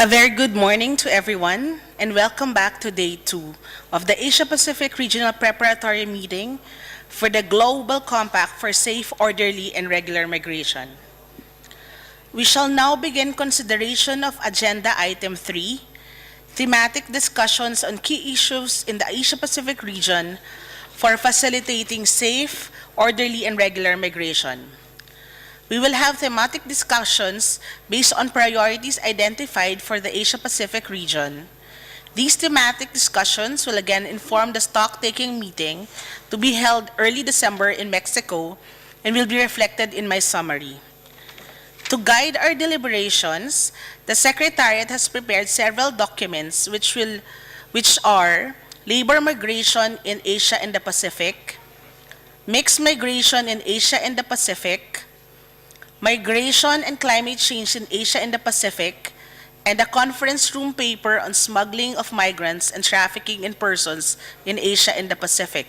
A very good morning to everyone, and welcome back to Day 2 of the Asia-Pacific Regional Preparatory Meeting for the Global Compact for Safe, Orderly, and Regular Migration. We shall now begin consideration of Agenda Item 3, Thematic Discussions on Key Issues in the Asia-Pacific Region for Facilitating Safe, Orderly, and Regular Migration. We will have thematic discussions based on priorities identified for the Asia-Pacific region. These thematic discussions will again inform the stock-taking meeting to be held early December in Mexico and will be reflected in my summary. To guide our deliberations, the Secretariat has prepared several documents which are labor migration in Asia and the Pacific, mixed migration in Asia and the Pacific, Migration and Climate Change in Asia and the Pacific, and a conference room paper on smuggling of migrants and trafficking in persons in Asia and the Pacific.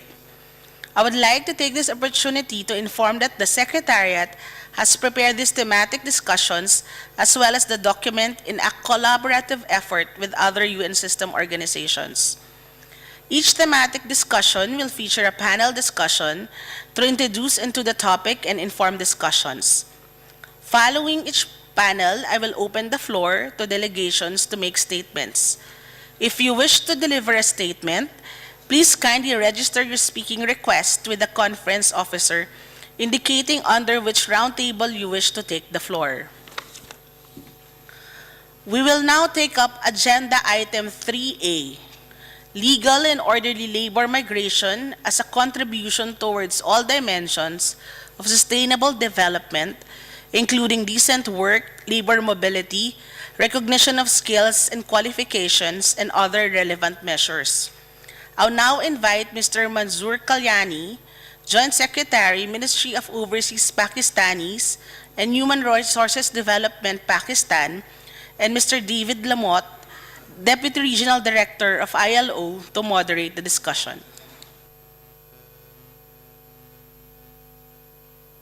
I would like to take this opportunity to inform that the Secretariat has prepared these thematic discussions as well as the document in a collaborative effort with other UN system organizations. Each thematic discussion will feature a panel discussion to introduce into the topic and inform discussions. Following each panel, I will open the floor to delegations to make statements. If you wish to deliver a statement, please kindly register your speaking request with the conference officer, indicating under which roundtable you wish to take the floor. We will now take up Agenda Item 3A, Legal and Orderly Labor Migration as a Contribution Towards All Dimensions of Sustainable Development, including decent work, labor mobility, recognition of skills and qualifications, and other relevant measures. I'll now invite Mr. Manzoor Kalyani, Joint Secretary, Ministry of Overseas Pakistanis and Human Resources Development, Pakistan, and Mr. David Lamotte, Deputy Regional Director of ILO, to moderate the discussion.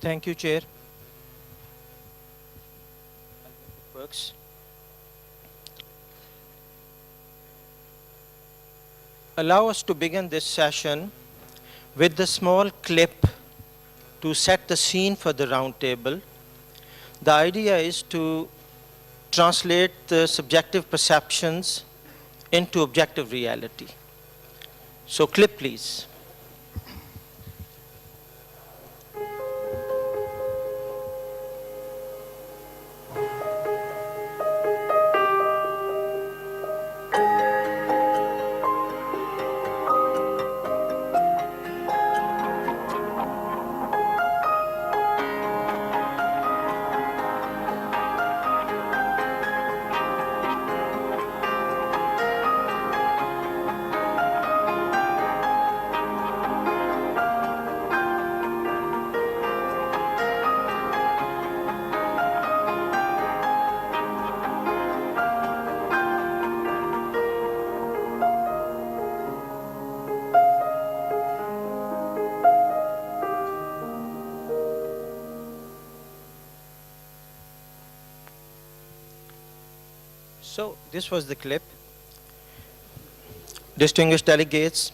Thank you, Chair. Works. Allow us to begin this session with the small clip to set the scene for the roundtable. The idea is to translate the subjective perceptions into objective reality. So clip, please. So this was the clip. Distinguished delegates,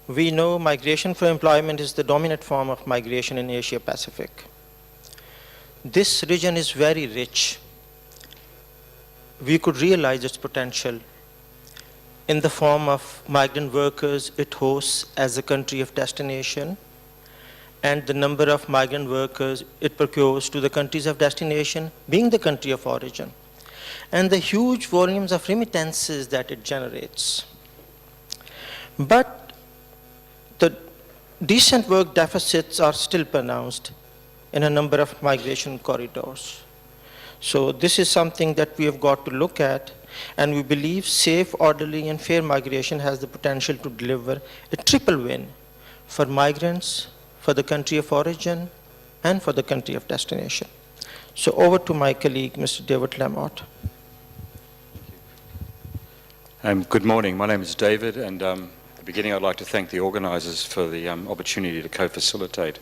we know migration for employment is the dominant form of migration in Asia Pacific. This region is very rich. We could realize its potential in the form of migrant workers it hosts as a country of destination, and the number of migrant workers it procures to the countries of destination being the country of origin, and the huge volumes of remittances that it generates. But the decent work deficits are still pronounced in a number of migration corridors. So this is something that we have got to look at, and we believe safe, orderly, and fair migration has the potential to deliver a triple win for migrants, for the country of origin, and for the country of destination. So over to my colleague, Mr. David Lamotte. Good morning. My name is David, and at the beginning I'd like to thank the organisers for the opportunity to co-facilitate.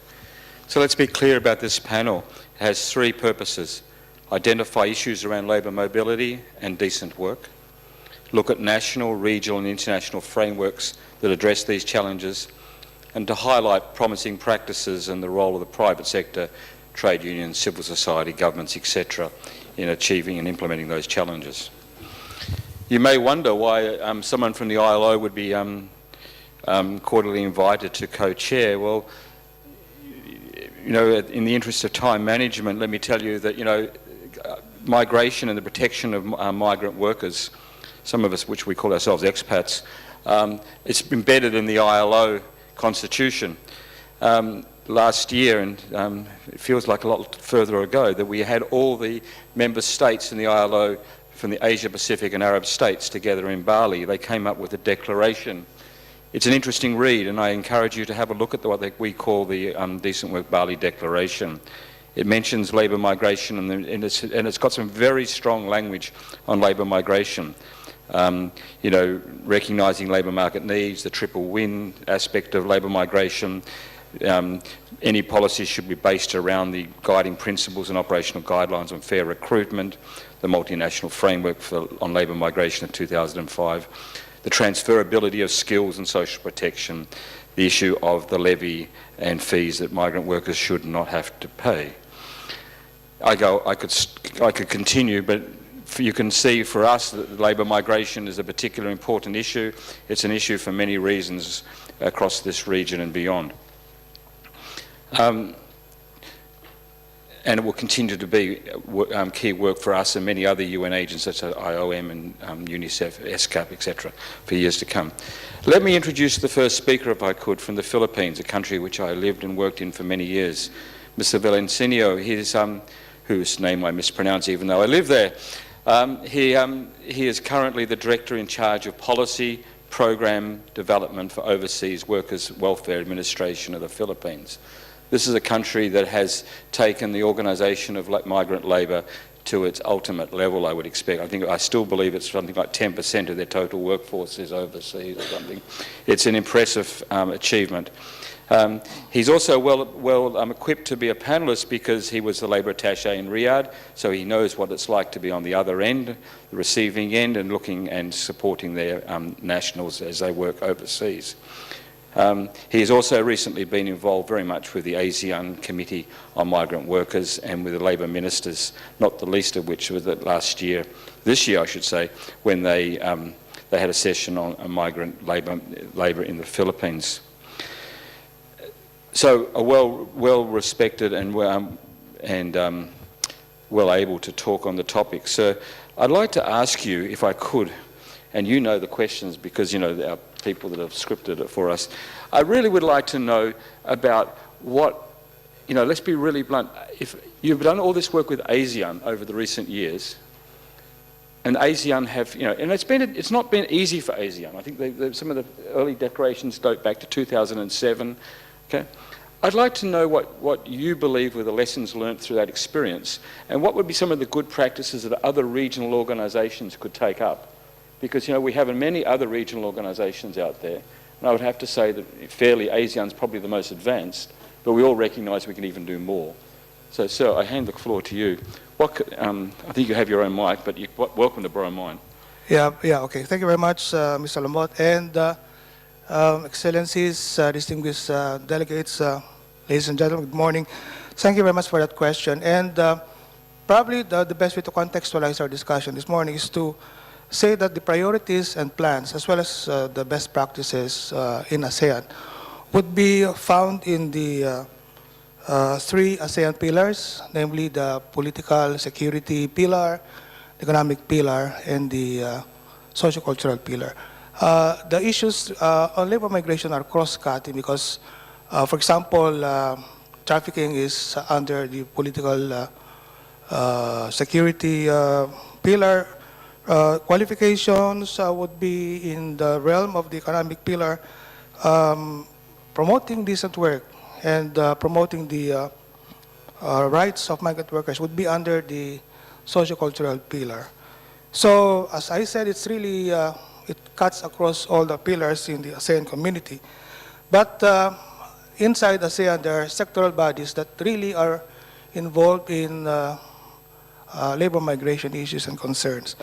So let's be clear about this panel. It has three purposes. identify issues around labour mobility and decent work, look at national, regional and international frameworks that address these challenges, and to highlight promising practices and the role of the private sector, trade unions, civil society, governments, etc., in achieving and implementing those challenges. You may wonder why someone from the ILO would be quarterly invited to co-chair. Well, you know, in the interest of time management, let me tell you that, you know, migration and the protection of migrant workers, some of us which we call ourselves expats, it's embedded in the ILO Constitution. Last year, and it feels like a lot further ago, that we had all the member states in the ILO from the Asia Pacific and Arab states together in Bali. They came up with a declaration. It's an interesting read, and I encourage you to have a look at what we call the Decent Work Bali Declaration. It mentions labour migration, and it's got some very strong language on labour migration. You know, recognising labour market needs, the triple win aspect of labour migration. Any policies should be based around the guiding principles and operational guidelines on fair recruitment, the multinational framework on labour migration of 2005, the transferability of skills and social protection, the issue of the levy and fees that migrant workers should not have to pay. I could continue, but you can see for us that labour migration is a particularly important issue. It's an issue for many reasons across this region and beyond. And it will continue to be key work for us and many other UN agents such as IOM and UNICEF, ESCAP, etc., for years to come. Let me introduce the first speaker, if I could, from the Philippines, a country which I lived and worked in for many years. Mr. Valencinio, whose name I mispronounce even though I live there. He is currently the Director in charge of Policy, Program Development for Overseas Workers Welfare Administration of the Philippines. This is a country that has taken the organisation of migrant labour to its ultimate level, I would expect. I still believe it's something like 10% of their total workforce is overseas or something. It's an impressive achievement. He's also well equipped to be a panellist because he was the labour attaché in Riyadh, so he knows what it's like to be on the other end, the receiving end, and looking and supporting their nationals as they work overseas. He has also recently been involved very much with the ASEAN Committee on Migrant Workers and with the labour ministers, not the least of which was this year I should say, when they had a session on migrant labour in the Philippines. So a well respected and well able to talk on the topic. So I'd like to ask you, if I could, and you know the questions because you know there are people that have scripted it for us. I really would like to know about what, you know, let's be really blunt. If you've done all this work with ASEAN over the recent years, and ASEAN have, you know, and it's not been easy for ASEAN. I think some of the early declarations date back to 2007. Okay, I'd like to know what you believe were the lessons learned through that experience, and what would be some of the good practices that other regional organisations could take up. Because, you know, we have many other regional organisations out there, and I would have to say that fairly ASEAN's probably the most advanced, but we all recognise we can even do more. So, sir, I hand the floor to you. I think you have your own mic, but you're welcome to borrow mine. Yeah, okay. Thank you very much, Mr. Lamot. And Excellencies, distinguished delegates, ladies and gentlemen, good morning. Thank you very much for that question. And probably the best way to contextualize our discussion this morning is to say that the priorities and plans, as well as the best practices in ASEAN, would be found in the three ASEAN pillars, namely the political security pillar, the economic pillar, and the socio-cultural pillar. The issues on labor migration are cross-cutting because, for example, trafficking is under the political security pillar. Qualifications would be in the realm of the economic pillar. Promoting decent work and promoting the rights of migrant workers would be under the socio-cultural pillar. So, as I said, it's really, it cuts across all the pillars in the ASEAN community. But inside ASEAN, there are sectoral bodies that really are involved in labor migration issues and concerns.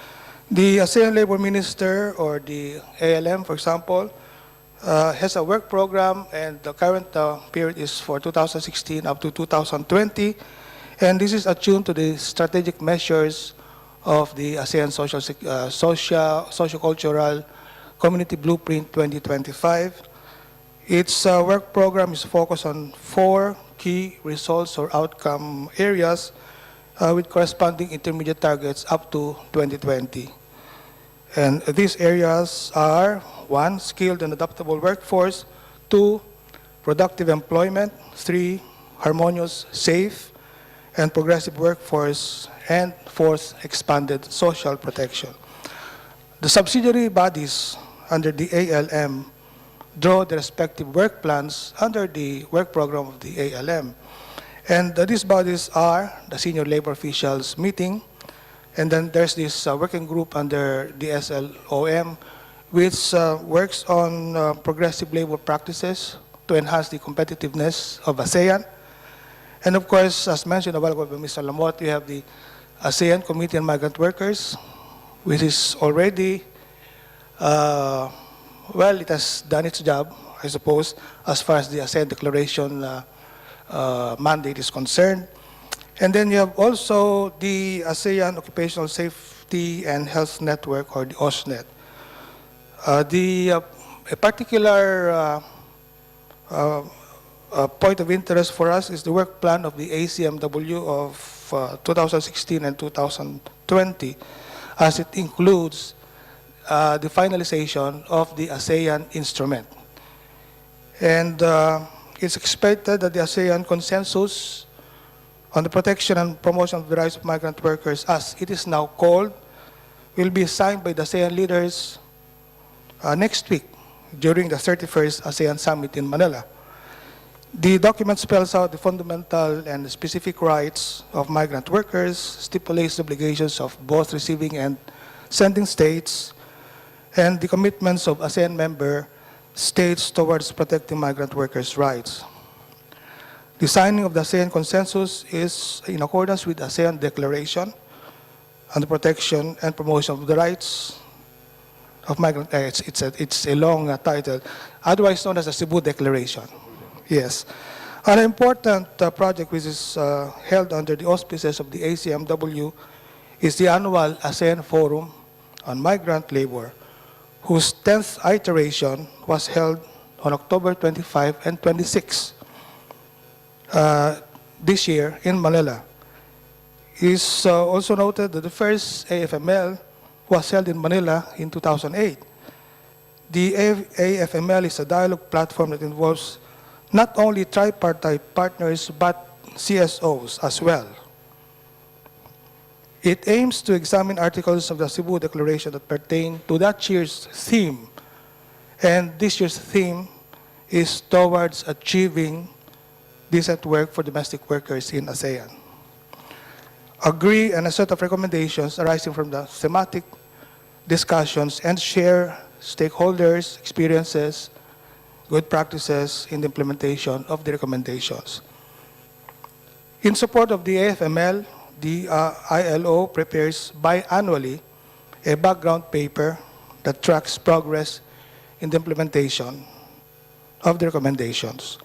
The ASEAN Labor Minister, or the ALM, for example, has a work program, and the current period is for 2016 up to 2020, and this is attuned to the strategic measures of the ASEAN Socio-Cultural Community Blueprint 2025. Its work program is focused on 4 key results or outcome areas with corresponding intermediate targets up to 2020. And these areas are: 1, skilled and adaptable workforce; 2, productive employment; 3, harmonious, safe, and progressive workforce; and 4th, expanded social protection. The subsidiary bodies under the ALM draw the respective work plans under the work program of the ALM. And these bodies are the Senior Labor Officials Meeting, and then there's this working group under the SLOM, which works on progressive labor practices to enhance the competitiveness of ASEAN. And of course, as mentioned a while ago by Mr. Lamot, we have the ASEAN Committee on Migrant Workers, which is already, well, it has done its job, I suppose, as far as the ASEAN Declaration mandate is concerned. And then you have also the ASEAN Occupational Safety and Health Network, or the OSNET. A particular point of interest for us is the work plan of the ACMW of 2016 and 2020, as it includes the finalization of the ASEAN instrument. And it's expected that the ASEAN consensus on the protection and promotion of the rights of migrant workers, as it is now called, will be signed by the ASEAN leaders next week during the 31st ASEAN Summit in Manila. The document spells out the fundamental and specific rights of migrant workers, stipulates the obligations of both receiving and sending states, and the commitments of ASEAN member states towards protecting migrant workers' rights. The signing of the ASEAN consensus is in accordance with the ASEAN Declaration on the protection and promotion of the rights of migrant. It's a long title, otherwise known as the Cebu Declaration. Yes. An important project which is held under the auspices of the ACMW is the annual ASEAN Forum on Migrant Labor, whose 10th iteration was held on October 25 and 26 this year in Manila. It is also noted that the first AFML was held in Manila in 2008. The AFML is a dialogue platform that involves not only tripartite partners but CSOs as well. It aims to examine articles of the Cebu Declaration that pertain to that year's theme, and this year's theme is towards achieving decent work for domestic workers in ASEAN. Agree on a set of recommendations arising from the thematic discussions and share stakeholders' experiences, good practices in the implementation of the recommendations. In support of the AFML, the ILO prepares biannually a background paper that tracks progress in the implementation of the recommendations.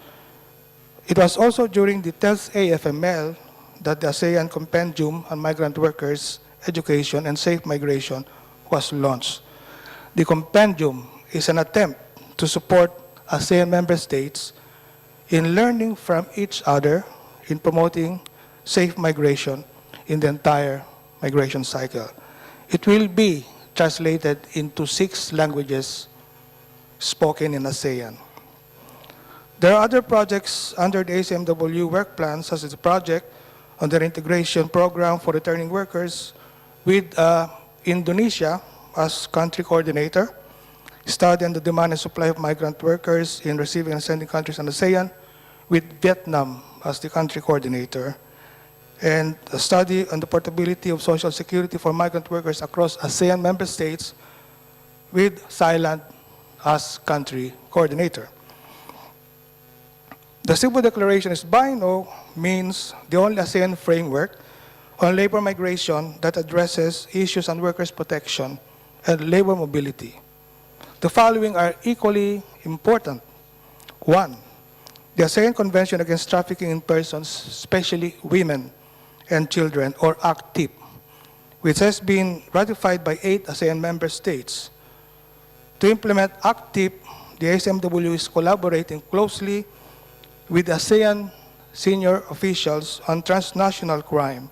It was also during the 10th AFML that the ASEAN Compendium on Migrant Workers, Education, and Safe Migration was launched. The compendium is an attempt to support ASEAN member states in learning from each other in promoting safe migration in the entire migration cycle. It will be translated into 6 languages spoken in ASEAN. There are other projects under the ACMW work plan, such as the project on the integration program for returning workers with Indonesia as country coordinator, study on the demand and supply of migrant workers in receiving and sending countries in ASEAN with Vietnam as the country coordinator, and a study on the portability of social security for migrant workers across ASEAN member states with Thailand as country coordinator. The Cebu Declaration is by no means the only ASEAN framework on labor migration that addresses issues on workers' protection and labor mobility. The following are equally important. One, the ASEAN Convention Against Trafficking in Persons, especially women and children, or ACTIP, which has been ratified by 8 ASEAN member states. To implement ACTIP, the ASMW is collaborating closely with ASEAN senior officials on transnational crime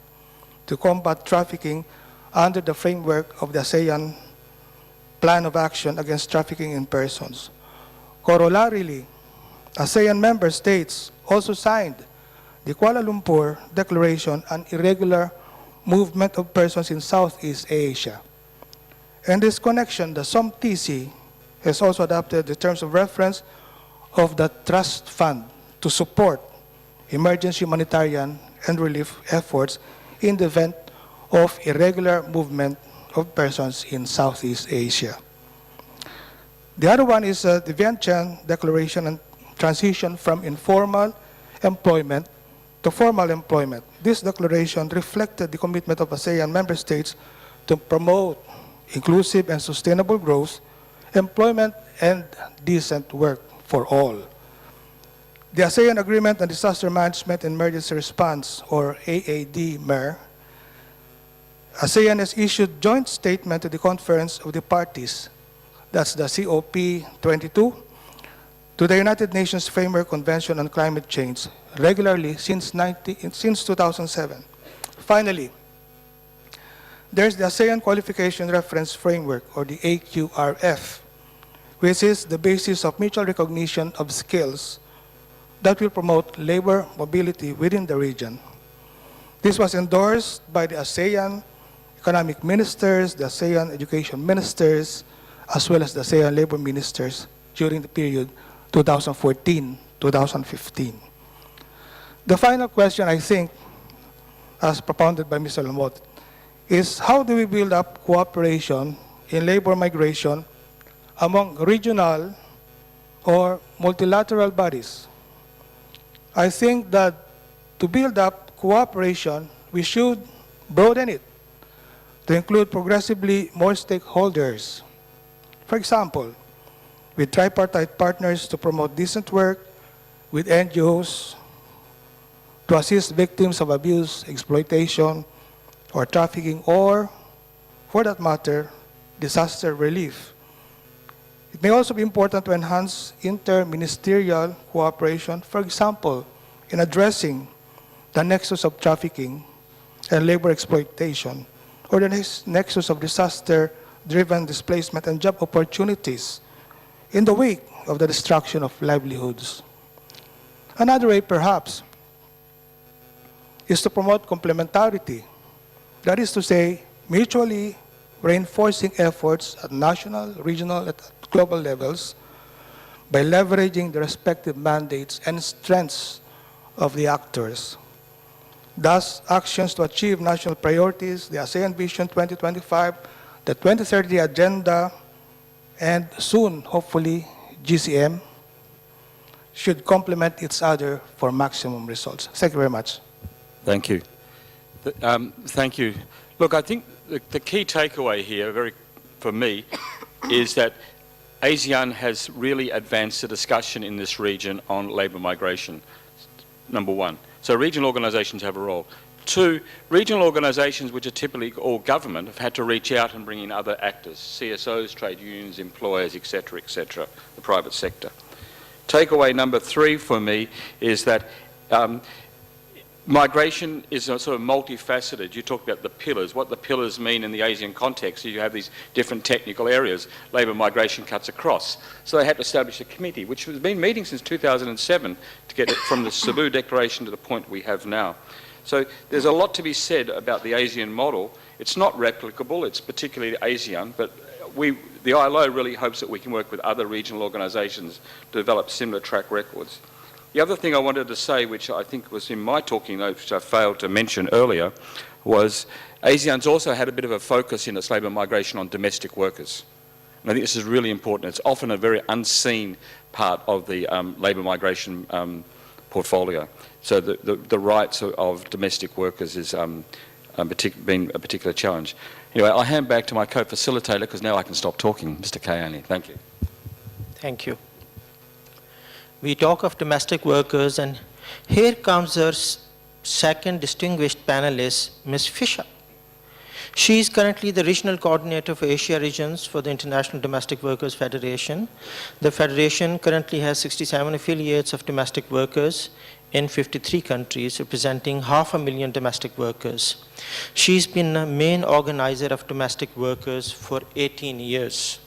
to combat trafficking under the framework of the ASEAN Plan of Action Against Trafficking in Persons. Corollarily, ASEAN member states also signed the Kuala Lumpur Declaration on Irregular Movement of Persons in Southeast Asia. In this connection, the SOMTC has also adopted the terms of reference of the Trust Fund to support emergency humanitarian and relief efforts in the event of irregular movement of persons in Southeast Asia. The other one is the Vientiane Declaration on Transition from Informal Employment to Formal Employment. This declaration reflected the commitment of ASEAN member states to promote inclusive and sustainable growth, employment, and decent work for all. The ASEAN Agreement on Disaster Management and Emergency Response, or AAD-MER, ASEAN has issued joint statement to the Conference of the Parties, that's the COP22, to the United Nations Framework Convention on Climate Change regularly since 2007. Finally, there's the ASEAN Qualification Reference Framework, or the AQRF, which is the basis of mutual recognition of skills that will promote labor mobility within the region. This was endorsed by the ASEAN Economic Ministers, the ASEAN Education Ministers, as well as the ASEAN Labor Ministers during the period 2014-2015. The final question, I think, as propounded by Mr. Lamot, is how do we build up cooperation in labor migration among regional or multilateral bodies? I think that to build up cooperation, we should broaden it to include progressively more stakeholders. For example, with tripartite partners to promote decent work, with NGOs to assist victims of abuse, exploitation, or trafficking, or, for that matter, disaster relief. It may also be important to enhance inter-ministerial cooperation, for example, in addressing the nexus of trafficking and labor exploitation, or the nexus of disaster-driven displacement and job opportunities in the wake of the destruction of livelihoods. Another way, perhaps, is to promote complementarity. That is to say, mutually reinforcing efforts at national, regional, and global levels by leveraging the respective mandates and strengths of the actors. Thus, actions to achieve national priorities, the ASEAN Vision 2025, the 2030 Agenda, and soon, hopefully, GCM, should complement each other for maximum results. Thank you very much. Thank you. Thank you. Look, I think the key takeaway here, for me, is that ASEAN has really advanced the discussion in this region on labour migration, number one. So regional organisations have a role. Two, regional organisations, which are typically all government, have had to reach out and bring in other actors, CSOs, trade unions, employers, etc., the private sector. Takeaway number three for me is that migration is sort of multifaceted. You talk about the pillars, what the pillars mean in the ASEAN context. You have these different technical areas. Labour migration cuts across. So they had to establish a committee, which has been meeting since 2007 to get it from the Cebu Declaration to the point we have now. So there's a lot to be said about the ASEAN model. It's not replicable, it's particularly ASEAN, but the ILO really hopes that we can work with other regional organisations to develop similar track records. The other thing I wanted to say, which I think was in my talking notes, which I failed to mention earlier, was ASEAN's also had a bit of a focus in its labour migration on domestic workers. And I think this is really important. It's often a very unseen part of the labour migration portfolio. So the rights of domestic workers is been a particular challenge. Anyway, I'll hand back to my co-facilitator because now I can stop talking. Mr. Kayani, thank you. Thank you. We talk of domestic workers, and here comes our second distinguished panelist, Ms. Fisher. She is currently the Regional Coordinator for Asia Regions for the International Domestic Workers Federation. The Federation currently has 67 affiliates of domestic workers in 53 countries, representing 500,000 domestic workers. She's been a main organizer of domestic workers for 18 years.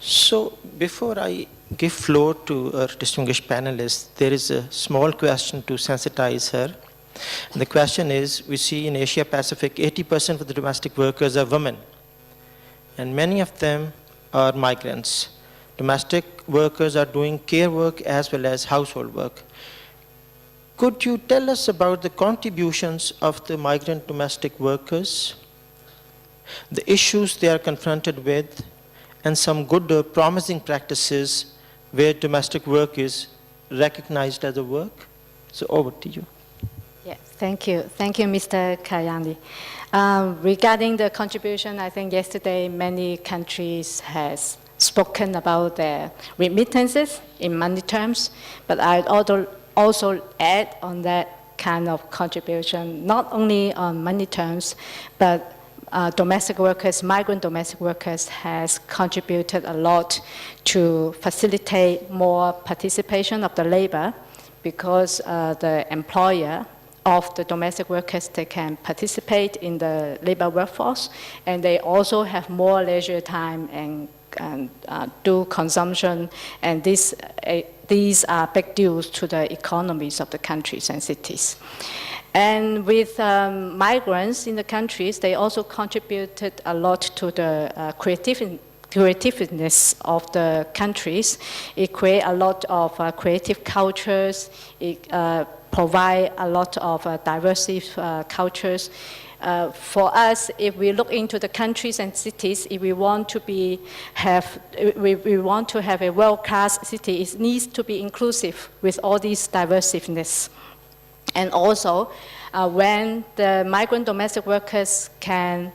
So before I give floor to our distinguished panelists, there is a small question to sensitize her. And the question is, we see in Asia Pacific, 80% of the domestic workers are women, and many of them are migrants. Domestic workers are doing care work as well as household work. Could you tell us about the contributions of the migrant domestic workers, the issues they are confronted with, and some good promising practices where domestic work is recognized as a work? So over to you. Yes, thank you. Thank you, Mr. Kayani. Regarding the contribution, I think yesterday many countries has spoken about their remittances in money terms, but I'd also add on that kind of contribution, not only on money terms, but domestic workers, migrant domestic workers has contributed a lot to facilitate more participation of the labor, because the employer of the domestic workers, they can participate in the labor workforce, and they also have more leisure time and do consumption, and these are big deals to the economies of the countries and cities. And with migrants in the countries, they also contributed a lot to the creativeness of the countries. It creates a lot of creative cultures. It provide a lot of diverse cultures. For us, if we look into the countries and cities, if we want to have a world-class city, it needs to be inclusive with all these diversiveness. And also, when the migrant domestic workers can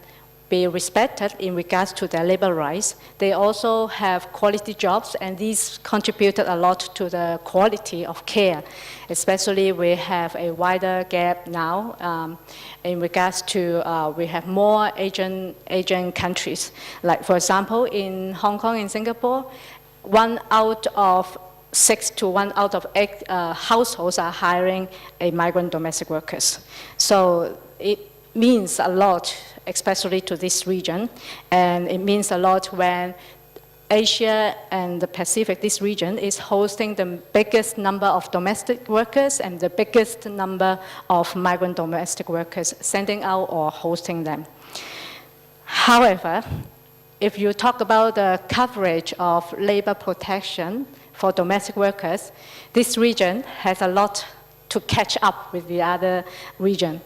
be respected in regards to their labor rights, they also have quality jobs, and these contributed a lot to the quality of care. Especially, we have a wider gap now in regards to, we have more Asian countries. Like, for example, in Hong Kong and Singapore, 1 out of 6 to 1 out of 8 households are hiring a migrant domestic workers. So it means a lot, especially to this region, and it means a lot when Asia and the Pacific, this region, is hosting the biggest number of domestic workers and the biggest number of migrant domestic workers sending out or hosting them. However, if you talk about the coverage of labor protection for domestic workers, this region has a lot to catch up with the other region.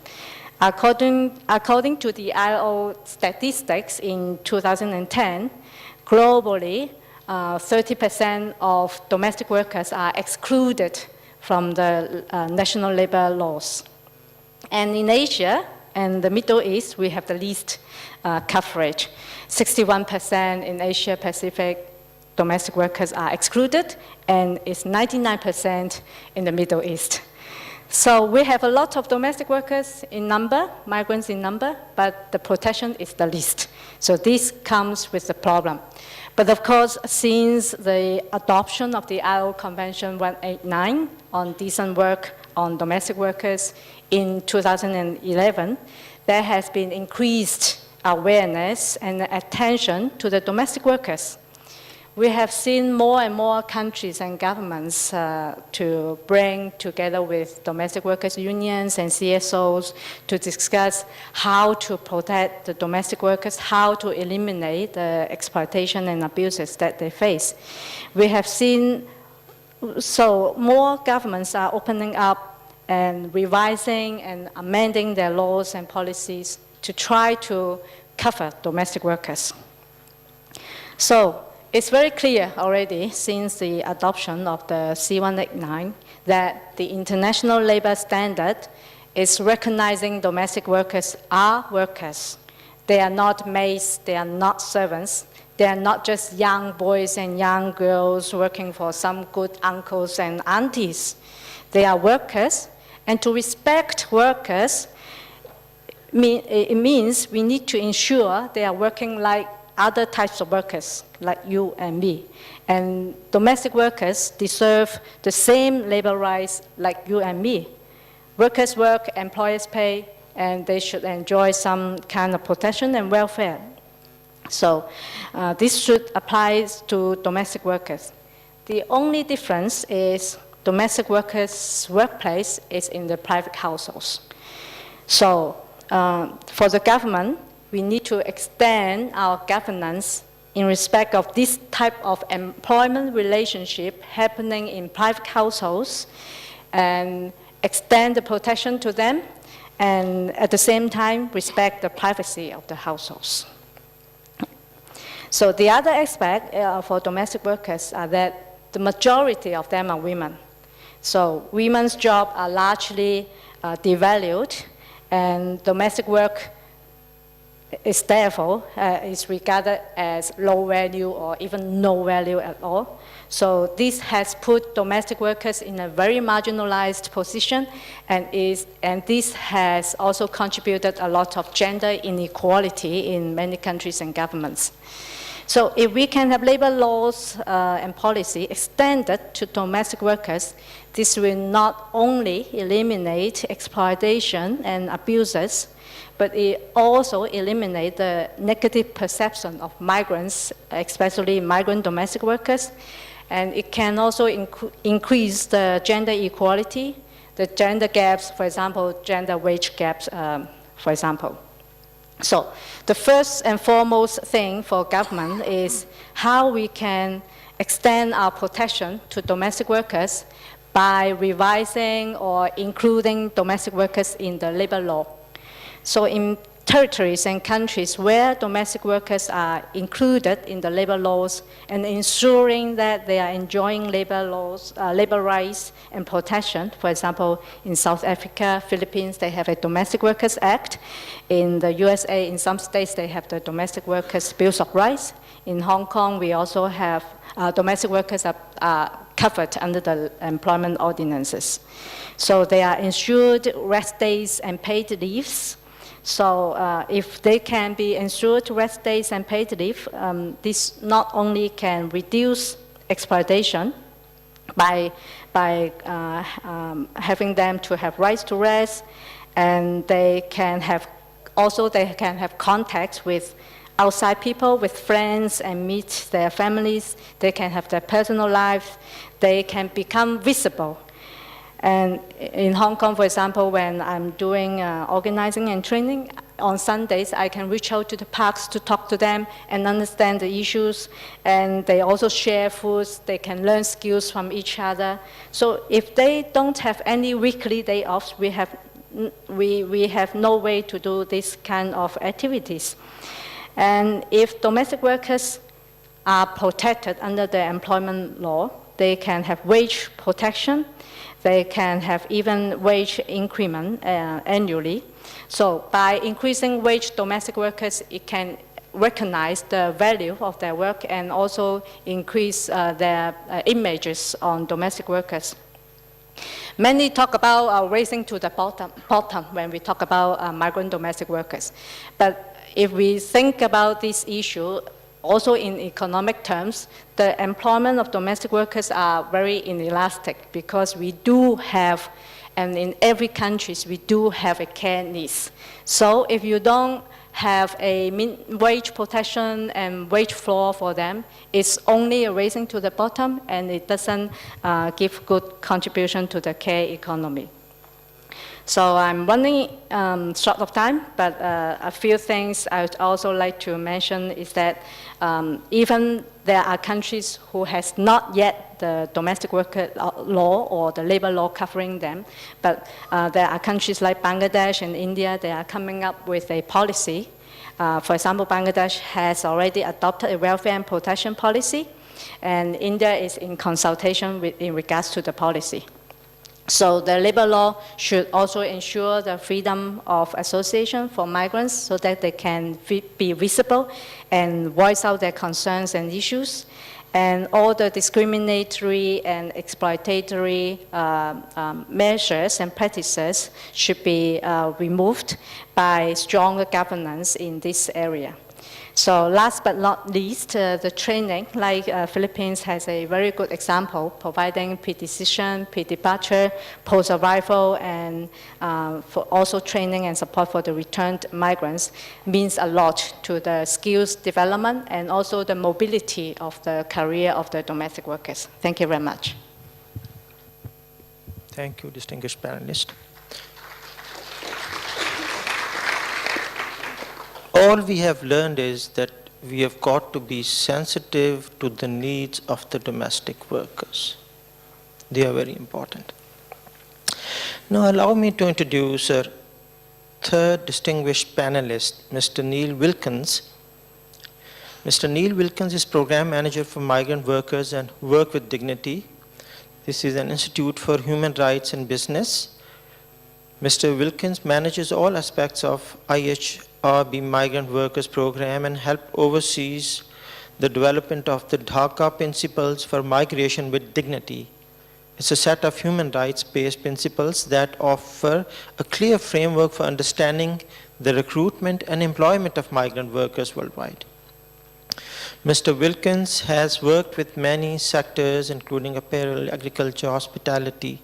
According to the ILO statistics in 2010, globally, 30% of domestic workers are excluded from the national labor laws. And in Asia and the Middle East, we have the least coverage. 61% in Asia Pacific domestic workers are excluded, and it's 99% in the Middle East. So we have a lot of domestic workers in number, migrants in number, but the protection is the least. So this comes with the problem. But of course, since the adoption of the ILO Convention 189 on decent work on domestic workers in 2011, there has been increased awareness and attention to the domestic workers. We have seen more and more countries and governments to bring together with domestic workers unions and CSOs to discuss how to protect the domestic workers, how to eliminate the exploitation and abuses that they face. We have seen, so more governments are opening up and revising and amending their laws and policies to try to cover domestic workers. So, it's very clear already since the adoption of the C189 that the international labor standard is recognizing domestic workers are workers. They are not maids, they are not servants. They are not just young boys and young girls working for some good uncles and aunties. They are workers, and to respect workers, it means we need to ensure they are working like other types of workers, like you and me. And domestic workers deserve the same labor rights like you and me. Workers work, employers pay, and they should enjoy some kind of protection and welfare. So this should apply to domestic workers. The only difference is domestic workers' workplace is in the private households. So for the government, we need to extend our governance in respect of this type of employment relationship happening in private households and extend the protection to them and at the same time respect the privacy of the households. So the other aspect for domestic workers are that the majority of them are women. So women's jobs are largely devalued, and domestic work is therefore is regarded as low value or even no value at all. So this has put domestic workers in a very marginalized position, and this has also contributed a lot of gender inequality in many countries and governments. So if we can have labor laws and policy extended to domestic workers, this will not only eliminate exploitation and abuses, but it also eliminates the negative perception of migrants, especially migrant domestic workers, and it can also increase the gender equality, the gender gaps, for example, gender wage gaps, for example. So the first and foremost thing for government is how we can extend our protection to domestic workers by revising or including domestic workers in the labor law. So in territories and countries where domestic workers are included in the labor laws and ensuring that they are enjoying labor laws, labor rights and protection. For example, in South Africa, Philippines, they have a Domestic Workers Act. In the USA, in some states, they have the Domestic Workers Bills of Rights. In Hong Kong, we also have domestic workers are covered under the employment ordinances. So they are ensured rest days and paid leaves. So if they can be ensured rest days and paid leave, this not only can reduce exploitation by having them to have rights to rest, and they can have contacts with outside people, with friends, and meet their families. They can have their personal life. They can become visible. And in Hong Kong, for example, when I'm doing organizing and training, on Sundays, I can reach out to the parks to talk to them and understand the issues. And they also share foods. They can learn skills from each other. So if they don't have any weekly day offs, we have no way to do this kind of activities. And if domestic workers are protected under the employment law, they can have wage protection. They can have even wage increment annually. So by increasing wage, domestic workers, it can recognize the value of their work and also increase their images on domestic workers. Many talk about raising to the bottom when we talk about migrant domestic workers. But if we think about this issue, also in economic terms, the employment of domestic workers are very inelastic because we do have, and in every country, we do have a care needs. So if you don't have a wage protection and wage floor for them, it's only a raising to the bottom, and it doesn't give good contribution to the care economy. So I'm running short of time, but a few things I would also like to mention is that even there are countries who has not yet the domestic worker law or the labor law covering them, but there are countries like Bangladesh and India, they are coming up with a policy. For example, Bangladesh has already adopted a welfare and protection policy, and India is in consultation in regards to the policy. So the labor law should also ensure the freedom of association for migrants so that they can be visible and voice out their concerns and issues. And all the discriminatory and exploitatory measures and practices should be removed by stronger governance in this area. So last but not least, the training, like Philippines has a very good example, providing pre-decision, pre-departure, post-arrival, and for also training and support for the returned migrants means a lot to the skills development and also the mobility of the career of the domestic workers. Thank you very much. Thank you, distinguished panelist. All we have learned is that we have got to be sensitive to the needs of the domestic workers. They are very important. Now allow me to introduce our third distinguished panelist, Mr. Neil Wilkins. Mr. Neil Wilkins is Program Manager for Migrant Workers and Work with Dignity. This is an institute for human rights and business. Mr. Wilkins manages all aspects of IHRB Migrant Workers Program and oversees the development of the Dhaka Principles for Migration with Dignity. It's a set of human rights-based principles that offer a clear framework for understanding the recruitment and employment of migrant workers worldwide. Mr. Wilkins has worked with many sectors, including apparel, agriculture, hospitality.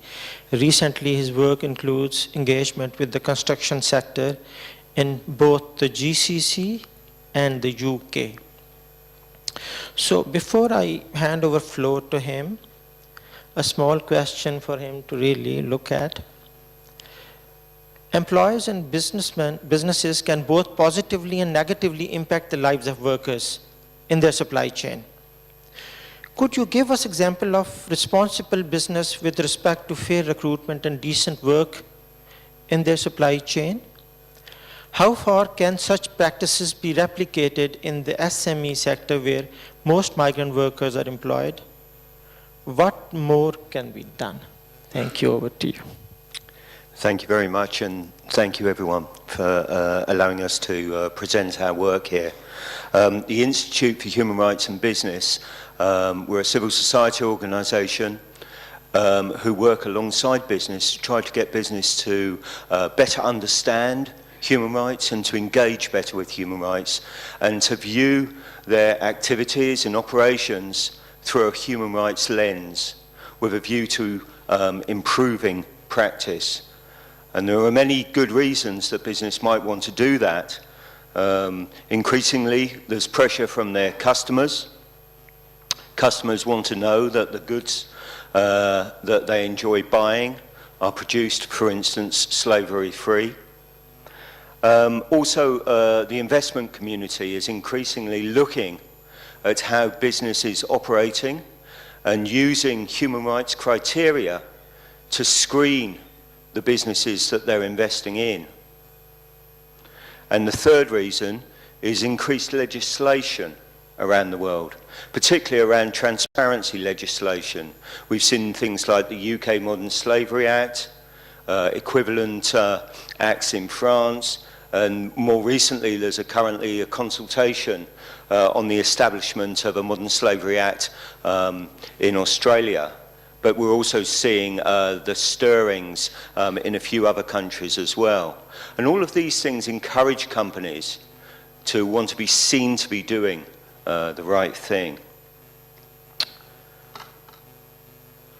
Recently, his work includes engagement with the construction sector in both the GCC and the UK. So before I hand over floor to him, a small question for him to really look at. Employers and businesses can both positively and negatively impact the lives of workers in their supply chain. Could you give us example of responsible business with respect to fair recruitment and decent work in their supply chain? How far can such practices be replicated in the SME sector where most migrant workers are employed? What more can be done? Thank you, over to you. Thank you very much, and thank you everyone for allowing us to present our work here. The Institute for Human Rights and Business, we're a civil society organisation who work alongside business to try to get business to better understand human rights and to engage better with human rights and to view their activities and operations through a human rights lens with a view to improving practice. And there are many good reasons that business might want to do that. Increasingly, there's pressure from their customers. Customers want to know that the goods that they enjoy buying are produced, for instance, slavery-free. Also, the investment community is increasingly looking at how business is operating and using human rights criteria to screen the businesses that they're investing in. And the third reason is increased legislation around the world, particularly around transparency legislation. We've seen things like the UK Modern Slavery Act, equivalent acts in France, and more recently there's currently a consultation on the establishment of a Modern Slavery Act in Australia. But we're also seeing the stirrings in a few other countries as well. And all of these things encourage companies to want to be seen to be doing the right thing.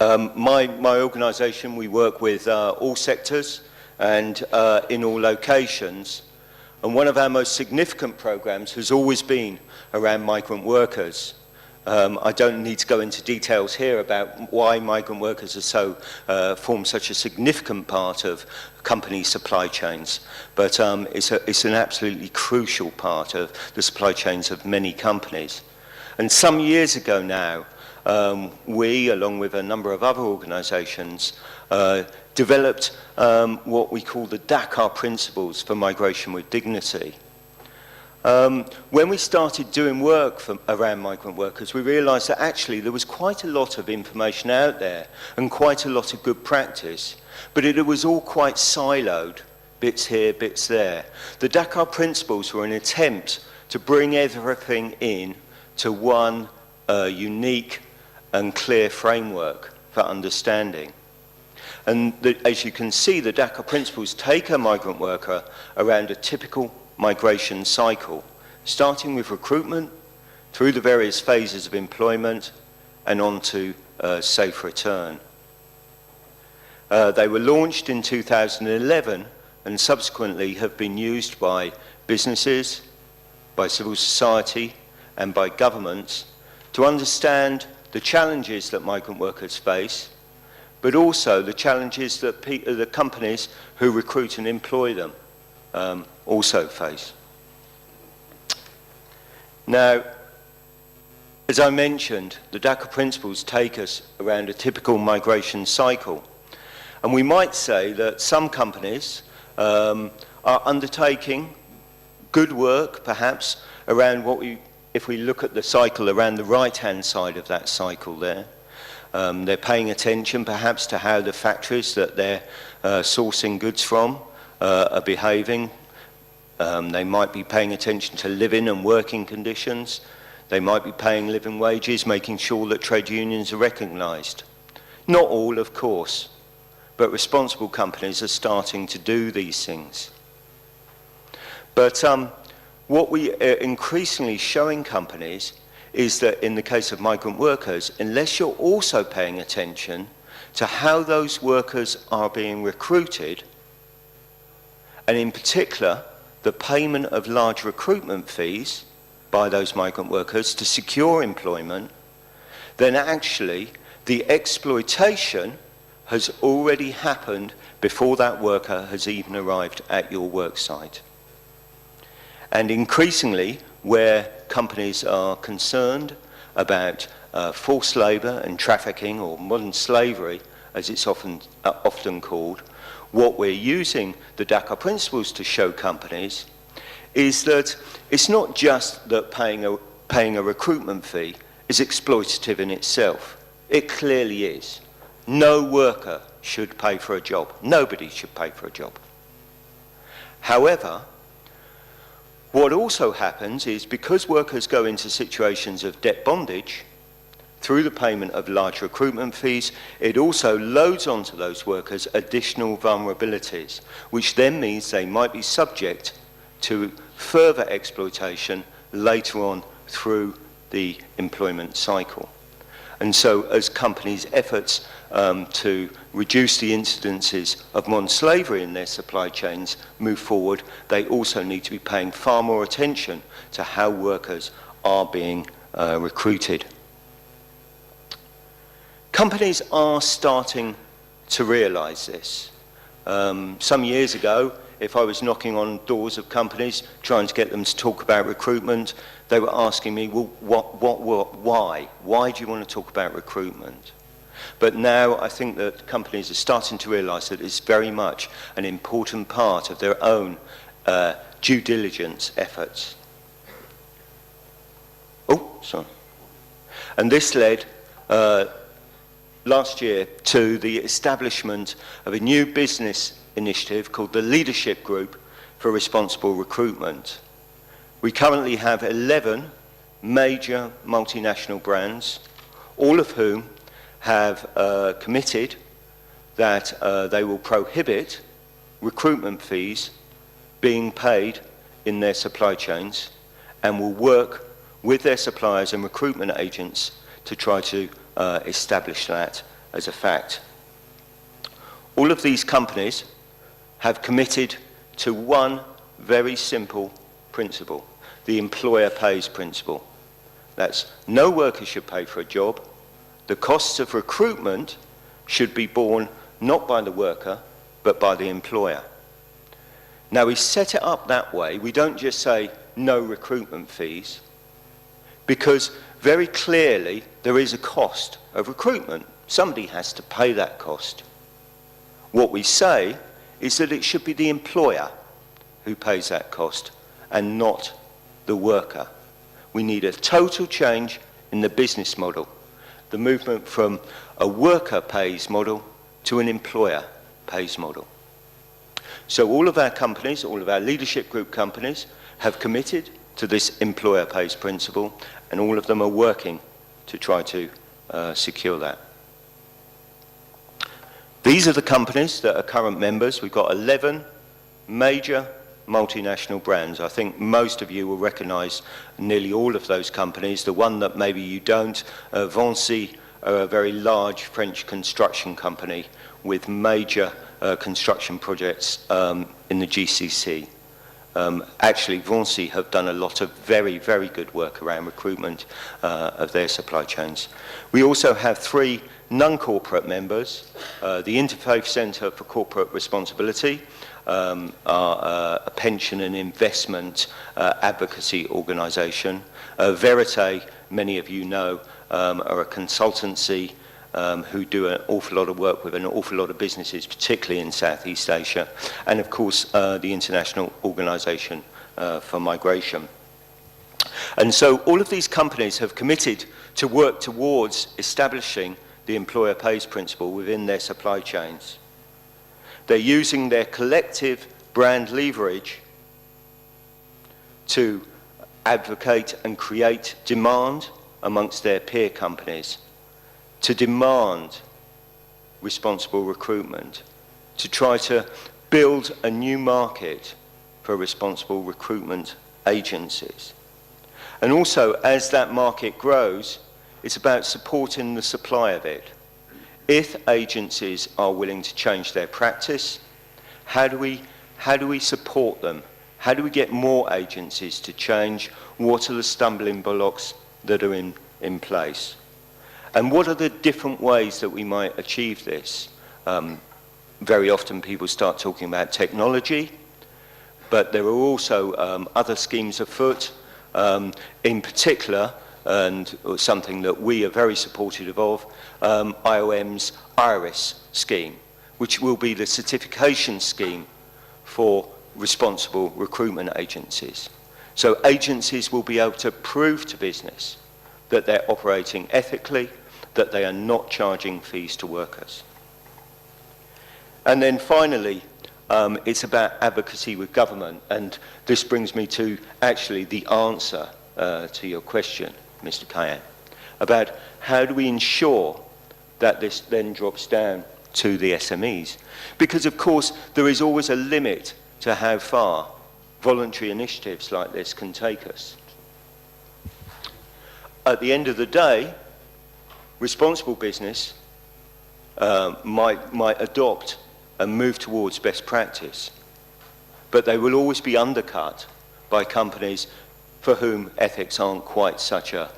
My organisation, we work with all sectors and in all locations. And one of our most significant programs has always been around migrant workers. I don't need to go into details here about why migrant workers form such a significant part of company supply chains, but it's an absolutely crucial part of the supply chains of many companies. And some years ago now, we, along with a number of other organisations, developed what we call the Dakar Principles for Migration with Dignity. When we started doing work around migrant workers, we realised that actually there was quite a lot of information out there and quite a lot of good practice, but it was all quite siloed, bits here, bits there. The Dakar Principles were an attempt to bring everything in to one unique and clear framework for understanding. And as you can see, the Dakar Principles take a migrant worker around a typical migration cycle, starting with recruitment, through the various phases of employment, and on to safe return. They were launched in 2011 and subsequently have been used by businesses, by civil society, and by governments to understand the challenges that migrant workers face, but also the challenges that the companies who recruit and employ them also face. Now, as I mentioned, the Dakar Principles take us around a typical migration cycle. And we might say that some companies are undertaking good work, perhaps, around if we look at the cycle around the right-hand side of that cycle there. They're paying attention, perhaps, to how the factories that they're sourcing goods from are behaving. They might be paying attention to living and working conditions. They might be paying living wages, making sure that trade unions are recognised. Not all, of course, but responsible companies are starting to do these things. But what we are increasingly showing companies is that in the case of migrant workers, unless you're also paying attention to how those workers are being recruited, and in particular, the payment of large recruitment fees by those migrant workers to secure employment, then actually the exploitation has already happened before that worker has even arrived at your work site. And increasingly, where companies are concerned about forced labour and trafficking, or modern slavery, as it's often called, what we're using the Dakar Principles to show companies is that it's not just that paying a recruitment fee is exploitative in itself. It clearly is. No worker should pay for a job. Nobody should pay for a job. However, what also happens is because workers go into situations of debt bondage through the payment of large recruitment fees, it also loads onto those workers additional vulnerabilities, which then means they might be subject to further exploitation later on through the employment cycle. And so as companies' efforts to reduce the incidences of modern slavery in their supply chains move forward, they also need to be paying far more attention to how workers are being recruited. Companies are starting to realise this. Some years ago, if I was knocking on doors of companies trying to get them to talk about recruitment, they were asking me, well, why? Why do you want to talk about recruitment? But now I think that companies are starting to realise that it's very much an important part of their own due diligence efforts. Oh, sorry. And this led last year to the establishment of a new business initiative called the Leadership Group for Responsible Recruitment. We currently have 11 major multinational brands, all of whom have committed that they will prohibit recruitment fees being paid in their supply chains and will work with their suppliers and recruitment agents to try to establish that as a fact. All of these companies have committed to one very simple principle, the employer pays principle. That's no worker should pay for a job. The costs of recruitment should be borne not by the worker, but by the employer. Now, we set it up that way. We don't just say no recruitment fees, because very clearly there is a cost of recruitment. Somebody has to pay that cost. What we say is that it should be the employer who pays that cost and not the worker. We need a total change in the business model, the movement from a worker pays model to an employer pays model. So all of our companies, all of our leadership group companies have committed to this employer pays principle, and all of them are working to try to secure that. These are the companies that are current members. We've got 11 major multinational brands. I think most of you will recognise nearly all of those companies. The one that maybe you don't, Vinci, are a very large French construction company with major construction projects in the GCC. Actually, Vinci have done a lot of very, very good work around recruitment of their supply chains. We also have 3 non-corporate members. The Interfaith Centre for Corporate Responsibility are a pension and investment advocacy organisation. Verite, many of you know, are a consultancy who do an awful lot of work with an awful lot of businesses, particularly in Southeast Asia, and of course the International Organisation for Migration. And so all of these companies have committed to work towards establishing the employer pays principle within their supply chains. They're using their collective brand leverage to advocate and create demand amongst their peer companies, to demand responsible recruitment, to try to build a new market for responsible recruitment agencies. And also, as that market grows, it's about supporting the supply of it. If agencies are willing to change their practice, how do we support them? How do we get more agencies to change? What are the stumbling blocks that are in place? And what are the different ways that we might achieve this? Very often people start talking about technology, but there are also other schemes afoot. In particular, and something that we are very supportive of, IOM's IRIS scheme, which will be the certification scheme for responsible recruitment agencies. So agencies will be able to prove to business that they're operating ethically, that they are not charging fees to workers. And then finally, it's about advocacy with government, and this brings me to actually the answer to your question, Mr. Kayan, about how do we ensure that this then drops down to the SMEs? Because of course there is always a limit to how far voluntary initiatives like this can take us. At the end of the day, responsible business might adopt and move towards best practice, but they will always be undercut by companies for whom ethics aren't quite such a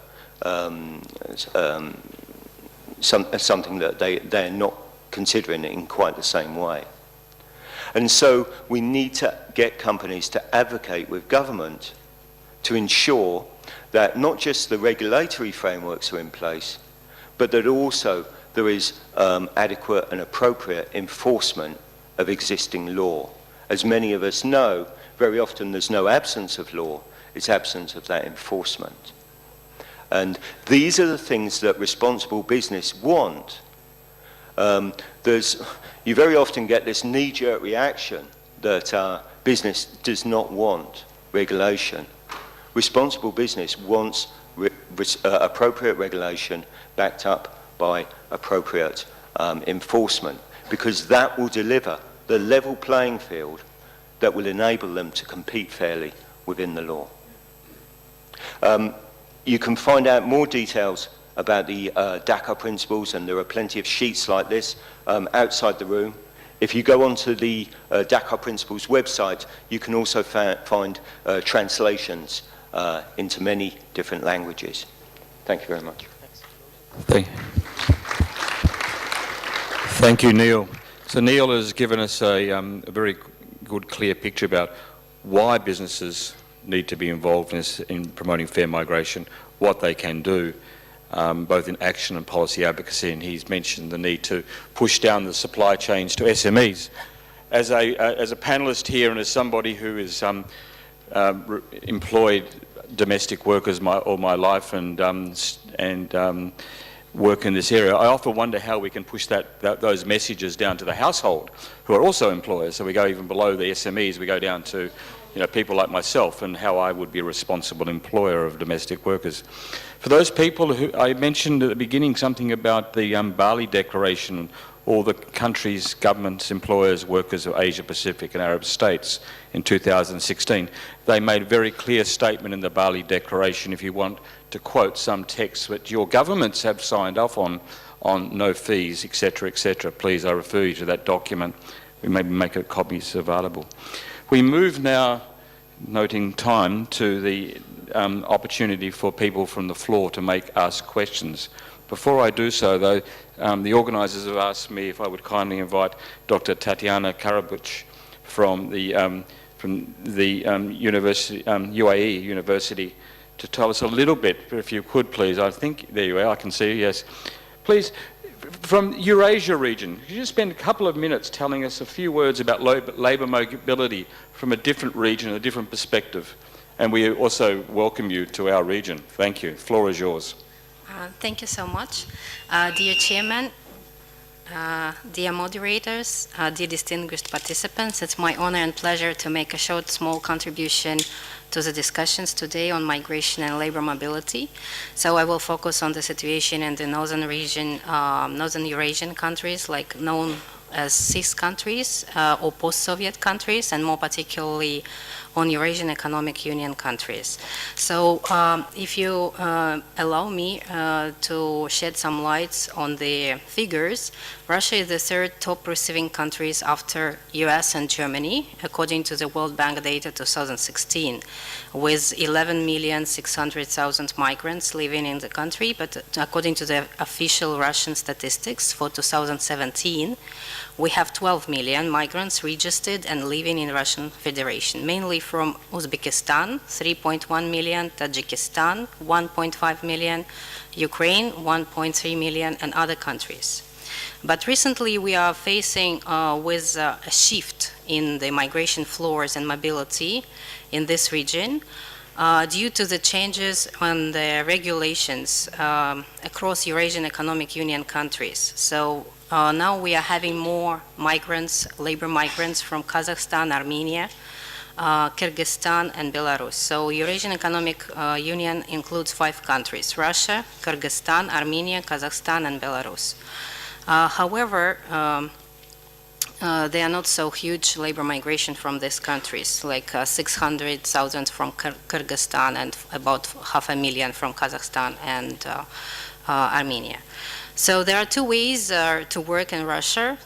something that they're not considering in quite the same way. And so we need to get companies to advocate with government to ensure that not just the regulatory frameworks are in place, but that also there is adequate and appropriate enforcement of existing law. As many of us know, very often there's no absence of law, it's absence of that enforcement. And these are the things that responsible business want. You very often get this knee-jerk reaction that business does not want regulation. Responsible business wants appropriate regulation backed up by appropriate enforcement, because that will deliver the level playing field that will enable them to compete fairly within the law. You can find out more details about the DACA principles, and there are plenty of sheets like this outside the room. If you go onto the DACA principles website, you can also find translations into many different languages. Thank you very much. Thank you, Neil. So Neil has given us a very good, clear picture about why businesses need to be involved in promoting fair migration, what they can do, both in action and policy advocacy, and he's mentioned the need to push down the supply chains to SMEs. As a panellist here and as somebody who is employed domestic workers all my life and work in this area, I often wonder how we can push those messages down to the household, who are also employers. So we go even below the SMEs, we go down to people like myself, and how I would be a responsible employer of domestic workers. For those people who I mentioned at the beginning something about the Bali Declaration, all the countries, governments, employers, workers of Asia Pacific and Arab states in 2016. They made a very clear statement in the Bali Declaration, if you want to quote some texts that your governments have signed off on no fees, etc., etc. Please, I refer you to that document. We maybe make copies available. We move now, noting time, to the opportunity for people from the floor to ask questions. Before I do so, though, the organisers have asked me if I would kindly invite Dr. Tatiana Karabuch from the university, UAE University, to tell us a little bit, if you could please. I think, there you are, I can see, yes. Please, from Eurasia region, could you just spend a couple of minutes telling us a few words about labour mobility from a different region, a different perspective? And we also welcome you to our region. Thank you. The floor is yours. Thank you so much. Dear Chairman, dear moderators, dear distinguished participants, it's my honor and pleasure to make a short, small contribution to the discussions today on migration and labor mobility. So I will focus on the situation in the northern region, northern Eurasian countries, like known as CIS countries or post-Soviet countries, and more particularly on Eurasian Economic Union countries. So if you allow me to shed some lights on the figures, Russia is the third top receiving countries after US and Germany, according to the World Bank data 2016, with 11,600,000 migrants living in the country. But according to the official Russian statistics for 2017, we have 12 million migrants registered and living in Russian Federation, mainly from Uzbekistan, 3.1 million, Tajikistan, 1.5 million, Ukraine, 1.3 million, and other countries. But recently we are facing with a shift in the migration flows and mobility in this region due to the changes on the regulations across Eurasian Economic Union countries. So now we are having more migrants, labor migrants from Kazakhstan, Armenia, Kyrgyzstan, and Belarus. So Eurasian Economic Union includes 5 countries: Russia, Kyrgyzstan, Armenia, Kazakhstan, and Belarus. However, they are not so huge labor migration from these countries, like 600,000 from Kyrgyzstan and about 500,000 from Kazakhstan and Armenia. So there are 2 ways to work in Russia.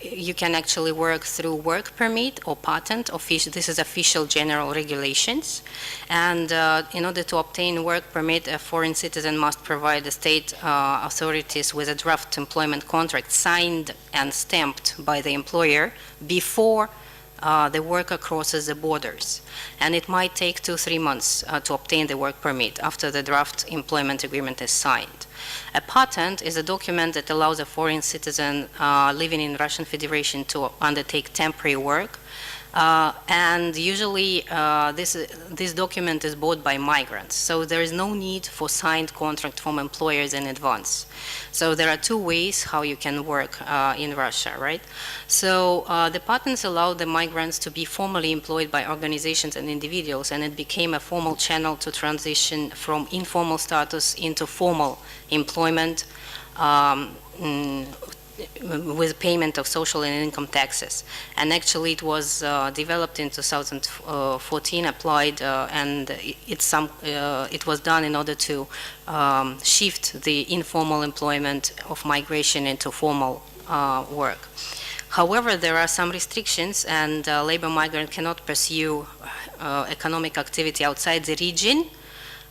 You can actually work through work permit or patent. This is official general regulations. And in order to obtain work permit, a foreign citizen must provide the state authorities with a draft employment contract signed and stamped by the employer before the worker crosses the borders. And it might take 2-3 months to obtain the work permit after the draft employment agreement is signed. A patent is a document that allows a foreign citizen living in Russian Federation to undertake temporary work. And usually this document is bought by migrants. So there is no need for signed contract from employers in advance. So there are 2 ways how you can work in Russia, right? So the patents allow the migrants to be formally employed by organizations and individuals, and it became a formal channel to transition from informal status into formal employment with payment of social and income taxes. And actually it was developed in 2014, applied, and it was done in order to shift the informal employment of migration into formal work. However, there are some restrictions, and labor migrant cannot pursue economic activity outside the region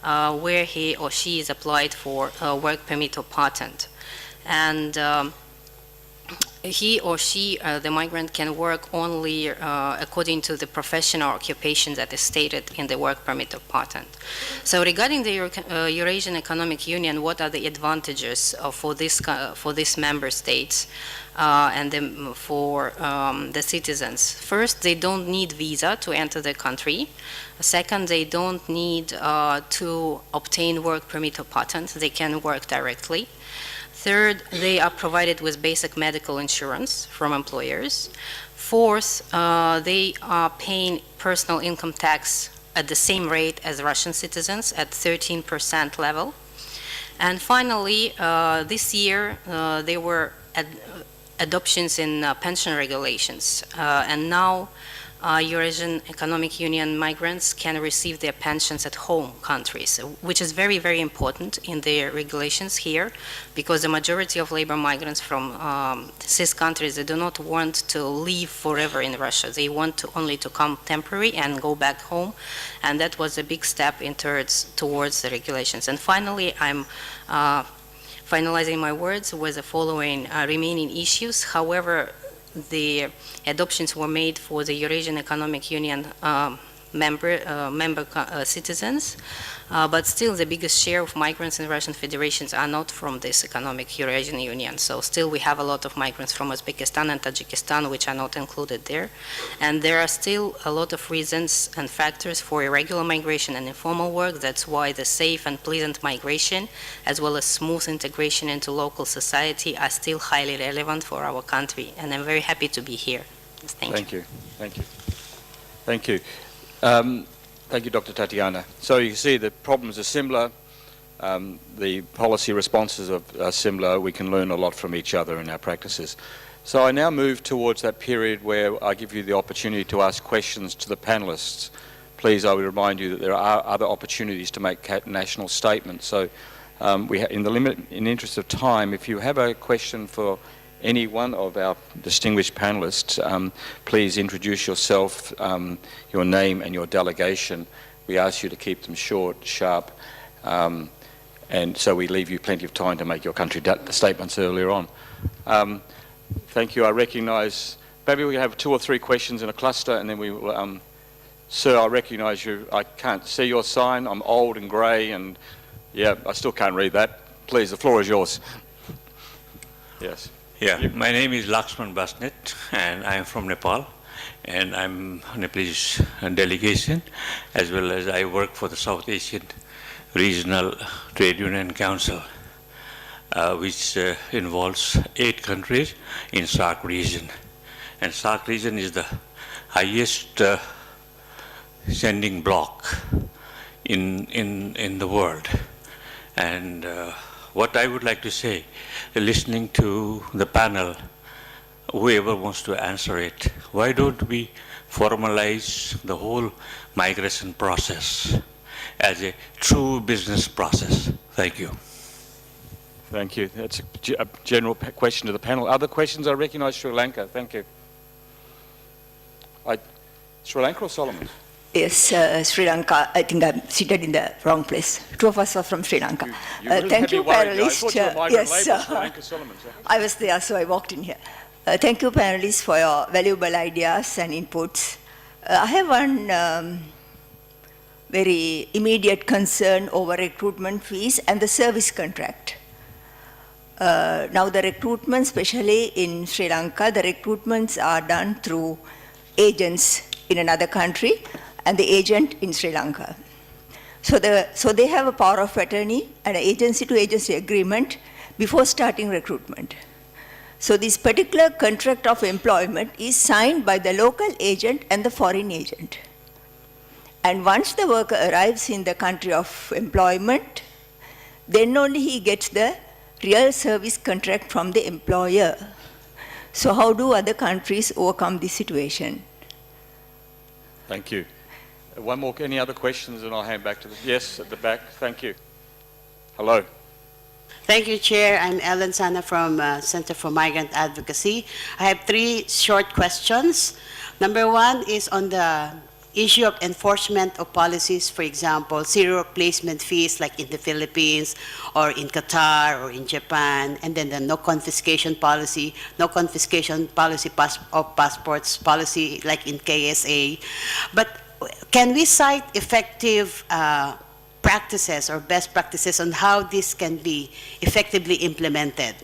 where he or she is applied for a work permit or patent. And he or she, the migrant, can work only according to the profession or occupation that is stated in the work permit of patent. So regarding the Eurasian Economic Union, what are the advantages for these member states and for the citizens? First, they don't need visa to enter the country. Second, they don't need to obtain work permit or patent. They can work directly. Third, they are provided with basic medical insurance from employers. Fourth, they are paying personal income tax at the same rate as Russian citizens at 13% level. And finally, this year, there were adoptions in pension regulations. And now, Eurasian Economic Union migrants can receive their pensions at home countries, which is very, very important in the regulations here, because the majority of labor migrants from CIS countries, they do not want to live forever in Russia. They want only to come temporary and go back home, and that was a big step towards the regulations. And finally, I'm finalizing my words with the following remaining issues. However, the adoptions were made for the Eurasian Economic Union member citizens, but still the biggest share of migrants in Russian federations are not from this economic Eurasian Union. So still we have a lot of migrants from Uzbekistan and Tajikistan which are not included there. And there are still a lot of reasons and factors for irregular migration and informal work. That's why the safe and pleasant migration, as well as smooth integration into local society, are still highly relevant for our country. And I'm very happy to be here. Thank you. Thank you. Thank you. Thank you, Dr. Tatiana. So you see the problems are similar, the policy responses are similar. We can learn a lot from each other in our practices. So I now move towards that period where I give you the opportunity to ask questions to the panelists. Please, I would remind you that there are other opportunities to make national statements. So in the interest of time, if you have a question for any one of our distinguished panelists, please introduce yourself, your name and your delegation. We ask you to keep them short, sharp, and so we leave you plenty of time to make your country statements earlier on. Thank you. I recognise, maybe we have 2 or 3 questions in a cluster, and then we will, sir, I recognise you. I can't see your sign. I'm old and grey, and yeah, I still can't read that. Please, the floor is yours. Yes. Yeah, my name is Lakshman Basnet, and I am from Nepal, and I'm Nepalese delegation, as well as I work for the South Asian Regional Trade Union Council, which involves 8 countries in SAARC region. And SAARC region is the highest sending bloc in the world. And what I would like to say, listening to the panel, whoever wants to answer it, why don't we formalize the whole migration process as a true business process? Thank you. Thank you. That's a general question to the panel. Other questions? I recognise Sri Lanka. Thank you. Sri Lanka or Solomon? Yes, Sri Lanka. I think I'm seated in the wrong place. 2 of us are from Sri Lanka. You really thank you, panelists. I thought you were migrant Yes, labour, Sri Lanka, Solomon. I was there, so I walked in here. Thank you, panelists, for your valuable ideas and inputs. I have one very immediate concern over recruitment fees and the service contract. Now, the recruitment, especially in Sri Lanka, the recruitments are done through agents in another country and the agent in Sri Lanka. So they have a power of attorney and an agency-to-agency agreement before starting recruitment. So this particular contract of employment is signed by the local agent and the foreign agent. And once the worker arrives in the country of employment, then only he gets the real service contract from the employer. So how do other countries overcome this situation? Thank you. One more, any other questions, and I'll hand back to the, yes, at the back. Thank you. Hello. Thank you, Chair. I'm Ellen Sana from Center for Migrant Advocacy. I have 3 short questions. Number 1 is on the issue of enforcement of policies, for example, zero placement fees like in the Philippines or in Qatar or in Japan, and then the no confiscation policy of passports policy like in KSA. But can we cite effective practices or best practices on how this can be effectively implemented?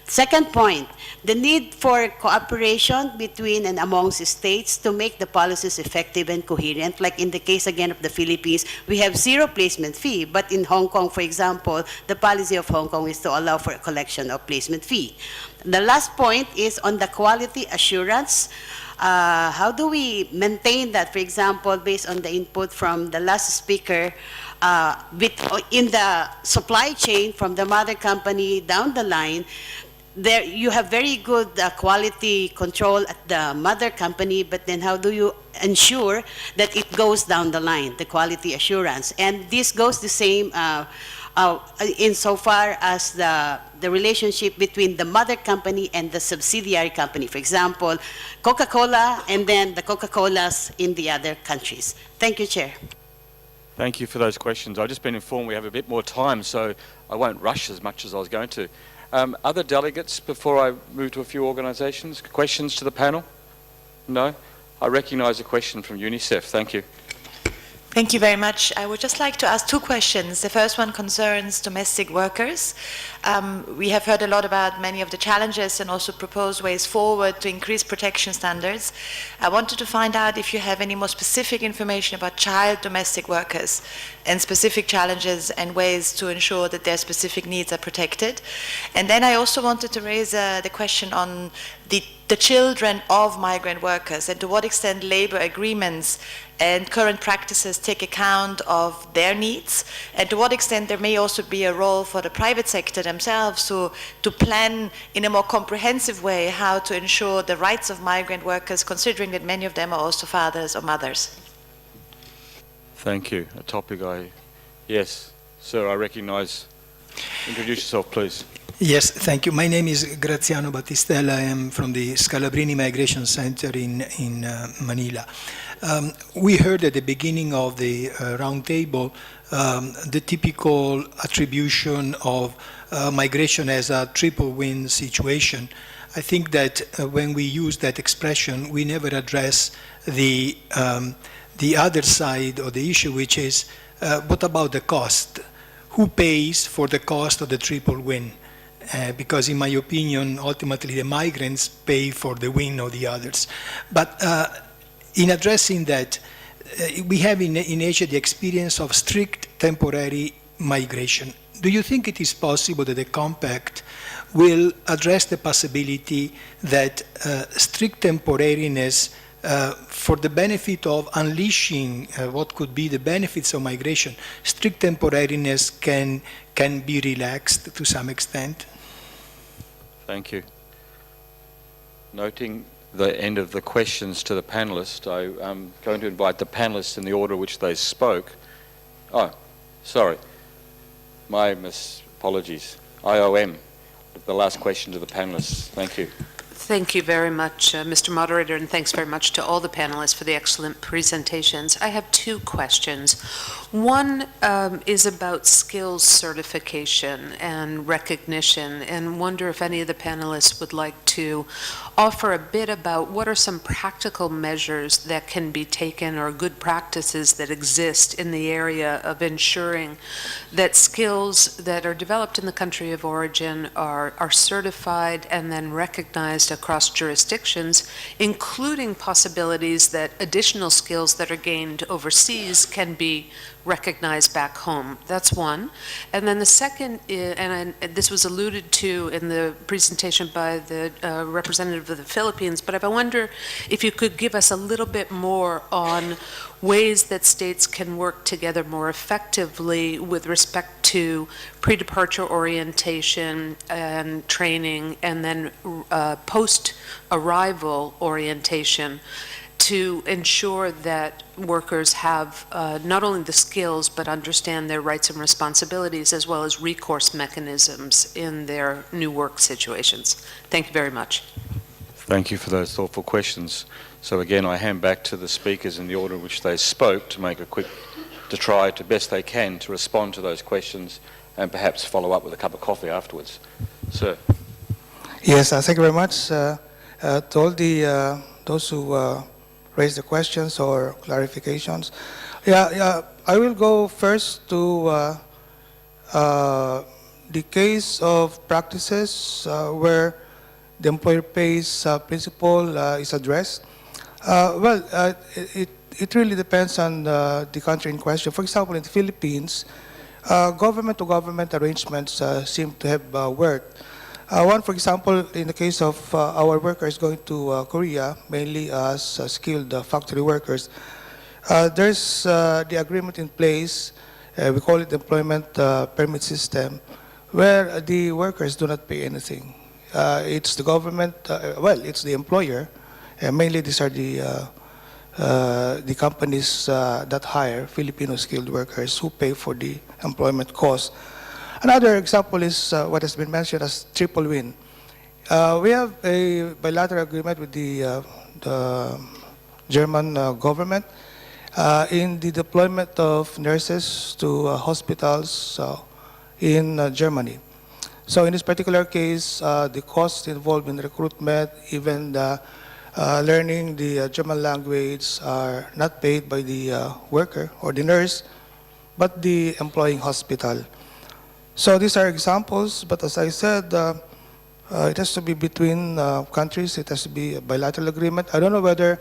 Second point, the need for cooperation between and amongst states to make the policies effective and coherent. Like in the case again of the Philippines, we have zero placement fee, but in Hong Kong, for example, the policy of Hong Kong is to allow for a collection of placement fee. The last point is on the quality assurance. How do we maintain that, for example, based on the input from the last speaker, in the supply chain from the mother company down the line, there you have very good quality control at the mother company, but then how do you ensure that it goes down the line, the quality assurance? And this goes the same insofar as the relationship between the mother company and the subsidiary company. For example, Coca-Cola and then the Coca-Colas in the other countries. Thank you, Chair. Thank you for those questions. I've just been informed we have a bit more time, so I won't rush as much as I was going to. Other delegates, before I move to a few organisations? Questions to the panel? No? I recognise a question from UNICEF. Thank you. Thank you very much. I would just like to ask two questions. The first one concerns domestic workers. We have heard a lot about many of the challenges and also proposed ways forward to increase protection standards. I wanted to find out if you have any more specific information about child domestic workers and specific challenges and ways to ensure that their specific needs are protected. And then I also wanted to raise the question on the children of migrant workers and to what extent labor agreements and current practices take account of their needs, and to what extent there may also be a role for the private sector themselves to plan in a more comprehensive way how to ensure the rights of migrant workers, considering that many of them are also fathers or mothers. Thank you. A topic Yes, sir, I recognise. Introduce yourself, please. Yes, thank you. My name is Graziano Battistella. I am from the Scalabrini Migration Center in Manila. We heard at the beginning of the roundtable the typical attribution of migration as a triple win situation. I think that when we use that expression, we never address the other side of the issue, which is what about the cost? Who pays for the cost of the triple win? Because in my opinion, ultimately the migrants pay for the win of the others. But in addressing that, we have in Asia the experience of strict temporary migration. Do you think it is possible that the compact will address the possibility that strict temporariness for the benefit of unleashing what could be the benefits of migration, strict temporariness can be relaxed to some extent? Thank you. Noting the end of the questions to the panellists, I'm going to invite the panellists in the order which they spoke. Oh, sorry. My apologies. IOM, the last question to the panellists. Thank you. Thank you very much, Mr. Moderator, and thanks very much to all the panelists for the excellent presentations. I have two questions. One is about skills certification and recognition, and wonder if any of the panelists would like to offer a bit about what are some practical measures that can be taken or good practices that exist in the area of ensuring that skills that are developed in the country of origin are certified and then recognized across jurisdictions, including possibilities that additional skills that are gained overseas can be recognized back home. That's one. And then the second, and this was alluded to in the presentation by the representative of the Philippines, but I wonder if you could give us a little bit more on ways that states can work together more effectively with respect to pre-departure orientation and training, and then post-arrival orientation, to ensure that workers have not only the skills but understand their rights and responsibilities, as well as recourse mechanisms in their new work situations. Thank you very much. Thank you for those thoughtful questions. So again, I hand back to the speakers in the order in which they spoke to try to best they can to respond to those questions and perhaps follow up with a cup of coffee afterwards. Sir. Yes, thank you very much to all those who raised the questions or clarifications. Yeah, I will go first to the case of practices where the employer pays principle is addressed. It really depends on the country in question. For example, in the Philippines, government-to-government arrangements seem to have worked. One, for example, in the case of our workers going to Korea, mainly as skilled factory workers, there's the agreement in place, we call it the employment permit system, where the workers do not pay anything. It's the government, it's the employer, and mainly these are the companies that hire Filipino skilled workers who pay for the employment costs. Another example is what has been mentioned as triple win. We have a bilateral agreement with the German government in the deployment of nurses to hospitals in Germany. So in this particular case, the costs involved in recruitment, even learning the German language are not paid by the worker or the nurse, but the employing hospital. So these are examples, but as I said, it has to be between countries. It has to be a bilateral agreement. I don't know whether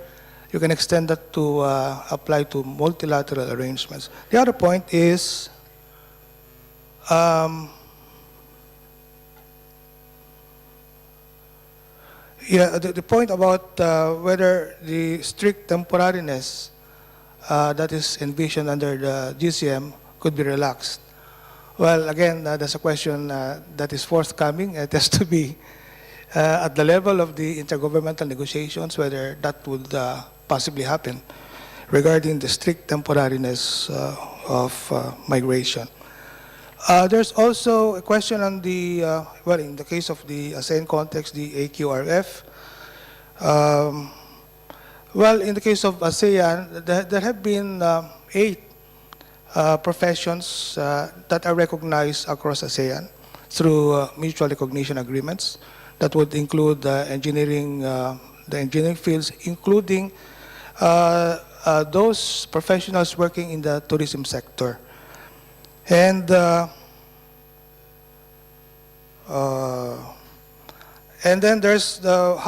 you can extend that to apply to multilateral arrangements. The other point is the point about whether the strict temporariness that is envisioned under the GCM could be relaxed. Well, again, that's a question that is forthcoming. It has to be at the level of the intergovernmental negotiations, whether that would possibly happen regarding the strict temporariness of migration. There's also a question on the, in the case of the ASEAN context, the AQRF. In the case of ASEAN, there have been 8 professions that are recognized across ASEAN through mutual recognition agreements that would include the engineering fields, including those professionals working in the tourism sector. And then there's are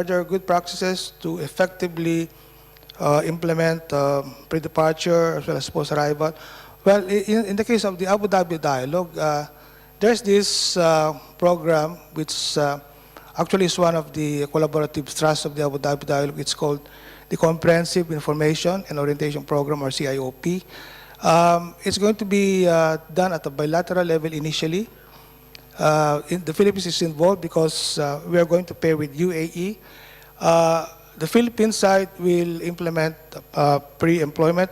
there good practices to effectively implement pre-departure as well as post-arrival? Well, in the case of the Abu Dhabi Dialogue, there's this program which actually is one of the collaborative thrusts of the Abu Dhabi Dialogue. It's called the Comprehensive Information and Orientation Program, or CIOP. It's going to be done at a bilateral level initially. The Philippines is involved because we are going to pair with UAE. The Philippine side will implement pre-employment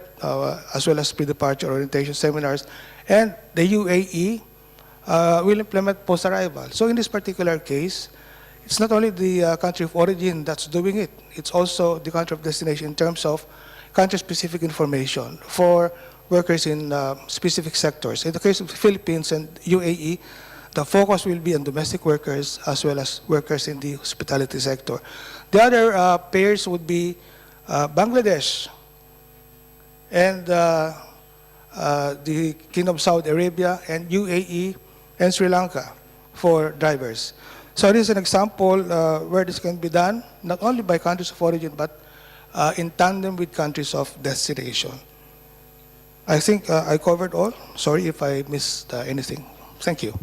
as well as pre-departure orientation seminars, and the UAE will implement post-arrival. So in this particular case, it's not only the country of origin that's doing it, it's also the country of destination in terms of country-specific information for workers in specific sectors. In the case of the Philippines and UAE, the focus will be on domestic workers as well as workers in the hospitality sector. The other pairs would be Bangladesh and the Kingdom of Saudi Arabia and UAE and Sri Lanka for drivers. So this is an example where this can be done, not only by countries of origin, but in tandem with countries of destination. I think I covered all. Sorry if I missed anything. Thank you.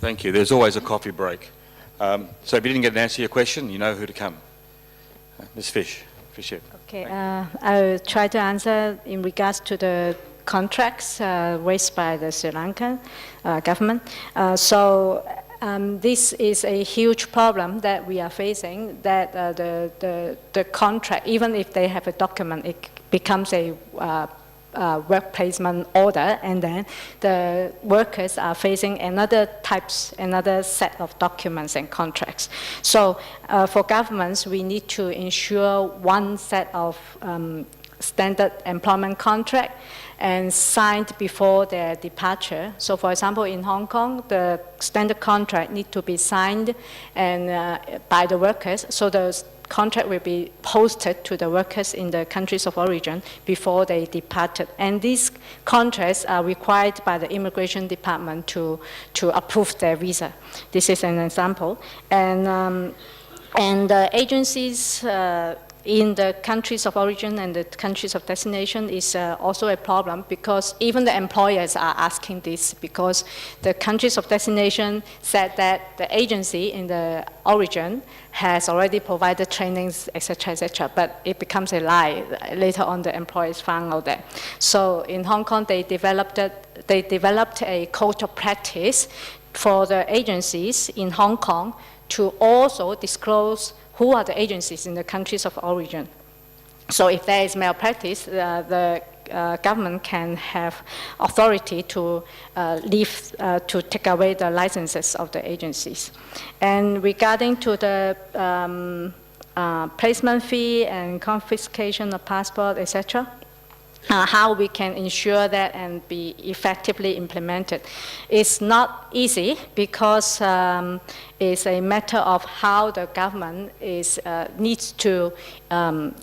Thank you. There's always a coffee break. So if you didn't get an answer to your question, you know who to come. Ms. Fisher. Okay, I will try to answer in regards to the contracts raised by the Sri Lankan government. This is a huge problem that we are facing, that the contract, even if they have a document, it becomes a work placement order, and then the workers are facing another set of documents and contracts. So for governments, we need to ensure one set of standard employment contract and signed before their departure. So for example, in Hong Kong, the standard contract need to be signed and by the workers, so the contract will be posted to the workers in the countries of origin before they departed. And these contracts are required by the immigration department to approve their visa. This is an example. And the agencies in the countries of origin and the countries of destination is also a problem, because even the employers are asking this, because the countries of destination said that the agency in the origin has already provided trainings, etc., but it becomes a lie. Later on, the employers found out that. So in Hong Kong, they developed a code of practice for the agencies in Hong Kong to also disclose who are the agencies in the countries of origin. So if there is malpractice, the government can have authority to to take away the licenses of the agencies. And regarding to the placement fee and confiscation of passport, etc., how we can ensure that and be effectively implemented. It's not easy, because it's a matter of how the government needs to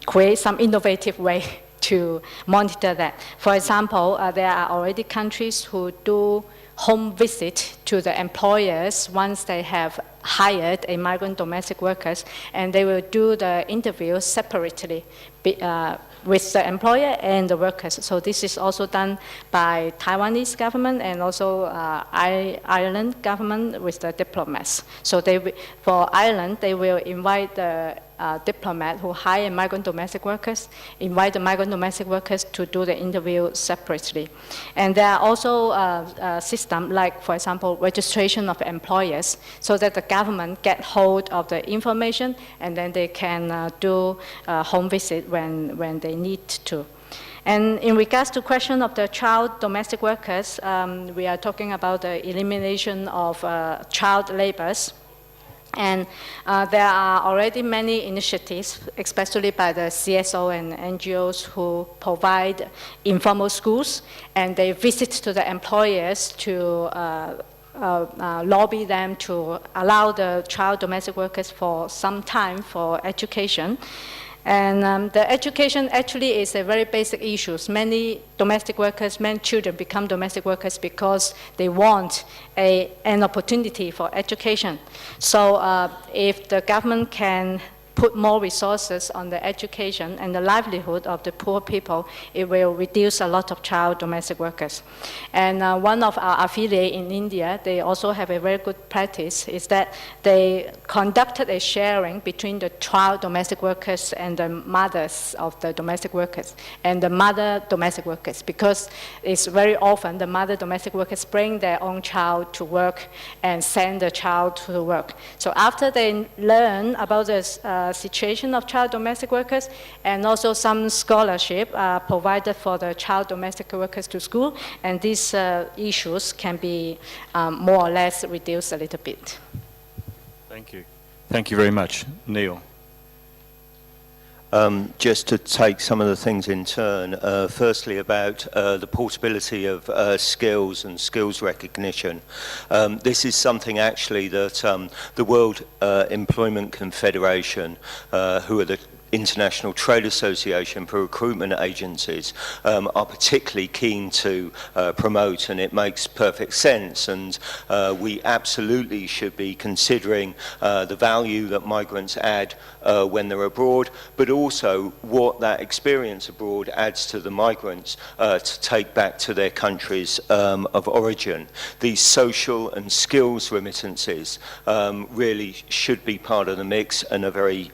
create some innovative way to monitor that. For example, there are already countries who do home visit to the employers once they have hired a migrant domestic workers, and they will do the interview separately with the employer and the workers. So this is also done by Taiwanese government and also Ireland government with the diplomats. So for Ireland, they will invite the diplomat who hire migrant domestic workers, invite the migrant domestic workers to do the interview separately. And there are also systems like, for example, registration of employers, so that the government get hold of the information and then they can do home visit when they need to. And in regards to question of the child domestic workers, we are talking about the elimination of child labors. And there are already many initiatives, especially by the CSO and NGOs, who provide informal schools, and they visit to the employers to lobby them to allow the child domestic workers for some time for education. And the education actually is a very basic issue. Many domestic workers, many children become domestic workers because they want an opportunity for education. So if the government can put more resources on the education and the livelihood of the poor people, it will reduce a lot of child domestic workers. And one of our affiliates in India, they also have a very good practice, is that they conducted a sharing between the child domestic workers and the mothers of the domestic workers and the mother domestic workers, because it's very often the mother domestic workers bring their own child to work and send the child to work. So after they learn about this situation of child domestic workers, and also some scholarship provided for the child domestic workers to school, and these issues can be more or less reduced a little bit. Thank you. Thank you very much. Neil. Just to take some of the things in turn, firstly about the portability of skills and skills recognition. This is something actually that the World Employment Confederation, who are the International Trade Association for recruitment agencies, are particularly keen to promote, and it makes perfect sense, and we absolutely should be considering the value that migrants add when they're abroad, but also what that experience abroad adds to the migrants to take back to their countries of origin. These social and skills remittances really should be part of the mix and are very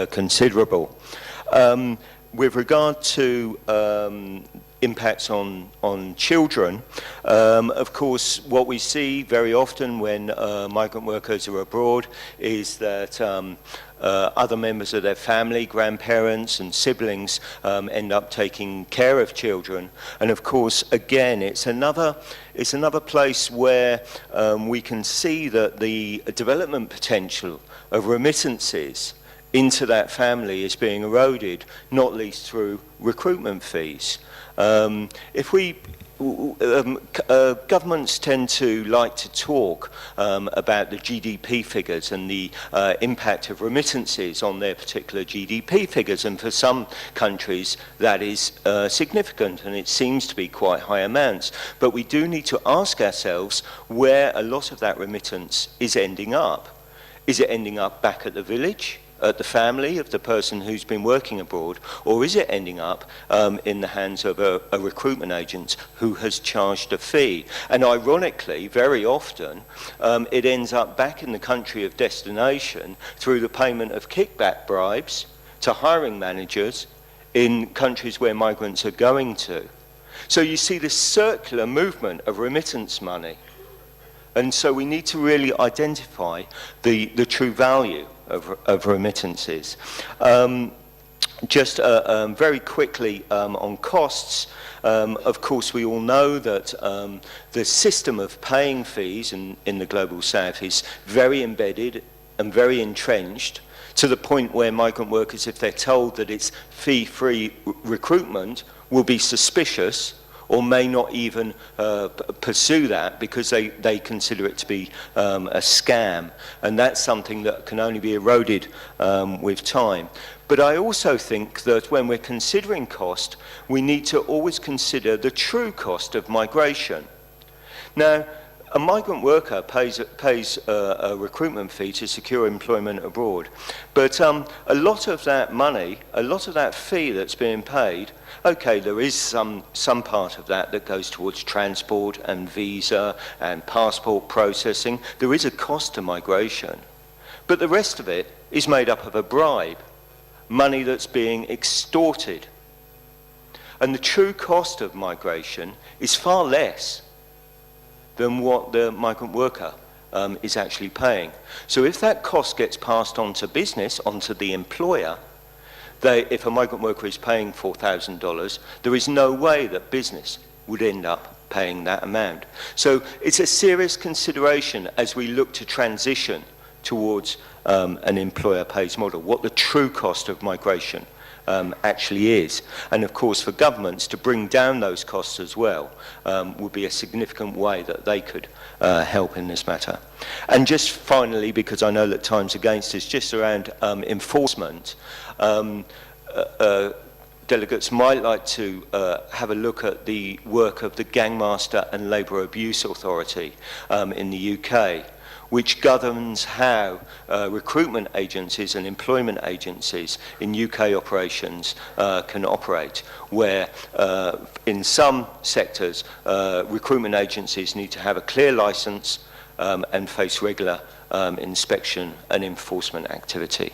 considerable. With regard to impacts on children. Of course, what we see very often when migrant workers are abroad is that other members of their family, grandparents and siblings end up taking care of children. And of course, again, it's another place where we can see that the development potential of remittances into that family is being eroded, not least through recruitment fees. Governments tend to like to talk about the GDP figures and the impact of remittances on their particular GDP figures, and for some countries that is significant, and it seems to be quite high amounts. But we do need to ask ourselves where a lot of that remittance is ending up. Is it ending up back at the village, at the family of the person who's been working abroad, or is it ending up in the hands of a recruitment agent who has charged a fee? And ironically, very often, it ends up back in the country of destination through the payment of kickback bribes to hiring managers in countries where migrants are going to. So you see this circular movement of remittance money. And so we need to really identify the true value of remittances. Just very quickly on costs, of course we all know that the system of paying fees in the Global South is very embedded and very entrenched, to the point where migrant workers, if they're told that it's fee-free recruitment, will be suspicious or may not even pursue that because they consider it to be a scam. And that's something that can only be eroded with time. But I also think that when we're considering cost, we need to always consider the true cost of migration. Now, a migrant worker pays a recruitment fee to secure employment abroad. But a lot of that money, a lot of that fee that's being paid, okay, there is some part of that goes towards transport and visa and passport processing. There is a cost to migration. But the rest of it is made up of a bribe, money that's being extorted. And the true cost of migration is far less than what the migrant worker is actually paying. So if that cost gets passed on to business, onto the employer, if a migrant worker is paying $4,000, there is no way that business would end up paying that amount. So it's a serious consideration as we look to transition towards an employer pays model, what the true cost of migration actually is. And of course for governments to bring down those costs as well would be a significant way that they could help in this matter. And just finally, because I know that time's against us, just around enforcement, delegates might like to have a look at the work of the Gangmaster and Labour Abuse Authority in the UK, which governs how recruitment agencies and employment agencies in UK operations can operate, where in some sectors recruitment agencies need to have a clear licence and face regular inspection and enforcement activity.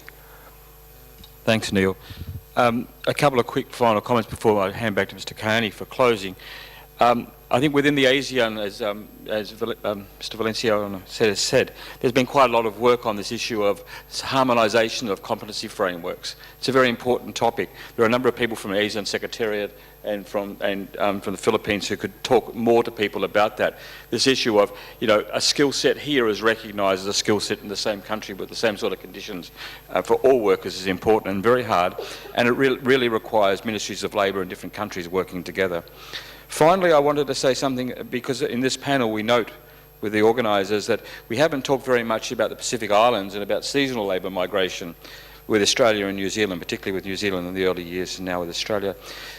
Thanks, Neil. A couple of quick final comments before I hand back to Mr. Kayani for closing. I think within the ASEAN, as Mr. Valencia has said, there's been quite a lot of work on this issue of harmonisation of competency frameworks. It's a very important topic. There are a number of people from the ASEAN Secretariat and from the Philippines who could talk more to people about that. This issue of, a skill set here is recognised as a skill set in the same country with the same sort of conditions for all workers is important and very hard, and it really requires ministries of labour in different countries working together. Finally, I wanted to say something, because in this panel we note with the organisers that we haven't talked very much about the Pacific Islands and about seasonal labour migration with Australia and New Zealand, particularly with New Zealand in the early years and now with Australia.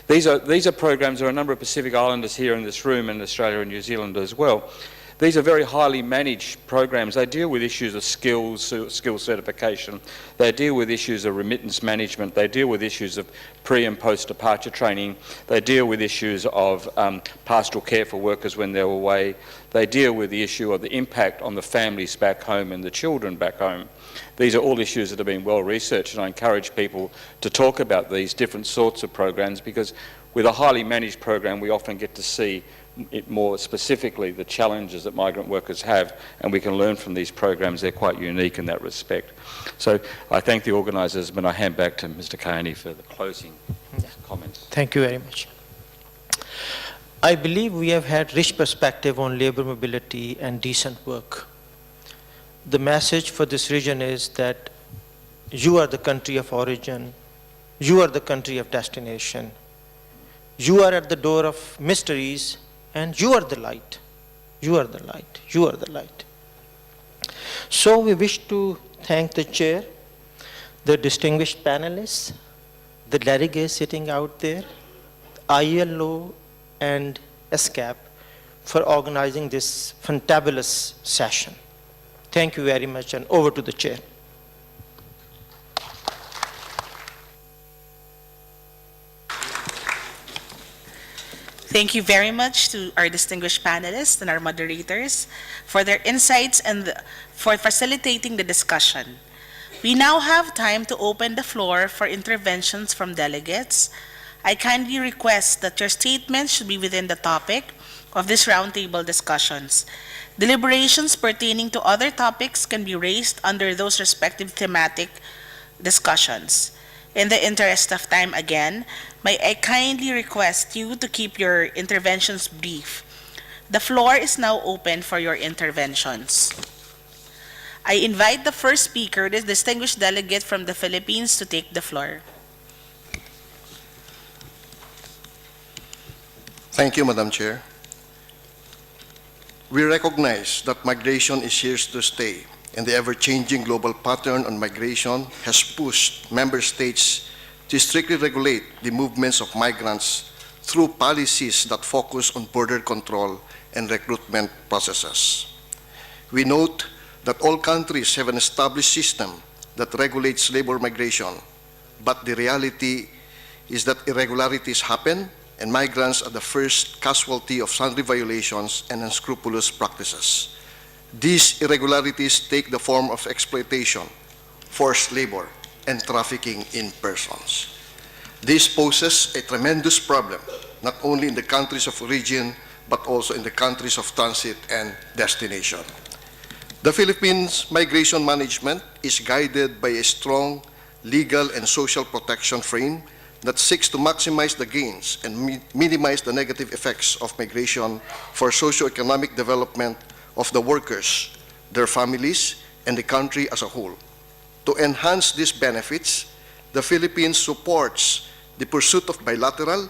These are programs, there are a number of Pacific Islanders here in this room and Australia and New Zealand as well. These are very highly managed programs. They deal with issues of skill certification. They deal with issues of remittance management. They deal with issues of pre and post departure training. They deal with issues of pastoral care for workers when they're away. They deal with the issue of the impact on the families back home and the children back home. These are all issues that have been well researched, and I encourage people to talk about these different sorts of programs, because with a highly managed program, we often get to see it more specifically, the challenges that migrant workers have, and we can learn from these programs. They're quite unique in that respect. So I thank the organisers, but I hand back to Mr. Kayani for the closing comments. Thank you very much. I believe we have had rich perspective on labor mobility and decent work. The message for this region is that you are the country of origin, you are the country of destination, you are at the door of mysteries, and you are the light. You are the light. You are the light. So we wish to thank the chair, the distinguished panelists, the delegates sitting out there, ILO and ESCAP for organizing this fantabulous session. Thank you very much, and over to the chair. Thank you very much to our distinguished panelists and our moderators for their insights and for facilitating the discussion. We now have time to open the floor for interventions from delegates. I kindly request that your statements should be within the topic of this roundtable discussions. Deliberations pertaining to other topics can be raised under those respective thematic discussions. In the interest of time again, may I kindly request you to keep your interventions brief. The floor is now open for your interventions. I invite the first speaker, the distinguished delegate from the Philippines, to take the floor. Thank you, Madam Chair. We recognize that migration is here to stay, and the ever-changing global pattern on migration has pushed member states to strictly regulate the movements of migrants through policies that focus on border control and recruitment processes. We note that all countries have an established system that regulates labor migration, but the reality is that irregularities happen, and migrants are the first casualty of sundry violations and unscrupulous practices. These irregularities take the form of exploitation, forced labor, and trafficking in persons. This poses a tremendous problem, not only in the countries of origin, but also in the countries of transit and destination. The Philippines migration management is guided by a strong legal and social protection frame that seeks to maximize the gains and minimize the negative effects of migration for socio-economic development of the workers, their families, and the country as a whole. To enhance these benefits, the Philippines supports the pursuit of bilateral,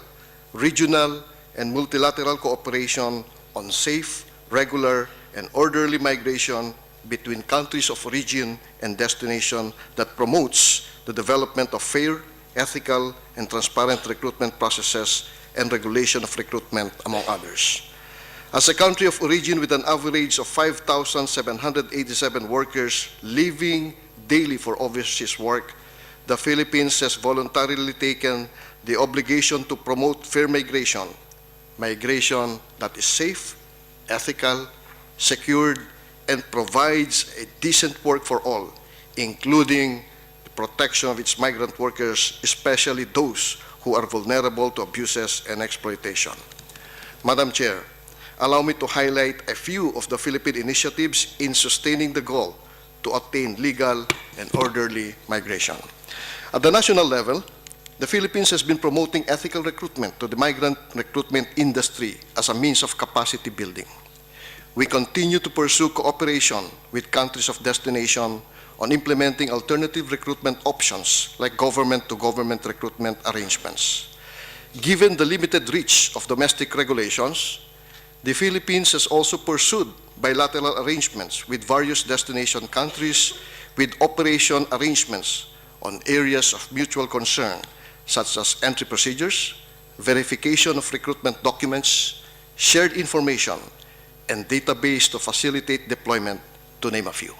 regional, and multilateral cooperation on safe, regular, and orderly migration between countries of origin and destination that promotes the development of fair, ethical, and transparent recruitment processes and regulation of recruitment, among others. As a country of origin with an average of 5,787 workers leaving daily for overseas work, the Philippines has voluntarily taken the obligation to promote fair migration, migration that is safe, ethical, secured, and provides a decent work for all, including the protection of its migrant workers, especially those who are vulnerable to abuses and exploitation. Madam Chair, allow me to highlight a few of the Philippine initiatives in sustaining the goal to attain legal and orderly migration. At the national level, the Philippines has been promoting ethical recruitment to the migrant recruitment industry as a means of capacity building. We continue to pursue cooperation with countries of destination on implementing alternative recruitment options like government-to-government recruitment arrangements. Given the limited reach of domestic regulations, the Philippines has also pursued bilateral arrangements with various destination countries with operation arrangements on areas of mutual concern, such as entry procedures, verification of recruitment documents, shared information, and database to facilitate deployment, to name a few.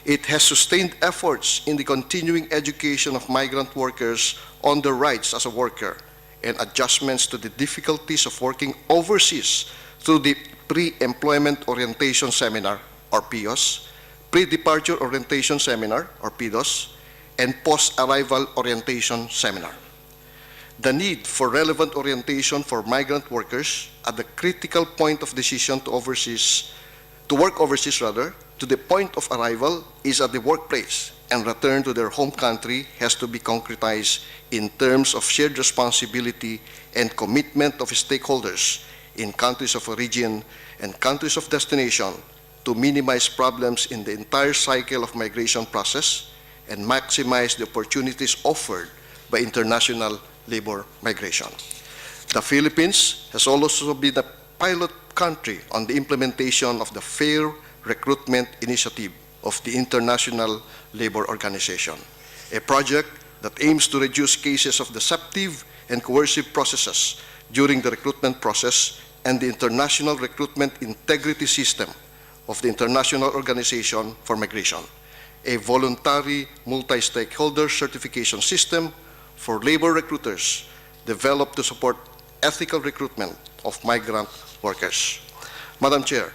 It has sustained efforts in the continuing education of migrant workers on their rights as a worker and adjustments to the difficulties of working overseas through the Pre-Employment Orientation Seminar, or PEOS, Pre-Departure Orientation Seminar, or PDOS, and Post-Arrival Orientation Seminar. the need for relevant orientation for migrant workers at the critical point of decision to work overseas to the point of arrival is at the workplace, and return to their home country has to be concretized in terms of shared responsibility and commitment of stakeholders in countries of origin and countries of destination to minimize problems in the entire cycle of migration process and maximize the opportunities offered by international labor migration. The Philippines has also been a pilot country on the implementation of the Fair Recruitment Initiative of the International Labor Organization, a project that aims to reduce cases of deceptive and coercive processes during the recruitment process and the international recruitment integrity system of the International Organization for Migration, a voluntary multi-stakeholder certification system for labor recruiters developed to support ethical recruitment of migrant workers. Madam Chair,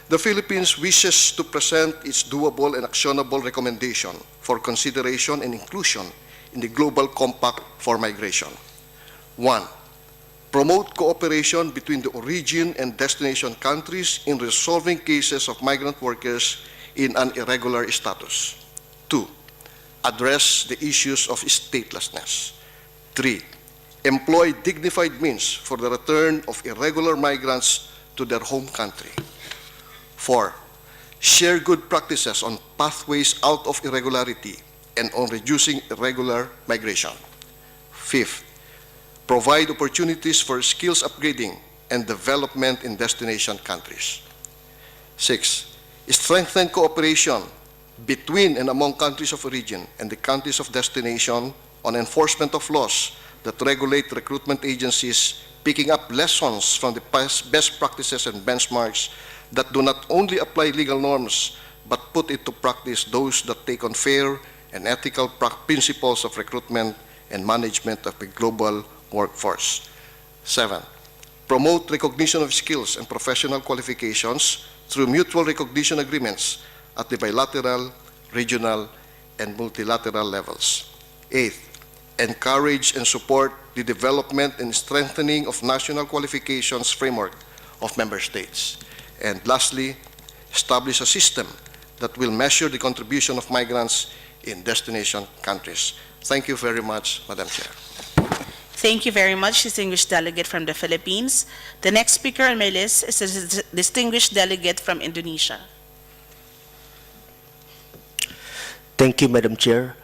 the Philippines wishes to present its doable and actionable recommendation for consideration and inclusion in the Global Compact for Migration. 1. Promote cooperation between the origin and destination countries in resolving cases of migrant workers in an irregular status. 2. Address the issues of statelessness. 3. Employ dignified means for the return of irregular migrants to their home country. 4. Share good practices on pathways out of irregularity and on reducing irregular migration. 5th, provide opportunities for skills upgrading and development in destination countries. 6. Strengthen cooperation between and among countries of origin and the countries of destination on enforcement of laws that regulate recruitment agencies, picking up lessons from the past best practices and benchmarks that do not only apply legal norms, but put into practice those that take on fair and ethical principles of recruitment and management of the global workforce. 7. Promote recognition of skills and professional qualifications through mutual recognition agreements at the bilateral, regional, and multilateral levels. 8. Encourage and support the development and strengthening of national qualifications framework of member states. And lastly, establish a system that will measure the contribution of migrants in destination countries. Thank you very much, Madam Chair. Thank you very much, distinguished delegate from the Philippines. The next speaker on my list is a distinguished delegate from Indonesia. Thank you, Madam Chair.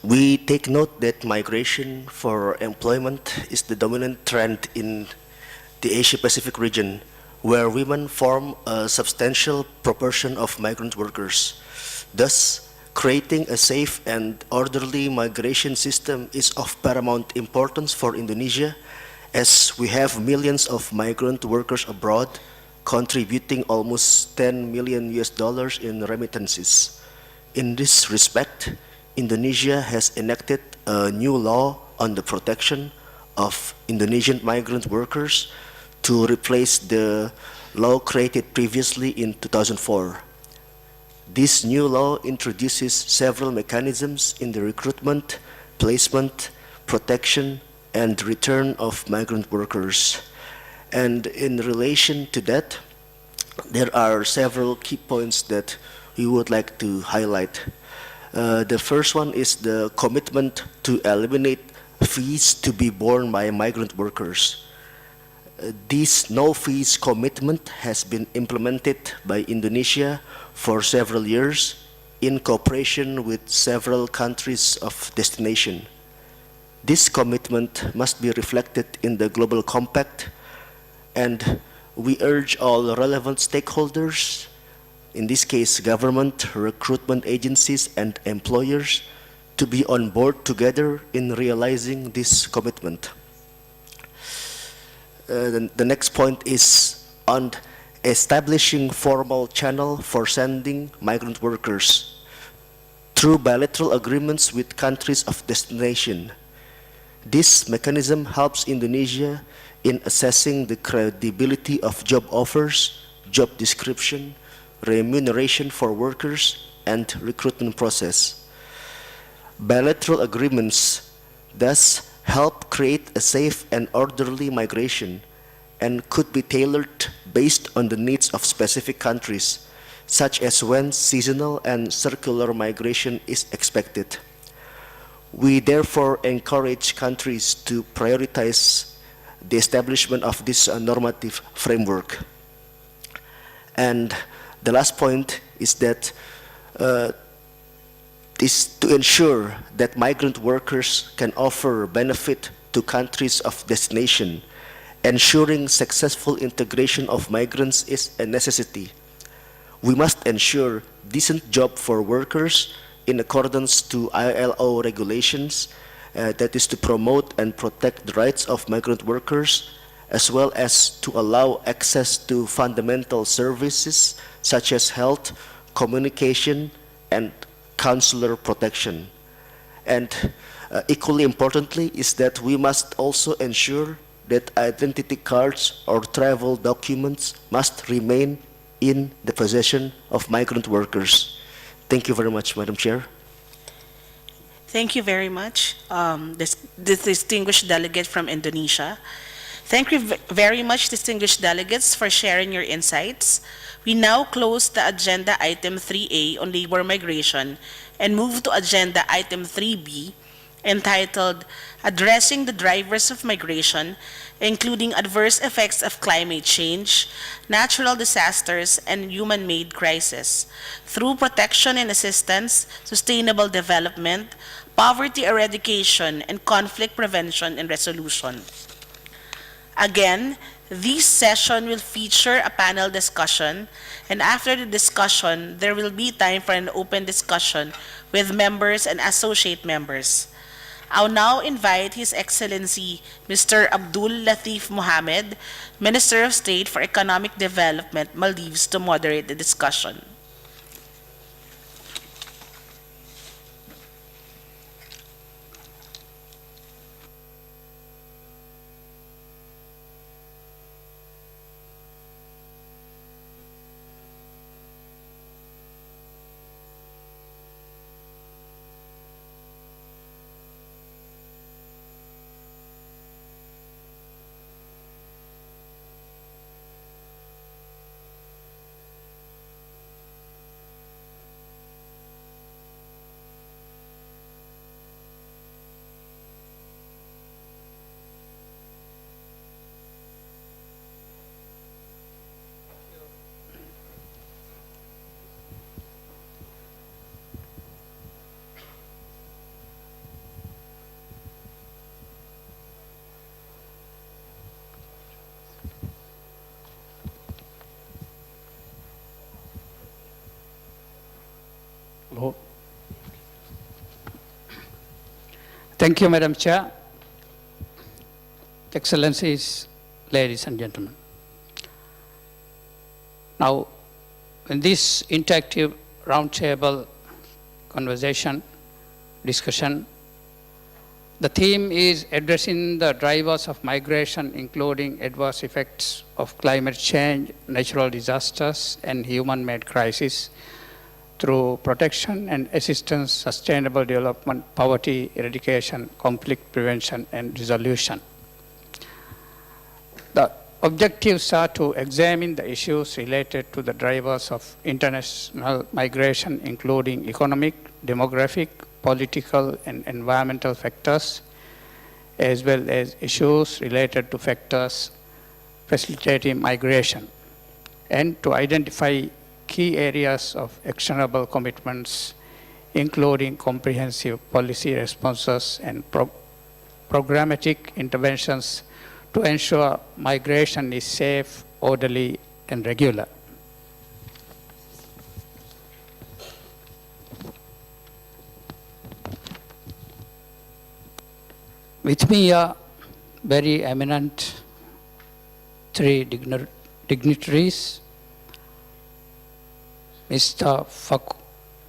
We take note that migration for employment is the dominant trend in the Asia-Pacific region, where women form a substantial proportion of migrant workers. Thus, creating a safe and orderly migration system is of paramount importance for Indonesia, as we have millions of migrant workers abroad, contributing almost $10 million in remittances. In this respect, Indonesia has enacted a new law on the protection of Indonesian migrant workers to replace the law created previously in 2004. This new law introduces several mechanisms in the recruitment, placement, protection, and return of migrant workers. And in relation to that, there are several key points that we would like to highlight. The first one is the commitment to eliminate fees to be borne by migrant workers. This no-fees commitment has been implemented by Indonesia for several years in cooperation with several countries of destination. This commitment must be reflected in the Global Compact, and we urge all relevant stakeholders, in this case government, recruitment agencies, and employers, to be on board together in realizing this commitment. The next point is on establishing formal channel for sending migrant workers through bilateral agreements with countries of destination. This mechanism helps Indonesia in assessing the credibility of job offers, job description, remuneration for workers, and recruitment process. Bilateral agreements thus help create a safe and orderly migration and could be tailored based on the needs of specific countries, such as when seasonal and circular migration is expected. We therefore encourage countries to prioritize the establishment of this normative framework. And the last point is that is to ensure that migrant workers can offer benefit to countries of destination. Ensuring successful integration of migrants is a necessity. We must ensure decent job for workers in accordance to ILO regulations, that is to promote and protect the rights of migrant workers, as well as to allow access to fundamental services such as health, communication, and consular protection. And equally importantly is that we must also ensure that identity cards or travel documents must remain in the possession of migrant workers. Thank you very much, Madam Chair. Thank you very much, this distinguished delegate from Indonesia. Thank you very much, distinguished delegates, for sharing your insights. We now close the agenda item 3A on labor migration and move to agenda item 3B, entitled Addressing the Drivers of Migration, including adverse effects of climate change, natural disasters, and human-made crisis, through protection and assistance, sustainable development, poverty eradication, and conflict prevention and resolution. Again, this session will feature a panel discussion, and after the discussion, there will be time for an open discussion with members and associate members. I'll now invite His Excellency Mr. Abdul Latif Mohammed, Minister of State for Economic Development, Maldives, to moderate the discussion. Hello. Thank you, Madam Chair. Excellencies, ladies and gentlemen. Now, in this interactive roundtable conversation, discussion, the theme is addressing the drivers of migration, including adverse effects of climate change, natural disasters, and human-made crises, through protection and assistance, sustainable development, poverty eradication, conflict prevention, and resolution. The objectives are to examine the issues related to the drivers of international migration, including economic, demographic, political, and environmental factors, as well as issues related to factors facilitating migration, and to identify key areas of actionable commitments, including comprehensive policy responses and programmatic interventions to ensure migration is safe, orderly, and regular. With me are very eminent three dignitaries, Mr.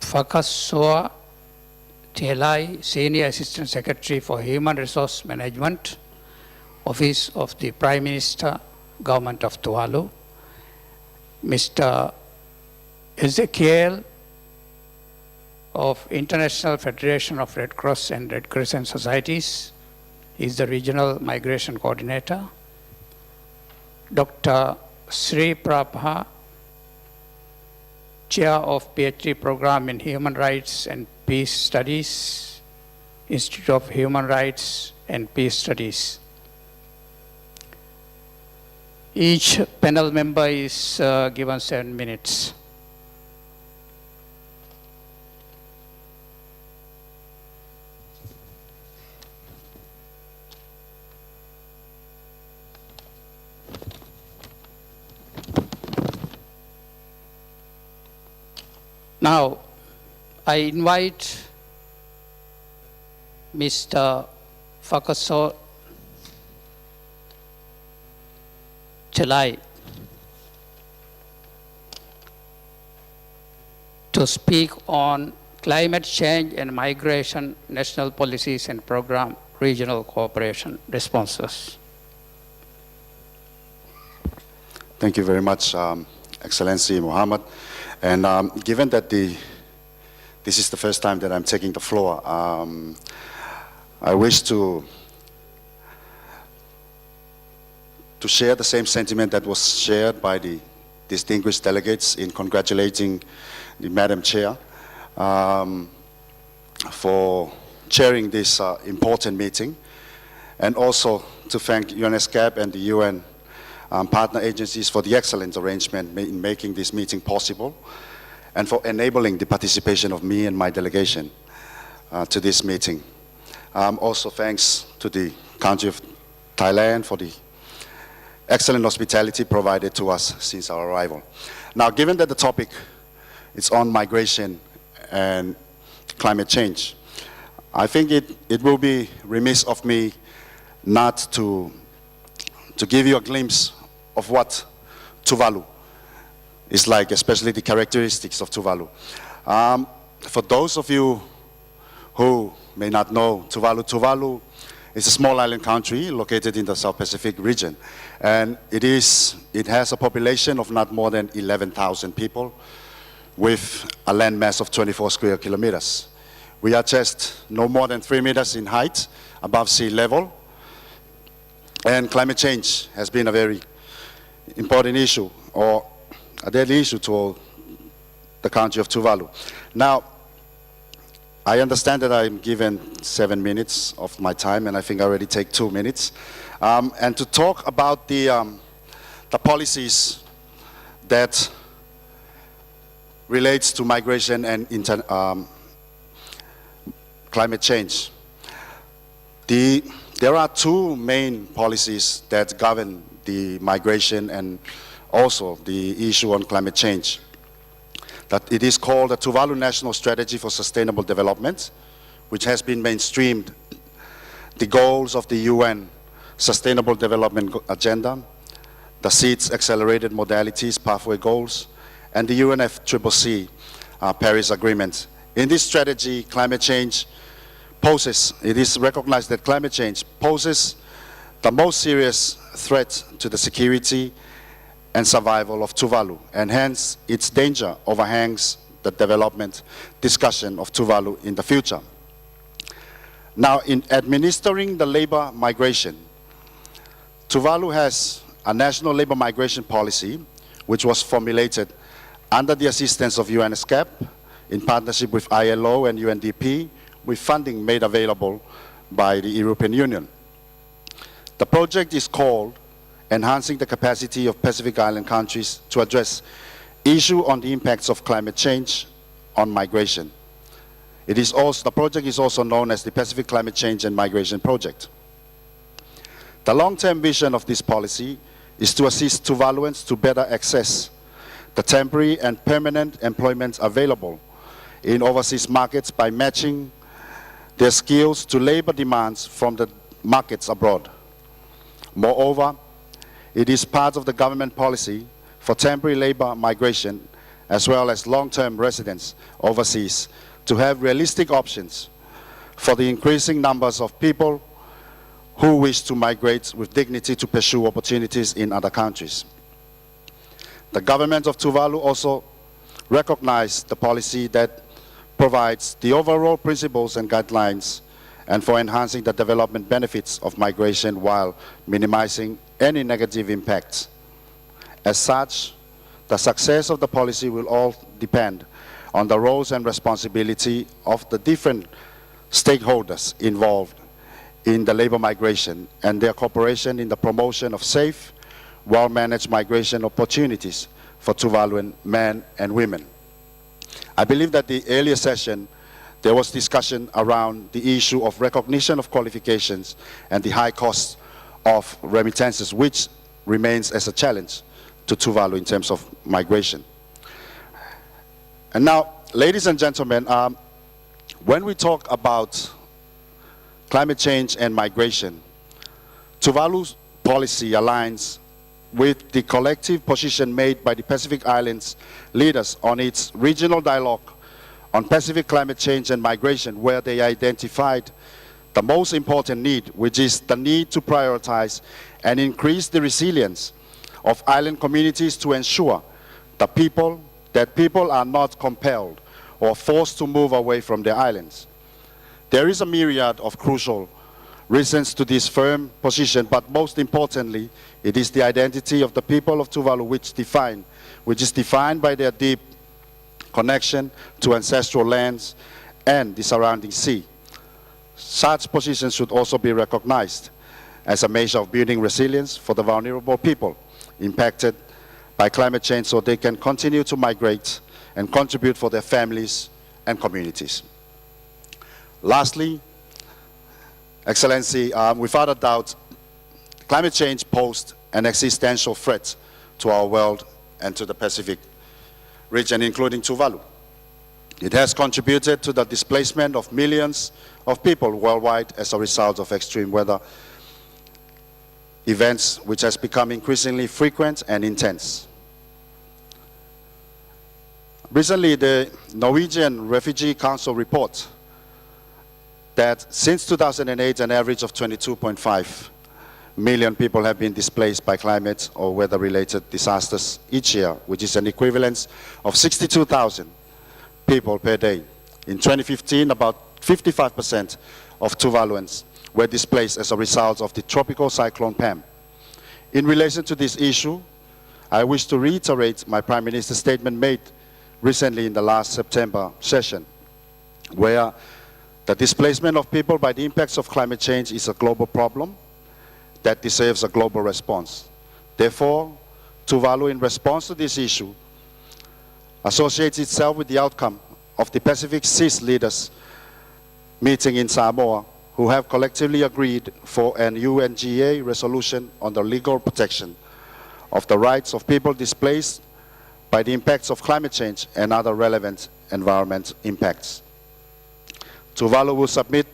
Fakassoa Tielai, Senior Assistant Secretary for Human Resource Management, Office of the Prime Minister, Government of Tuvalu, Mr. Ezekiel of International Federation of Red Cross and Red Crescent Societies. He's the Regional Migration Coordinator. Dr. Sri Prabha, Chair of PhD Program in Human Rights and Peace Studies, Institute of Human Rights and Peace Studies. Each panel member is given 7 minutes. Now, I invite Mr. Fakaso Chalai to speak on climate change and migration, national policies and program, regional cooperation responses. Thank you very much, Excellency Mohammed. And given that this is the first time that I'm taking the floor, I wish to share the same sentiment that was shared by the distinguished delegates in congratulating the Madam Chair for chairing this important meeting, and also to thank UNESCAP and the UN partner agencies for the excellent arrangement in making this meeting possible, and for enabling the participation of me and my delegation to this meeting. Also thanks to the country of Thailand for the excellent hospitality provided to us since our arrival. Now, given that the topic is on migration and climate change, I think it will be remiss of me not to give you a glimpse of what Tuvalu is like, especially the characteristics of Tuvalu. For those of you who may not know Tuvalu, Tuvalu is a small island country located in the South Pacific region, and it has a population of not more than 11,000 people with a land mass of 24 square kilometers. We are just no more than 3 meters in height above sea level, and climate change has been a very important issue, or a deadly issue to the country of Tuvalu. Now, I understand that I'm given 7 minutes of my time, and I think I already take 2 minutes. And to talk about the policies that relates to migration and climate change. There are 2 main policies that govern the migration and also the issue on climate change. That it is called the Tuvalu National Strategy for Sustainable Development, which has been mainstreamed the goals of the UN Sustainable Development Agenda, the SEED's Accelerated Modalities Pathway Goals, and the UNFCCC Paris Agreement. In this strategy, climate change poses, it is recognized that climate change poses the most serious threat to the security and survival of Tuvalu, and hence its danger overhangs the development discussion of Tuvalu in the future. Now, in administering the labor migration, Tuvalu has a national labor migration policy which was formulated under the assistance of UNESCAP in partnership with ILO and UNDP, with funding made available by the European Union. The project is called Enhancing the Capacity of Pacific Island Countries to Address Issue on the Impacts of Climate Change on Migration. The project is also known as the Pacific Climate Change and Migration Project. The long-term vision of this policy is to assist Tuvaluans to better access the temporary and permanent employment available in overseas markets by matching their skills to labor demands from the markets abroad. Moreover, it is part of the government policy for temporary labor migration as well as long-term residents overseas to have realistic options for the increasing numbers of people who wish to migrate with dignity to pursue opportunities in other countries. The government of Tuvalu also recognized the policy that provides the overall principles and guidelines and for enhancing the development benefits of migration while minimizing any negative impacts. As such, the success of the policy will all depend on the roles and responsibility of the different stakeholders involved in the labor migration and their cooperation in the promotion of safe, well-managed migration opportunities for Tuvaluan men and women. I believe that the earlier session there was discussion around the issue of recognition of qualifications and the high cost of remittances, which remains as a challenge to Tuvalu in terms of migration. And now, ladies and gentlemen, when we talk about climate change and migration, Tuvalu's policy aligns with the collective position made by the Pacific Islands leaders on its regional dialogue on Pacific climate change and migration, where they identified the most important need, which is the need to prioritize and increase the resilience of island communities to ensure that people are not compelled or forced to move away from their islands. There is a myriad of crucial reasons to this firm position, but most importantly, it is the identity of the people of Tuvalu which is defined by their deep connection to ancestral lands and the surrounding sea. Such positions should also be recognized as a measure of building resilience for the vulnerable people impacted by climate change so they can continue to migrate and contribute for their families and communities. Lastly, Excellency, without a doubt, climate change posed an existential threat to our world and to the Pacific region, including Tuvalu. It has contributed to the displacement of millions of people worldwide as a result of extreme weather events, which has become increasingly frequent and intense. Recently, the Norwegian Refugee Council reports that since 2008, an average of 22.5 million people have been displaced by climate or weather-related disasters each year, which is an equivalent of 62,000 people per day. In 2015, about 55% of Tuvaluans were displaced as a result of the tropical cyclone Pam. In relation to this issue, I wish to reiterate my Prime Minister's statement made recently in the last September session, where the displacement of people by the impacts of climate change is a global problem that deserves a global response. Therefore, Tuvalu, in response to this issue, associates itself with the outcome of the Pacific Seas leaders meeting in Samoa, who have collectively agreed for an UNGA resolution on the legal protection of the rights of people displaced by the impacts of climate change and other relevant environment impacts. Tuvalu will submit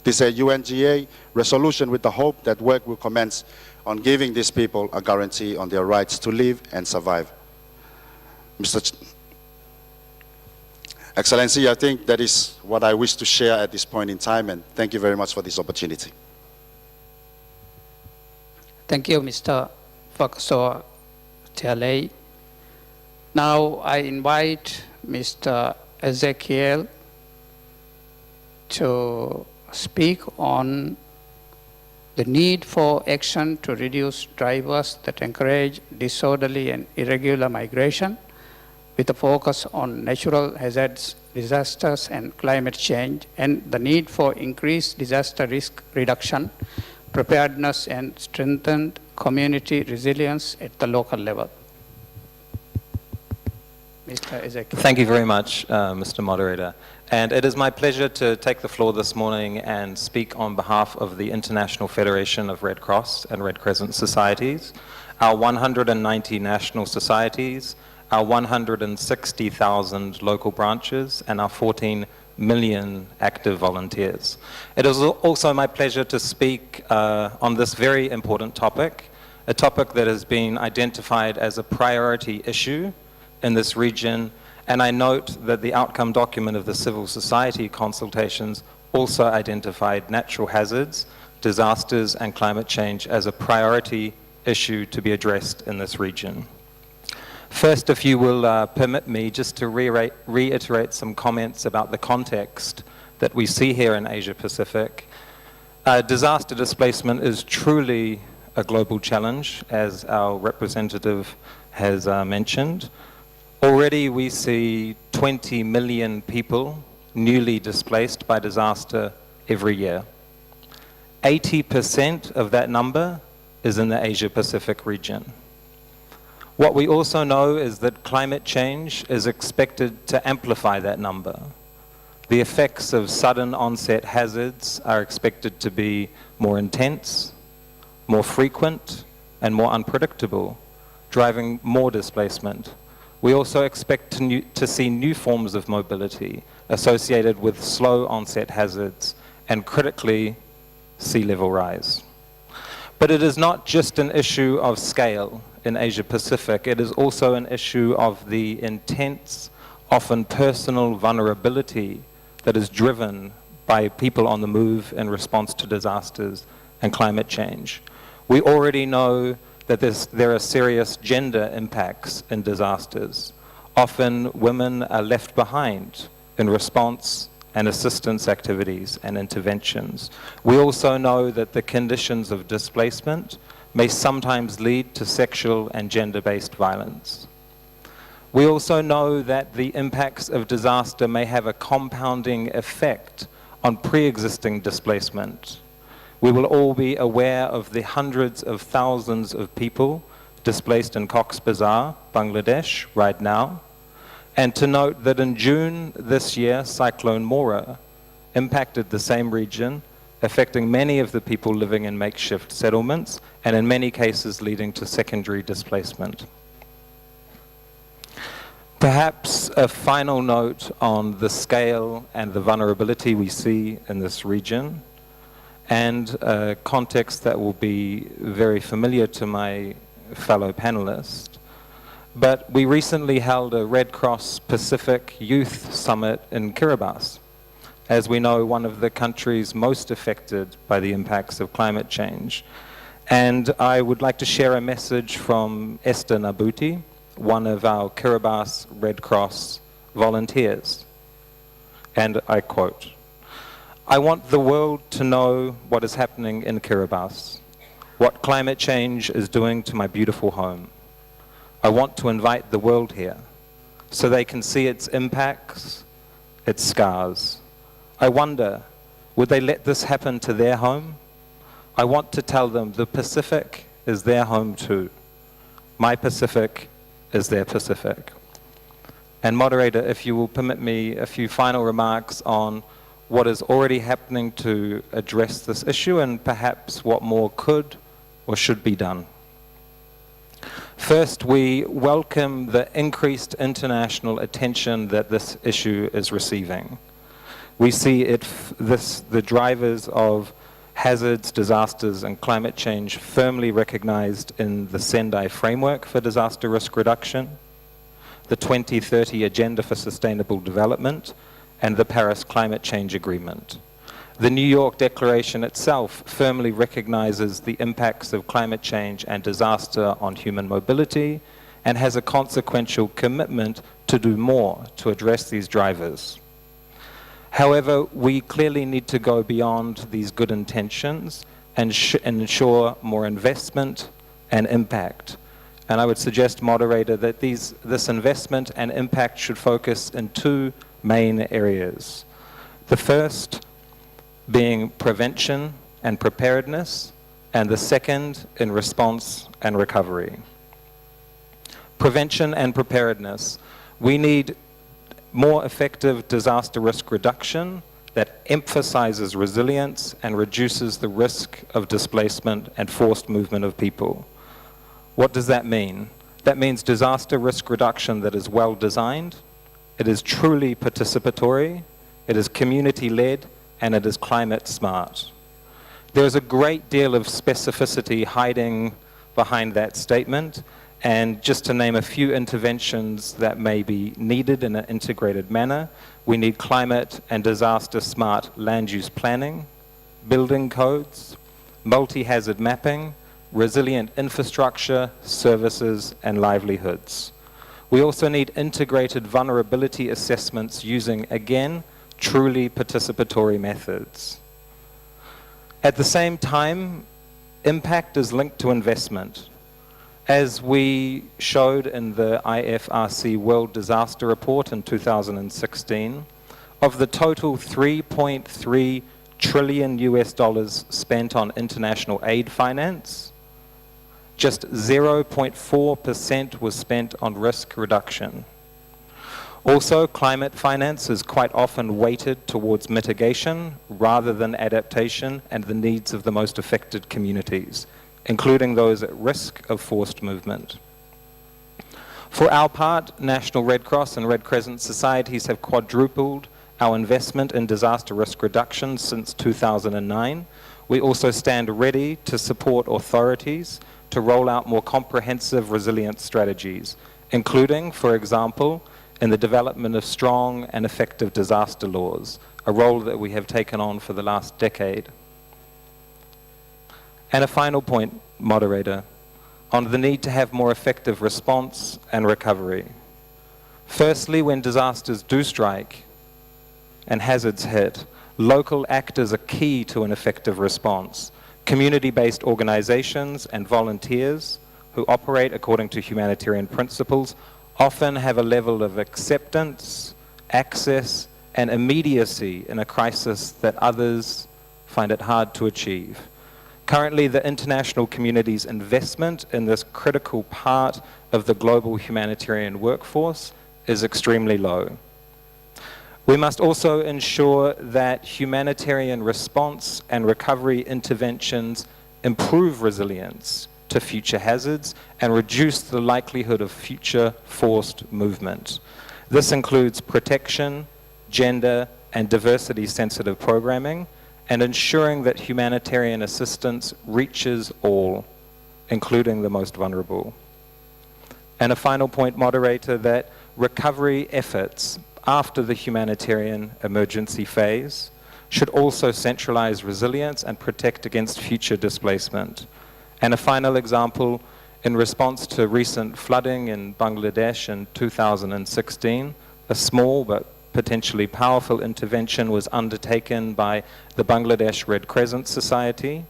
this UNGA resolution with the hope that work will commence on giving these people a guarantee on their rights to live and survive. Excellency, I think that is what I wish to share at this point in time, and thank you very much for this opportunity. Thank you, Mr. Professor Tialei. Now I invite Mr. Ezekiel to speak on the need for action to reduce drivers that encourage disorderly and irregular migration, with a focus on natural hazards, disasters, and climate change, and the need for increased disaster risk reduction, preparedness, and strengthened community resilience at the local level. Mr. Ezekiel. Thank you very much, Mr. Moderator. And it is my pleasure to take the floor this morning and speak on behalf of the International Federation of Red Cross and Red Crescent Societies, our 190 national societies, our 160,000 local branches, and our 14 million active volunteers. It is also my pleasure to speak on this very important topic, a topic that has been identified as a priority issue in this region, and I note that the outcome document of the civil society consultations also identified natural hazards, disasters, and climate change as a priority issue to be addressed in this region. First, if you will permit me just to reiterate some comments about the context that we see here in Asia Pacific. Disaster displacement is truly a global challenge, as our representative has mentioned. Already we see 20 million people newly displaced by disaster every year. 80% of that number is in the Asia Pacific region. What we also know is that climate change is expected to amplify that number. The effects of sudden onset hazards are expected to be more intense, more frequent, and more unpredictable, driving more displacement. We also expect to see new forms of mobility associated with slow onset hazards and, critically, sea level rise. But it is not just an issue of scale in Asia Pacific, it is also an issue of the intense, often personal vulnerability that is driven by people on the move in response to disasters and climate change. We already know that there are serious gender impacts in disasters. Often women are left behind in response and assistance activities and interventions. We also know that the conditions of displacement may sometimes lead to sexual and gender-based violence. We also know that the impacts of disaster may have a compounding effect on pre-existing displacement. We will all be aware of the hundreds of thousands of people displaced in Cox's Bazar, Bangladesh, right now. And to note that in June this year, Cyclone Mora impacted the same region, affecting many of the people living in makeshift settlements, and in many cases leading to secondary displacement. Perhaps a final note on the scale and the vulnerability we see in this region, and a context that will be very familiar to my fellow panelists. But we recently held a Red Cross Pacific Youth Summit in Kiribati, as we know, one of the countries most affected by the impacts of climate change. And I would like to share a message from Esther Nabuti, one of our Kiribati Red Cross volunteers. And I quote, "I want the world to know what is happening in Kiribati, what climate change is doing to my beautiful home. I want to invite the world here so they can see its impacts, its scars. I wonder, would they let this happen to their home? I want to tell them the Pacific is their home too. My Pacific is their Pacific." And moderator, if you will permit me a few final remarks on what is already happening to address this issue and perhaps what more could or should be done. First, we welcome the increased international attention that this issue is receiving. We see the drivers of hazards, disasters, and climate change firmly recognized in the Sendai Framework for Disaster Risk Reduction, the 2030 Agenda for Sustainable Development, and the Paris Climate Change Agreement. The New York Declaration itself firmly recognizes the impacts of climate change and disaster on human mobility and has a consequential commitment to do more to address these drivers. However, we clearly need to go beyond these good intentions and ensure more investment and impact. And I would suggest, moderator, that this investment and impact should focus in two main areas. The first being prevention and preparedness, and the second in response and recovery. Prevention and preparedness. We need more effective disaster risk reduction that emphasizes resilience and reduces the risk of displacement and forced movement of people. What does that mean? That means disaster risk reduction that is well designed, it is truly participatory, it is community-led, and it is climate smart. There is a great deal of specificity hiding behind that statement, and just to name a few interventions that may be needed in an integrated manner, we need climate and disaster smart land use planning, building codes, multi-hazard mapping, resilient infrastructure, services, and livelihoods. We also need integrated vulnerability assessments using, again, truly participatory methods. At the same time, impact is linked to investment. As we showed in the IFRC World Disaster Report in 2016, of the total 3.3 trillion US dollars spent on international aid finance, just 0.4% was spent on risk reduction. Also, climate finance is quite often weighted towards mitigation rather than adaptation and the needs of the most affected communities, including those at risk of forced movement. For our part, National Red Cross and Red Crescent societies have quadrupled our investment in disaster risk reduction since 2009. We also stand ready to support authorities to roll out more comprehensive resilience strategies, including, for example, in the development of strong and effective disaster laws, a role that we have taken on for the last decade. And a final point, moderator, on the need to have more effective response and recovery. Firstly, when disasters do strike and hazards hit, local actors are key to an effective response. Community-based organizations and volunteers who operate according to humanitarian principles often have a level of acceptance, access, and immediacy in a crisis that others find it hard to achieve. Currently, the international community's investment in this critical part of the global humanitarian workforce is extremely low. We must also ensure that humanitarian response and recovery interventions improve resilience to future hazards and reduce the likelihood of future forced movement. This includes protection, gender, and diversity-sensitive programming, and ensuring that humanitarian assistance reaches all, including the most vulnerable. And a final point, moderator, that recovery efforts after the humanitarian emergency phase should also centralize resilience and protect against future displacement. And a final example, in response to recent flooding in Bangladesh in 2016, a small but potentially powerful intervention was undertaken by the Bangladesh Red Crescent Society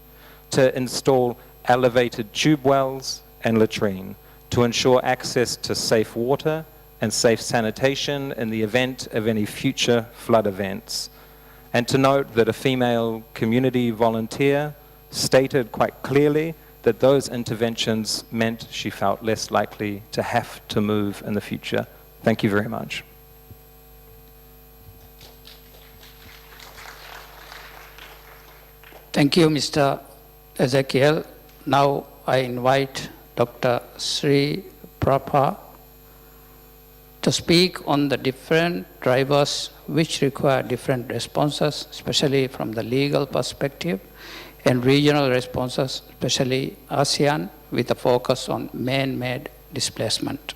to install elevated tube wells and latrine to ensure access to safe water and safe sanitation in the event of any future flood events. And to note that a female community volunteer stated quite clearly that those interventions meant she felt less likely to have to move in the future. Thank you very much. Thank you, Mr. Ezekiel. Now I invite Dr. Sri Prabha to speak on the different drivers which require different responses, especially from the legal perspective, and regional responses, especially ASEAN, with a focus on man-made displacement.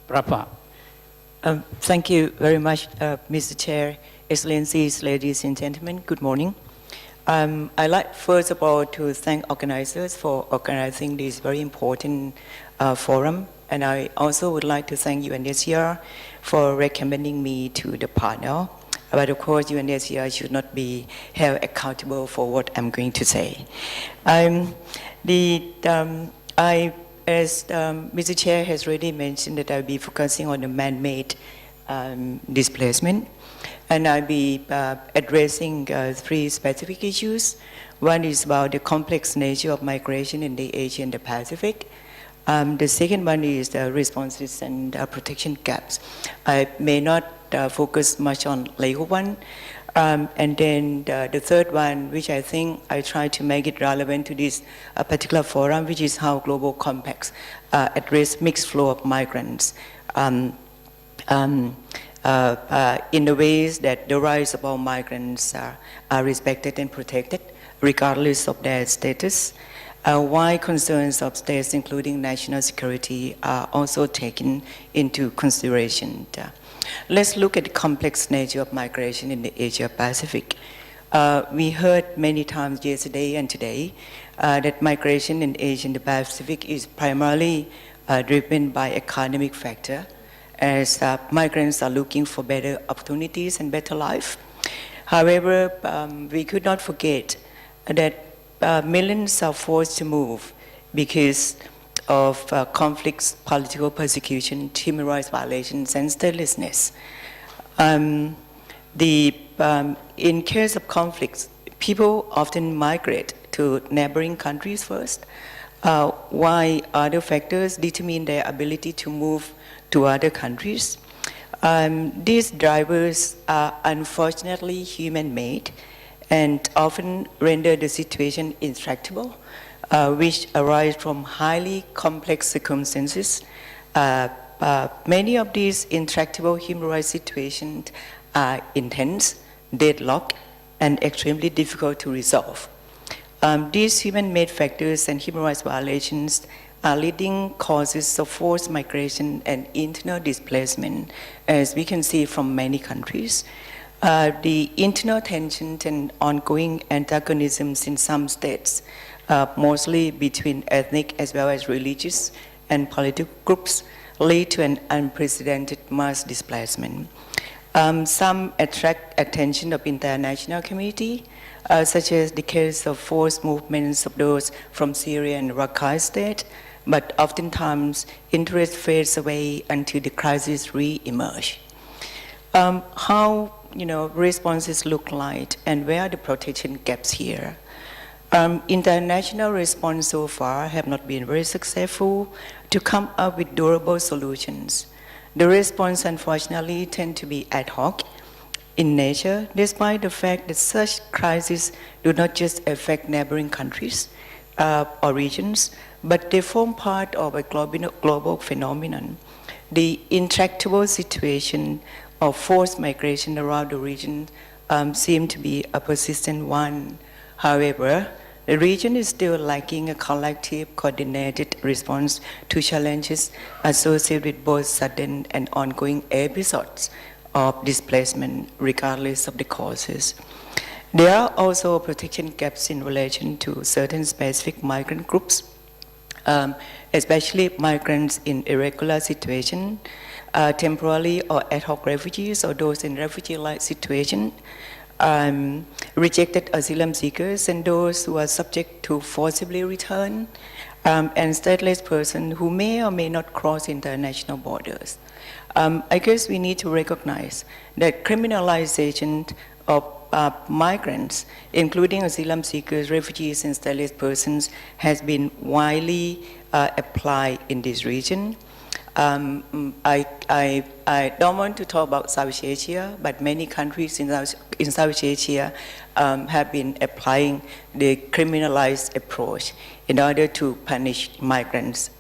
Prabha. Thank you very much, Mr. Chair, Excellencies, ladies and gentlemen, good morning. I'd like first of all to thank organizers for organizing this very important forum, and I also would like to thank UNHCR for recommending me to the panel. But of course, UNHCR should not be held accountable for what I'm going to say. As Mr. Chair has already mentioned, that I'll be focusing on the man-made displacement. And I'll be addressing three specific issues. One is about the complex nature of migration in the Asia and the Pacific. The second one is the responses and protection gaps. I may not focus much on legal one. And then the third one, which I think I try to make it relevant to this particular forum, which is how global compacts address mixed flow of migrants. In the ways that the rights of all migrants are respected and protected, regardless of their status, why concerns of states, including national security, are also taken into consideration. Let's look at the complex nature of migration in the Asia-Pacific. We heard many times yesterday and today that migration in Asia and the Pacific is primarily driven by economic factor, as migrants are looking for better opportunities and better life. However, we could not forget that millions are forced to move because of conflicts, political persecution, human rights violations, and statelessness. In case of conflicts, people often migrate to neighboring countries first, while other factors determine their ability to move to other countries. These drivers are unfortunately human-made and often render the situation intractable, which arise from highly complex circumstances. Many of these intractable human rights situations are intense, deadlocked, and extremely difficult to resolve. These human-made factors and human rights violations are leading causes of forced migration and internal displacement, as we can see from many countries. The internal tensions and ongoing antagonisms in some states, mostly between ethnic as well as religious and political groups, lead to an unprecedented mass displacement. Some attract attention of international community, such as the case of forced movements of those from Syria and Rakhine State, but oftentimes interest fades away until the crisis re-emerge. How responses look like and where are the protection gaps here? International response so far have not been very successful to come up with durable solutions. The response unfortunately tend to be ad hoc in nature, despite the fact that such crises do not just affect neighboring countries or regions, but they form part of a global phenomenon. The intractable situation of forced migration around the region seem to be a persistent one. However, the region is still lacking a collective, coordinated response to challenges associated with both sudden and ongoing episodes of displacement, regardless of the causes. There are also protection gaps in relation to certain specific migrant groups, especially migrants in irregular situations, temporarily or ad hoc refugees, or those in refugee-like situations, rejected asylum seekers, and those who are subject to forcibly return, and stateless persons who may or may not cross international borders. I guess we need to recognize that criminalization of migrants, including asylum seekers, refugees, and stateless persons, has been widely applied in this region. I don't want to talk about South Asia, but many countries in South Asia have been applying the criminalized approach in order to punish migrants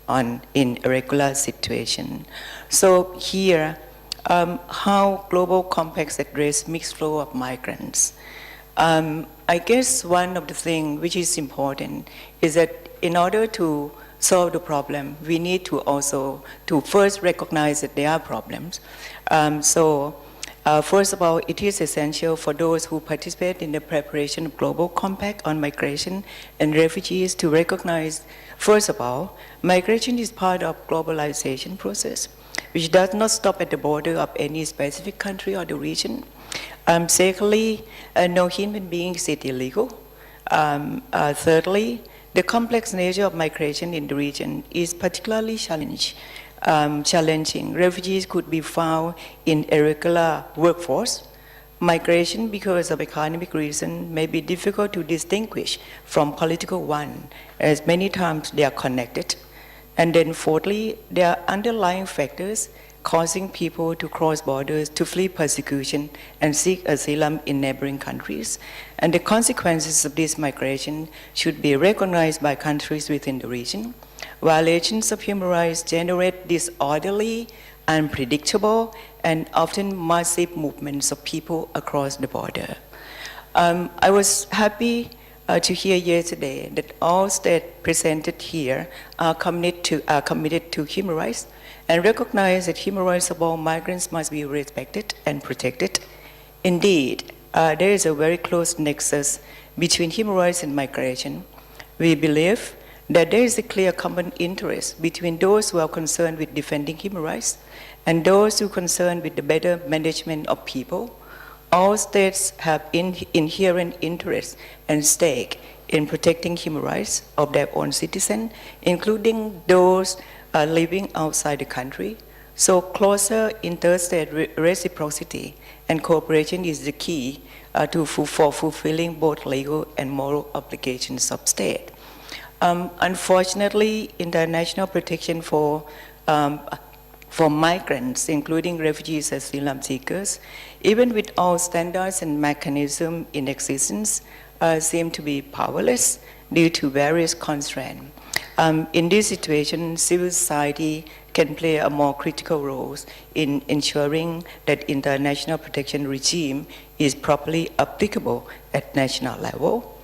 in irregular situations. So here, how global compacts address mixed flow of migrants. I guess one of the things which is important is that in order to solve the problem, we need to also first recognize that there are problems. First of all, it is essential for those who participate in the preparation of global compact on migration and refugees to recognize, first of all, migration is part of globalization process, which does not stop at the border of any specific country or the region. Secondly, no human being is illegal. Thirdly, the complex nature of migration in the region is particularly challenging. Refugees could be found in irregular workforce. Migration, because of economic reason, may be difficult to distinguish from political one, as many times they are connected. And then fourthly, there are underlying factors causing people to cross borders to flee persecution and seek asylum in neighboring countries. And the consequences of this migration should be recognized by countries within the region. Violations of human rights generate disorderly, unpredictable, and often massive movements of people across the border. I was happy to hear yesterday that all states presented here are committed to human rights and recognize that human rights of all migrants must be respected and protected. Indeed, there is a very close nexus between human rights and migration. We believe that there is a clear common interest between those who are concerned with defending human rights and those who are concerned with the better management of people. All states have inherent interest and stake in protecting human rights of their own citizens, including those living outside the country. So closer interstate reciprocity and cooperation is the key for fulfilling both legal and moral obligations of state. Unfortunately, international protection for migrants, including refugees and asylum seekers, even with all standards and mechanisms in existence, seem to be powerless due to various constraints. In this situation, civil society can play a more critical role in ensuring that international protection regime is properly applicable at national level.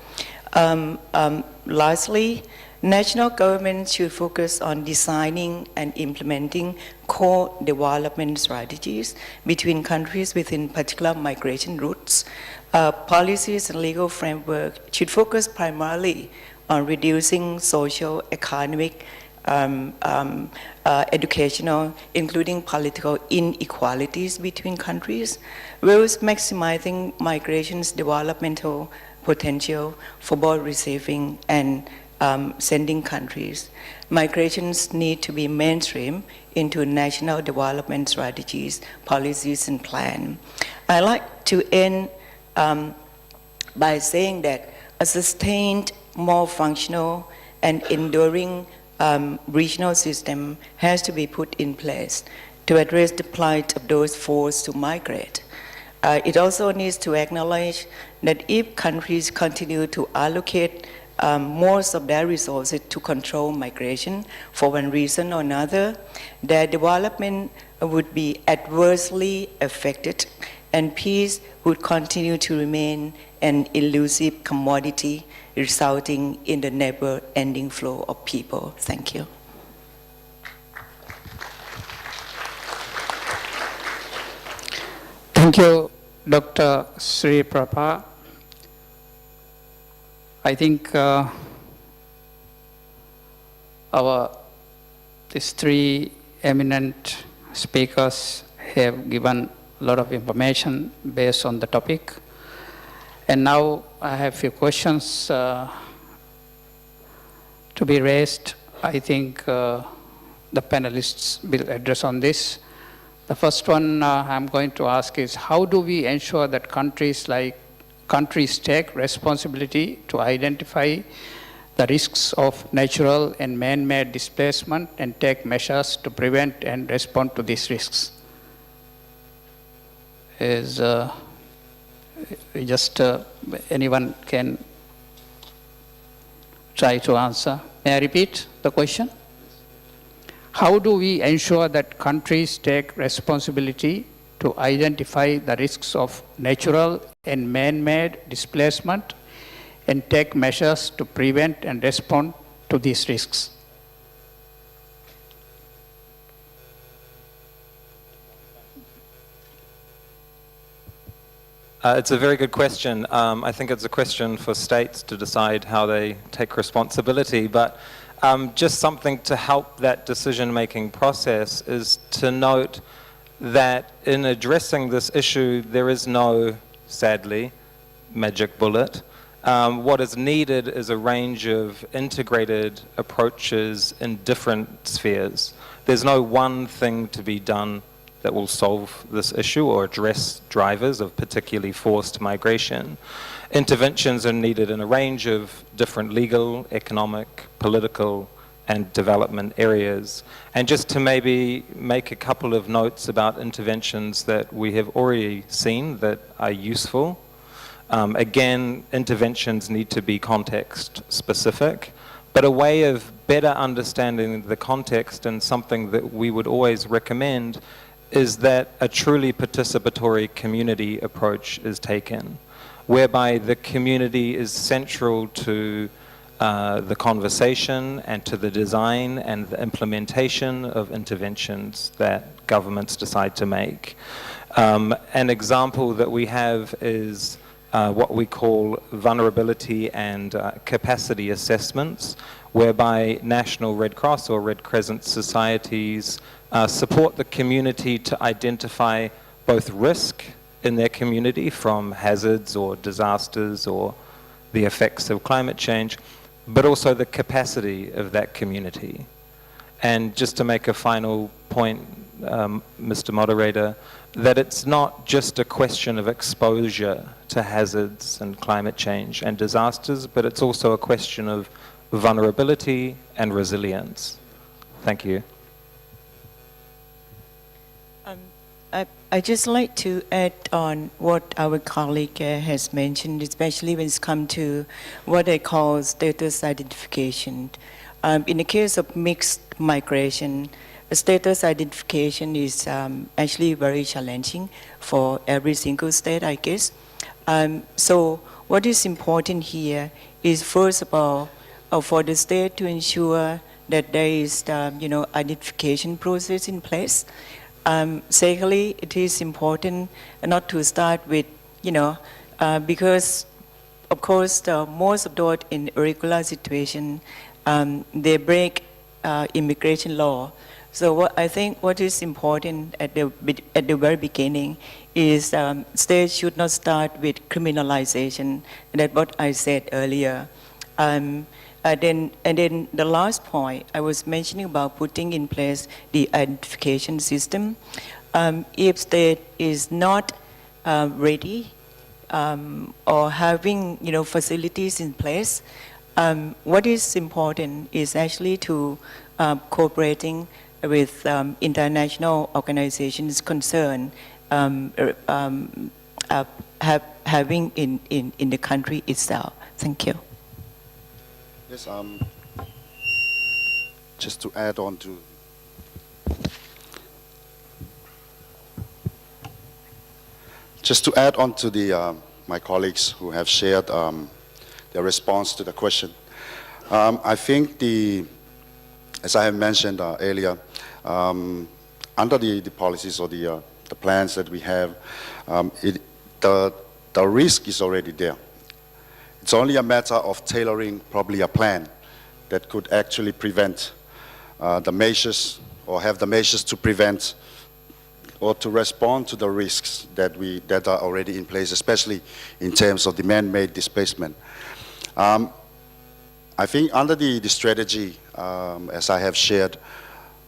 Lastly, national governments should focus on designing and implementing co-development strategies between countries within particular migration routes. Policies and legal framework should focus primarily on reducing social, economic, educational, including political inequalities between countries, whilst maximizing migration's developmental potential for both receiving and sending countries. Migrations need to be mainstream into national development strategies, policies, and plans. I'd like to end by saying that a sustained, more functional, and enduring regional system has to be put in place to address the plight of those forced to migrate. It also needs to acknowledge that if countries continue to allocate most of their resources to control migration for one reason or another, their development would be adversely affected and peace would continue to remain an elusive commodity, resulting in the never-ending flow of people. Thank you. Thank you, Dr. Sri Prabha. I think these three eminent speakers have given a lot of information based on the topic. And now I have a few questions to be raised. I think the panelists will address on this. The first one I'm going to ask is, how do we ensure that countries take responsibility to identify the risks of natural and man-made displacement and take measures to prevent and respond to these risks? Anyone can try to answer. May I repeat the question? How do we ensure that countries take responsibility to identify the risks of natural and man-made displacement and take measures to prevent and respond to these risks? It's a very good question. I think it's a question for states to decide how they take responsibility, but just something to help that decision-making process is to note that in addressing this issue, there is no, sadly, magic bullet. What is needed is a range of integrated approaches in different spheres. There's no one thing to be done that will solve this issue or address drivers of particularly forced migration. Interventions are needed in a range of different legal, economic, political, and development areas. And just to maybe make a couple of notes about interventions that we have already seen that are useful. Again, interventions need to be context specific, but a way of better understanding the context, and something that we would always recommend, is that a truly participatory community approach is taken, whereby the community is central to the conversation and to the design and the implementation of interventions that governments decide to make. An example that we have is what we call vulnerability and capacity assessments, whereby National Red Cross or Red Crescent societies support the community to identify both risk in their community from hazards or disasters or the effects of climate change, but also the capacity of that community. And just to make a final point, Mr. Moderator, that it's not just a question of exposure to hazards and climate change and disasters, but it's also a question of vulnerability and resilience. Thank you. I just like to add on what our colleague has mentioned, especially when it's come to what I call status identification. In the case of mixed migration, status identification is actually very challenging for every single state, I guess. So what is important here is, first of all, for the state to ensure that there is, identification process in place. Secondly, it is important not to start with, because, of course, most of those in irregular situation, they break immigration law. So I think what is important at the very beginning is states should not start with criminalization. That's what I said earlier. And then the last point, I was mentioning about putting in place the identification system. If state is not ready or having facilities in place, what is important is actually to cooperating with international organizations concerned having in the country itself. Thank you. Yes, just to add on to the my colleagues who have shared their response to the question. I think as I have mentioned earlier, under the policies or the plans that we have, the risk is already there. It's only a matter of tailoring probably a plan that could actually prevent the measures or have the measures to prevent or to respond to the risks that are already in place, especially in terms of the man-made displacement. I think under the strategy, as I have shared,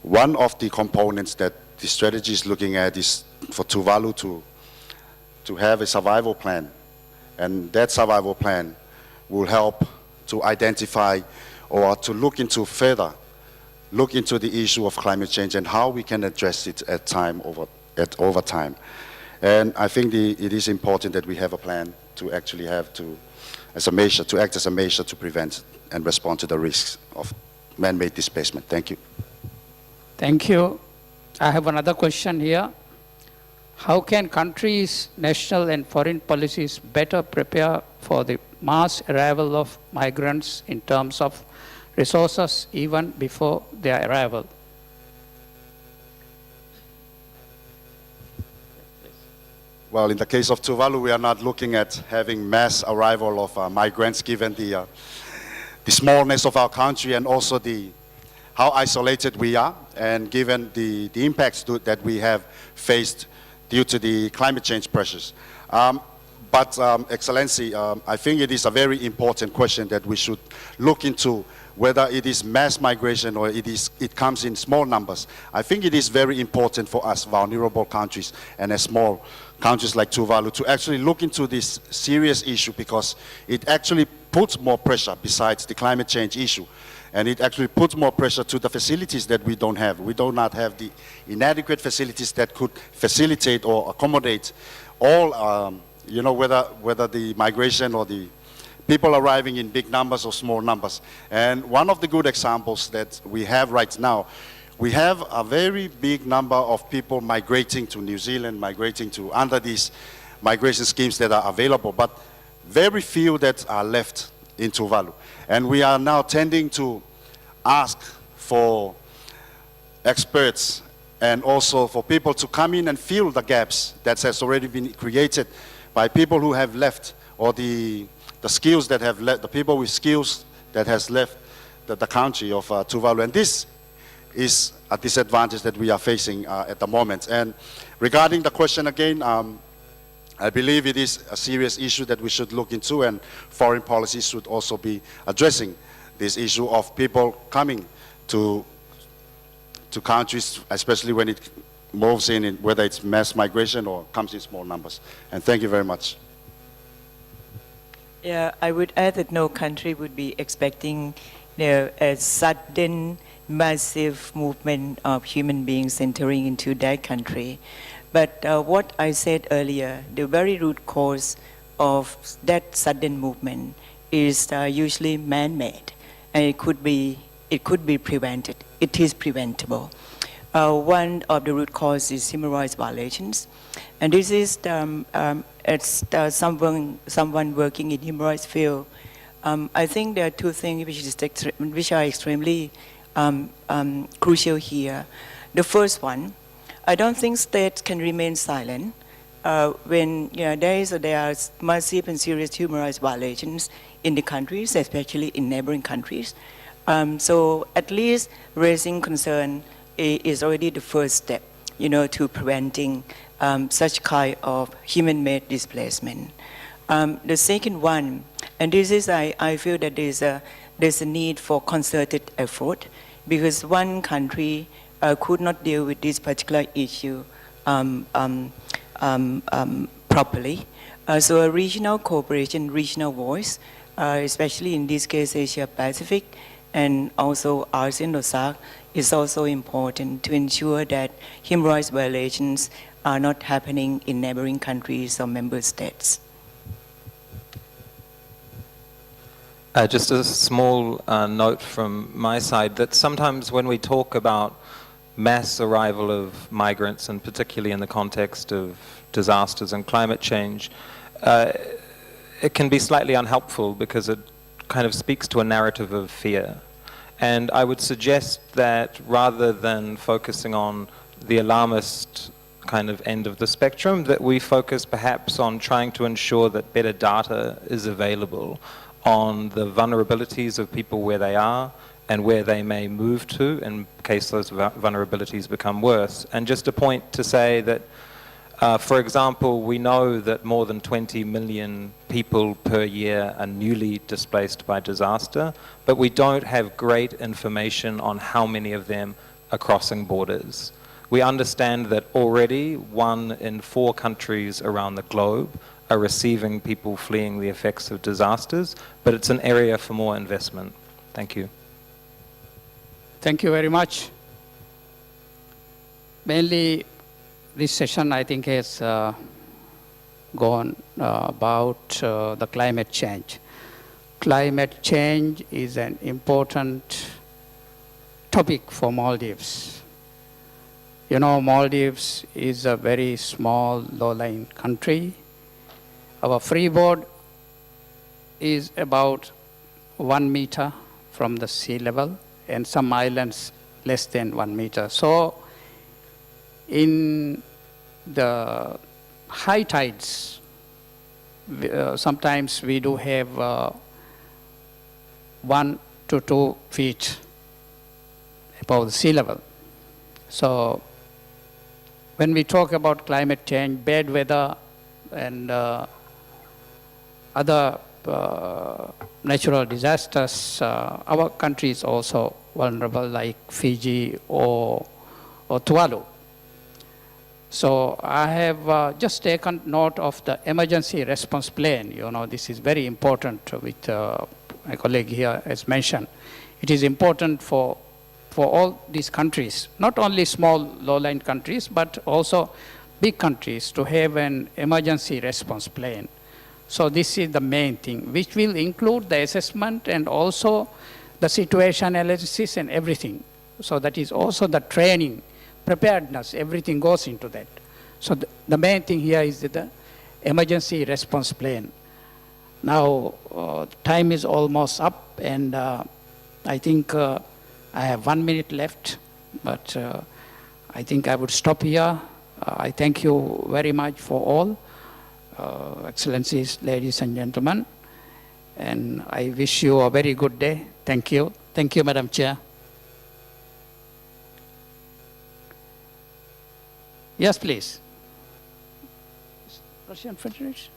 one of the components that the strategy is looking at is for Tuvalu to have a survival plan. And that survival plan will help to identify or to look into the issue of climate change and how we can address it over time. And I think it is important that we have a plan to actually act as a measure to prevent and respond to the risks of man-made displacement. Thank you. Thank you. I have another question here. How can countries' national and foreign policies better prepare for the mass arrival of migrants in terms of resources even before their arrival? Well, in the case of Tuvalu, we are not looking at having mass arrival of migrants given the smallness of our country and also how isolated we are, and given the impacts that we have faced due to the climate change pressures. But Excellency, I think it is a very important question that we should look into, whether it is mass migration or it comes in small numbers. I think it is very important for us vulnerable countries and as small countries like Tuvalu to actually look into this serious issue, because it actually puts more pressure besides the climate change issue. And it actually puts more pressure to the facilities that we don't have. We do not have the inadequate facilities that could facilitate or accommodate all, whether the migration or the people arriving in big numbers or small numbers. And one of the good examples that we have right now, we have a very big number of people migrating to New Zealand, migrating to under these migration schemes that are available, but very few that are left in Tuvalu. And we are now tending to ask for experts and also for people to come in and fill the gaps that has already been created by people who have left, or the skills that have left, the people with skills that has left the country of Tuvalu. And this is a disadvantage that we are facing at the moment. And regarding the question again, I believe it is a serious issue that we should look into, and foreign policy should also be addressing this issue of people coming to countries, especially when it moves in, whether it's mass migration or comes in small numbers. And thank you very much. Yeah, I would add that no country would be expecting a sudden, massive movement of human beings entering into that country. But what I said earlier, the very root cause of that sudden movement is usually man-made, and it could be prevented. It is preventable. One of the root causes is human rights violations, and this is someone working in human rights field. I think there are two things which are extremely crucial here. The first one, I don't think states can remain silent when there are massive and serious human rights violations in the countries, especially in neighboring countries. So at least raising concern is already the first step, to preventing such kind of human-made displacement. The second one, and this is, I feel that there's a need for concerted effort, because one country could not deal with this particular issue properly. So a regional cooperation, regional voice, especially in this case Asia Pacific, and also ASEAN or SAARC, is also important to ensure that human rights violations are not happening in neighboring countries or member states. Just a small note from my side that sometimes when we talk about mass arrival of migrants, and particularly in the context of disasters and climate change, it can be slightly unhelpful because it kind of speaks to a narrative of fear. And I would suggest that rather than focusing on the alarmist kind of end of the spectrum, that we focus perhaps on trying to ensure that better data is available on the vulnerabilities of people where they are and where they may move to in case those vulnerabilities become worse. And just a point to say that, for example, we know that more than 20 million people per year are newly displaced by disaster, but we don't have great information on how many of them are crossing borders. We understand that already 1 in 4 countries around the globe are receiving people fleeing the effects of disasters, but it's an area for more investment. Thank you. Thank you very much. Mainly, this session, I think, has gone about the climate change. Climate change is an important topic for Maldives. Maldives is a very small, low-lying country. Our freeboard is about 1 meter from the sea level, and some islands less than 1 meter. So in the high tides, sometimes we do have 1 to 2 feet above the sea level. So when we talk about climate change, bad weather, and other natural disasters, our country is also vulnerable, like Fiji or Tuvalu. So I have just taken note of the emergency response plan. This is very important, which my colleague here has mentioned. It is important for all these countries, not only small low-lying countries, but also big countries, to have an emergency response plan. So this is the main thing, which will include the assessment and also the situation analysis and everything. So that is also the training, preparedness, everything goes into that. So the main thing here is the emergency response plan. Now, time is almost up, and I think I have 1 minute left, but I think I would stop here. I thank you very much for all, Excellencies, ladies and gentlemen, and I wish you a very good day. Thank you. Thank you, Madam Chair. Yes, please. Russian Federation.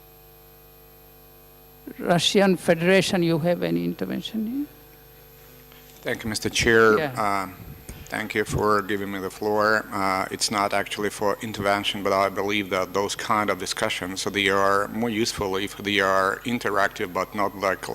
Russian Federation, you have any intervention here? Thank you, Mr. Chair. Yeah. Thank you for giving me the floor. It's not actually for intervention, but I believe that those kind of discussions, they are more useful if they are interactive, but not like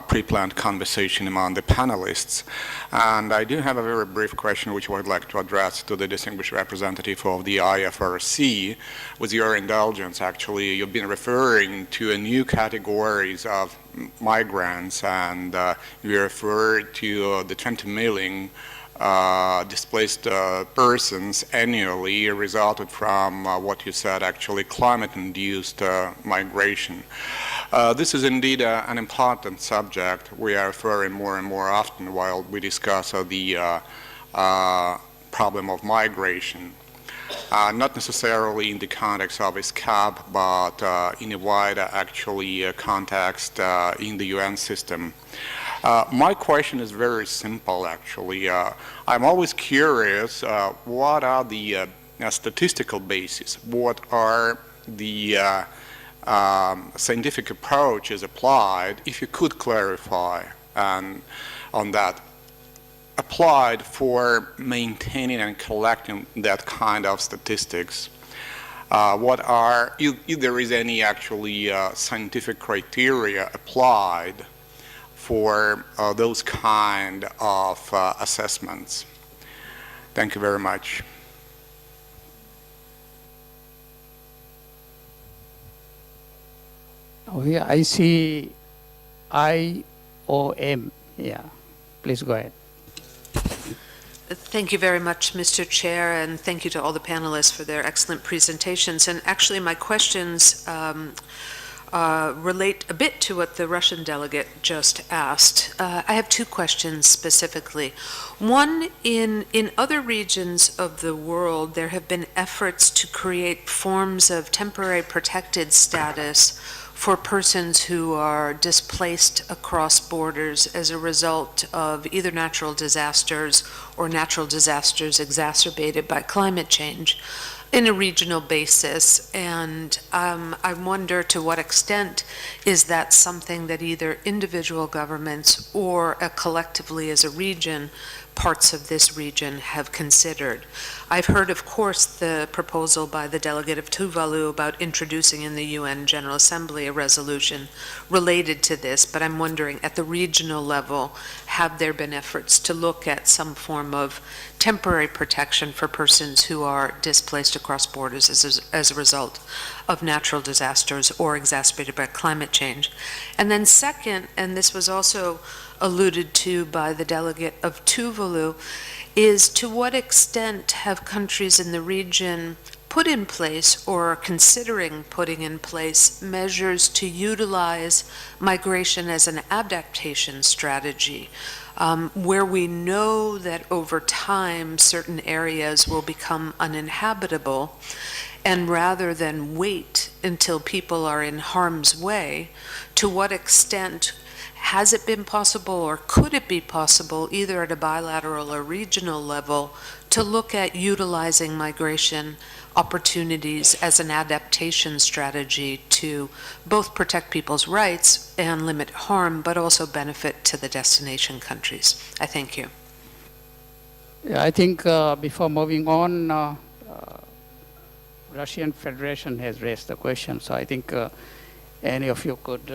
pre-planned conversation among the panelists. And I do have a very brief question which I would like to address to the distinguished representative of the IFRC. With your indulgence, actually, you've been referring to a new categories of migrants, and you referred to the 20 million displaced persons annually resulted from what you said, actually climate-induced migration. This is indeed an important subject we are referring more and more often while we discuss the problem of migration. Not necessarily in the context of ESCAP, but in a wider actually context in the UN system. My question is very simple, actually. I'm always curious, what are the statistical basis? What are the scientific approaches applied, if you could clarify on that, applied for maintaining and collecting that kind of statistics? What are, if there is any actually scientific criteria applied for those kind of assessments? Thank you very much. Oh, here I see IOM. Yeah, please go ahead. Thank you very much, Mr. Chair, and thank you to all the panelists for their excellent presentations. And actually, my questions relate a bit to what the Russian delegate just asked. I have two questions specifically. One, in other regions of the world, there have been efforts to create forms of temporary protected status for persons who are displaced across borders as a result of either natural disasters or natural disasters exacerbated by climate change in a regional basis. And I wonder to what extent is that something that either individual governments or collectively as a region, parts of this region have considered. I've heard, of course, the proposal by the delegate of Tuvalu about introducing in the UN General Assembly a resolution related to this, but I'm wondering at the regional level, have there been efforts to look at some form of temporary protection for persons who are displaced across borders as a result of natural disasters or exacerbated by climate change? And then second, and this was also alluded to by the delegate of Tuvalu, is to what extent have countries in the region put in place or are considering putting in place measures to utilize migration as an adaptation strategy, where we know that over time certain areas will become uninhabitable, and rather than wait until people are in harm's way, to what extent has it been possible or could it be possible, either at a bilateral or regional level, to look at utilizing migration opportunities as an adaptation strategy to both protect people's rights and limit harm, but also benefit to the destination countries? I thank you. Yeah, I think before moving on, Russian Federation has raised the question, so I think any of you could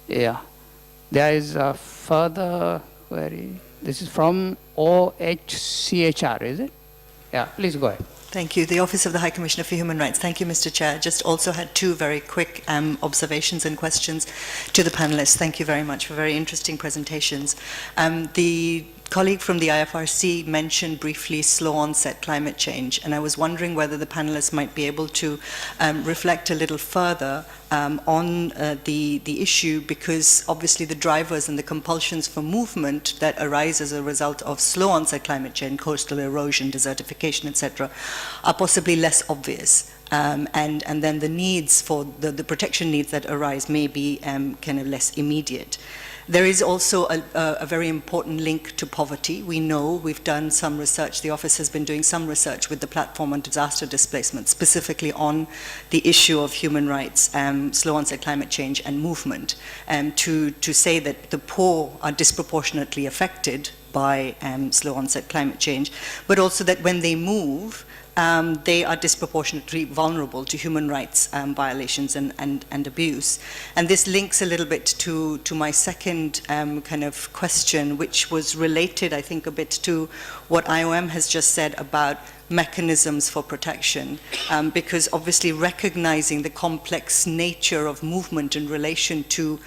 yeah, there is a further query. This is from OHCHR, is it? Yeah, please go ahead. Thank you. The Office of the High Commissioner for Human Rights. Thank you, Mr. Chair. Just also had two very quick observations and questions to the panelists. Thank you very much for very interesting presentations. The colleague from the IFRC mentioned briefly slow onset climate change, and I was wondering whether the panelists might be able to reflect a little further on the issue, because obviously the drivers and the compulsions for movement that arise as a result of slow onset climate change, coastal erosion, desertification, etc., are possibly less obvious. And then the needs for the protection needs that arise may be kind of less immediate. There is also a very important link to poverty. We know, we've done some research, the office has been doing some research with the Platform on Disaster Displacement, specifically on the issue of human rights, slow onset climate change and movement, to say that the poor are disproportionately affected by slow onset climate change, but also that when they move, they are disproportionately vulnerable to human rights violations and abuse. And this links a little bit to my second kind of question, which was related, I think, a bit to what IOM has just said about mechanisms for protection, because obviously recognizing the complex nature of movement in relation to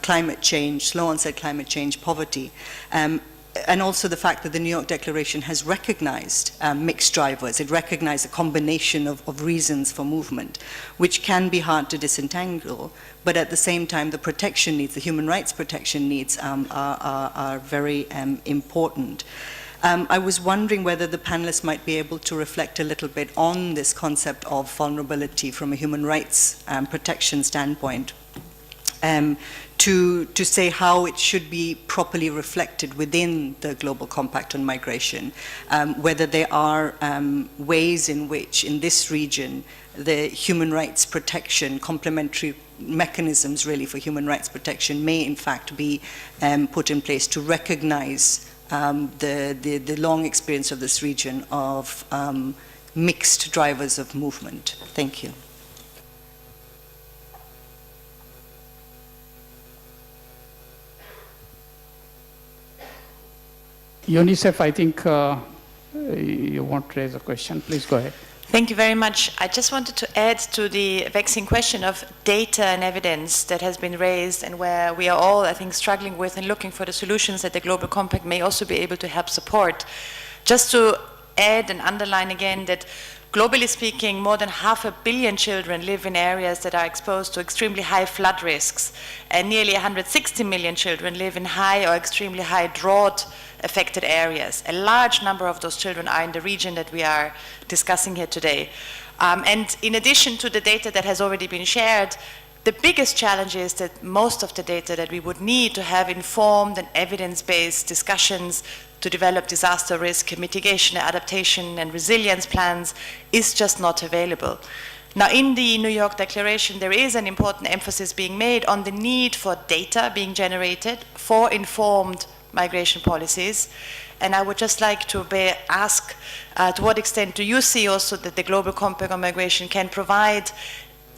climate change, slow onset climate change, poverty, and also the fact that the New York Declaration has recognized mixed drivers. It recognized a combination of reasons for movement, which can be hard to disentangle, but at the same time the protection needs, the human rights protection needs are very important. I was wondering whether the panelists might be able to reflect a little bit on this concept of vulnerability from a human rights protection standpoint. To say how it should be properly reflected within the Global Compact on Migration, whether there are ways in which in this region the human rights protection, complementary mechanisms really for human rights protection may in fact be put in place to recognize the long experience of this region of mixed drivers of movement. Thank you. UNICEF, I think you want to raise a question. Please go ahead. Thank you very much. I just wanted to add to the vexing question of data and evidence that has been raised, and where we are all, I think, struggling with and looking for the solutions that the Global Compact may also be able to help support. Just to add and underline again that globally speaking, more than 500 million children live in areas that are exposed to extremely high flood risks, and nearly 160 million children live in high or extremely high drought affected areas. A large number of those children are in the region that we are discussing here today. And in addition to the data that has already been shared, the biggest challenge is that most of the data that we would need to have informed and evidence-based discussions to develop disaster risk mitigation, adaptation, and resilience plans is just not available. Now, in the New York Declaration, there is an important emphasis being made on the need for data being generated for informed migration policies. And I would just like to ask, to what extent do you see also that the Global Compact on Migration can provide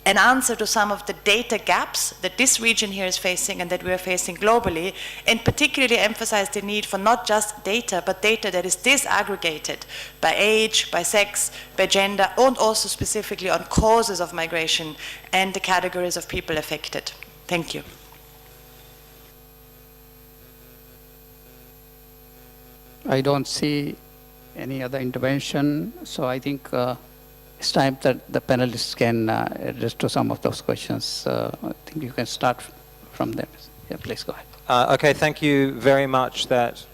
an answer to some of the data gaps that this region here is facing and that we are facing globally, and particularly emphasize the need for not just data, but data that is disaggregated by age, by sex, by gender, and also specifically on causes of migration and the categories of people affected. Thank you. I don't see any other intervention, so I think it's time that the panelists can address to some of those questions. I think you can start from them. Yeah, please go ahead. Okay, thank you very much. That